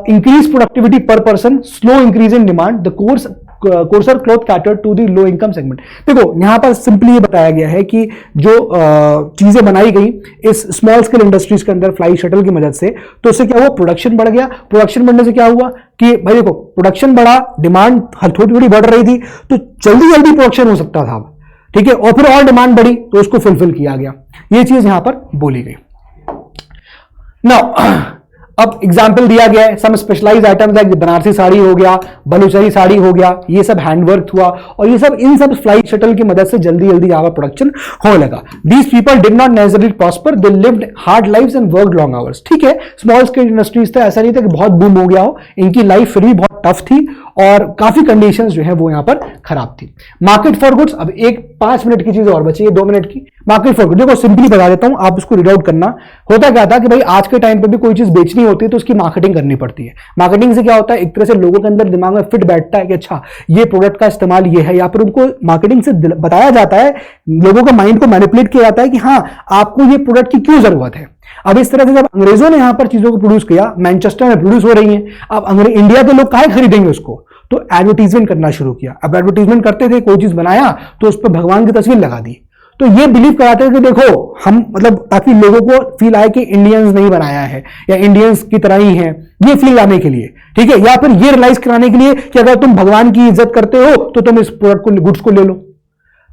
increase productivity per person, slow increase in demand, the coarser cloth catered to the low income segment। देखो यहां पर सिंपली ये बताया गया है कि जो चीजें बनाई गई इस स्मॉल स्केल इंडस्ट्रीज के अंदर फ्लाई शटल की मदद से, तो उससे क्या हुआ, प्रोडक्शन बढ़ गया। प्रोडक्शन बढ़ने से क्या हुआ कि भाई देखो प्रोडक्शन बढ़ा, डिमांड थोड़ी थोड़ी बढ़ रही थी तो जल्दी जल्दी प्रोडक्शन हो सकता था। ठीक है, और फिर और डिमांड बढ़ी तो उसको फुलफिल किया गया। ये चीज यहां पर बोली गई। नाउ अब एग्जाम्पल दिया गया है, some specialized items like Banarasi sari हो गया, बलूचरी साड़ी हो गया, ये सब हैंडवर्क हुआ और ये सब इन सब फ्लाई शटल की मदद से जल्दी जल्दी यहां पर प्रोडक्शन होने लगा। These people did not necessarily prosper, they lived hard lives and worked long hours. ठीक है, स्मॉल स्केल इंडस्ट्रीज था, ऐसा नहीं था कि बहुत बूम हो गया हो, इनकी लाइफ फिर भी बहुत टफ थी और काफी कंडीशंस जो है वो यहां पर खराब थी। मार्केट फॉर गुड्स, अब एक 5 मिनट की चीज और बची है, 2 मिनट की। मार्केट फॉर गुड्स देखो सिंपली बता देता हूं, आप इसको रीड आउट करना। होता क्या था कि भाई आज के टाइम पे भी कोई चीज बेचनी होती है तो उसकी मार्केटिंग करनी पड़ती है। मार्केटिंग से क्या होता है, एक तरह से लोगों के अंदर दिमाग में फिट बैठता है कि अच्छा ये प्रोडक्ट का इस्तेमाल ये है, या फिर उनको मार्केटिंग से बताया जाता है, लोगों का माइंड को मैनिपुलेट किया जाता है कि हाँ आपको ये प्रोडक्ट की क्यों जरूरत है। अब इस तरह से जब अंग्रेजों ने यहां पर चीजों को प्रोड्यूस किया, मैनचेस्टर में प्रोड्यूस हो रही है, अब इंडिया के लोग काहे खरीदेंगे उसको, तो एडवर्टीजमेंट करना शुरू किया। अब एडवर्टीजमेंट करते थे, कोई चीज बनाया तो उस पर भगवान की तस्वीर लगा दी, तो ये बिलीव कराते थे कि देखो हम, मतलब ताकि लोगों को फील आए कि इंडियंस नहीं बनाया है या इंडियंस की तरह ही है, ये फील लाने के लिए। ठीक है, या फिर ये रियलाइज कराने के लिए कि अगर तुम भगवान की इज्जत करते हो तो तुम इस प्रोडक्ट को, गुड्स को ले लो।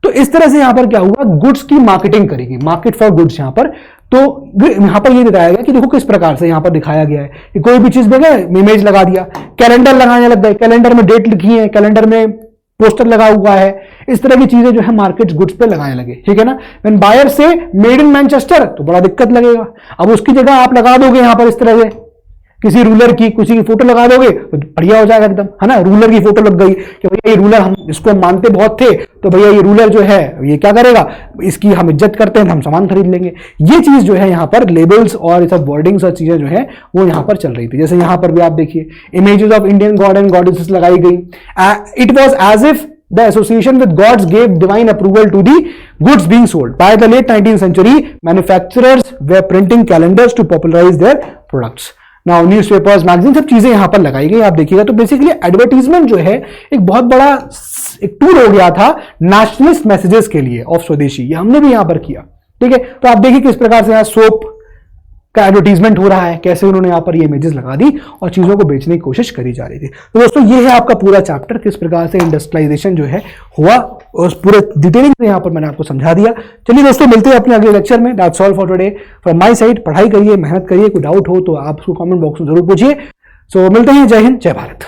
तो इस तरह से यहां पर क्या हुआ, गुड्स की मार्केटिंग करेगी, मार्केट फॉर गुड्स यहां पर। तो यहां पर ये दिखाया गया कि देखो किस प्रकार से यहां पर दिखाया गया है कि कोई भी चीज देगा, इमेज लगा दिया, कैलेंडर लगाने लग गए, कैलेंडर में डेट लिखी है, कैलेंडर में पोस्टर लगा हुआ है, इस तरह की चीजें जो है मार्केट गुड्स पे लगाने लगे। ठीक है ना, व्हेन बायर से मेड इन मैनचेस्टर तो बड़ा दिक्कत लगेगा। अब उसकी जगह आप लगा दोगे यहां पर इस तरह से किसी रूलर की, किसी की फोटो लगा दोगे तो बढ़िया हो जाएगा एकदम, है ना। रूलर की फोटो लग गई कि भैया ये रूलर, हम इसको मानते बहुत थे, तो भैया ये रूलर जो है ये क्या करेगा, इसकी हम इज्जत करते हैं, हम सामान खरीद लेंगे। ये चीज जो है यहाँ पर लेबल्स और सब वर्डिंग्स और चीजें जो है वो यहाँ पर चल रही थी। जैसे यहाँ पर भी आप देखिए images of Indian god and goddesses लगाई गई। It was as if the association with gods gave divine approval to the goods being sold. By the late 19th century, manufacturers were printing calendars to popularize their products. Now, newspapers, magazines, सब चीजें यहां पर लगाई गई, आप देखिएगा। तो basically advertisement जो है एक बहुत बड़ा एक टूल हो गया था नेशनलिस्ट मैसेजेस के लिए ऑफ स्वदेशी, ये हमने भी यहां पर किया। ठीक है, तो आप देखिए किस प्रकार से यहाँ सोप का एडवर्टीजमेंट हो रहा है, कैसे उन्होंने यहाँ पर ये इमेजेस लगा दी और चीजों को बेचने की कोशिश करी जा रही थी। तो दोस्तों ये है आपका पूरा चैप्टर, किस प्रकार से इंडस्ट्रियलाइजेशन जो है हुआ, उस पूरे डिटेलिंग से यहाँ पर मैंने आपको समझा दिया। चलिए दोस्तों मिलते हैं अपने अगले लेक्चर में। That's all for today from my side. पढ़ाई करिए, मेहनत करिए, कोई डाउट हो तो आप उसको कमेंट बॉक्स में जरूर पूछिए। सो मिलते हैं, जय हिंद, जय भारत।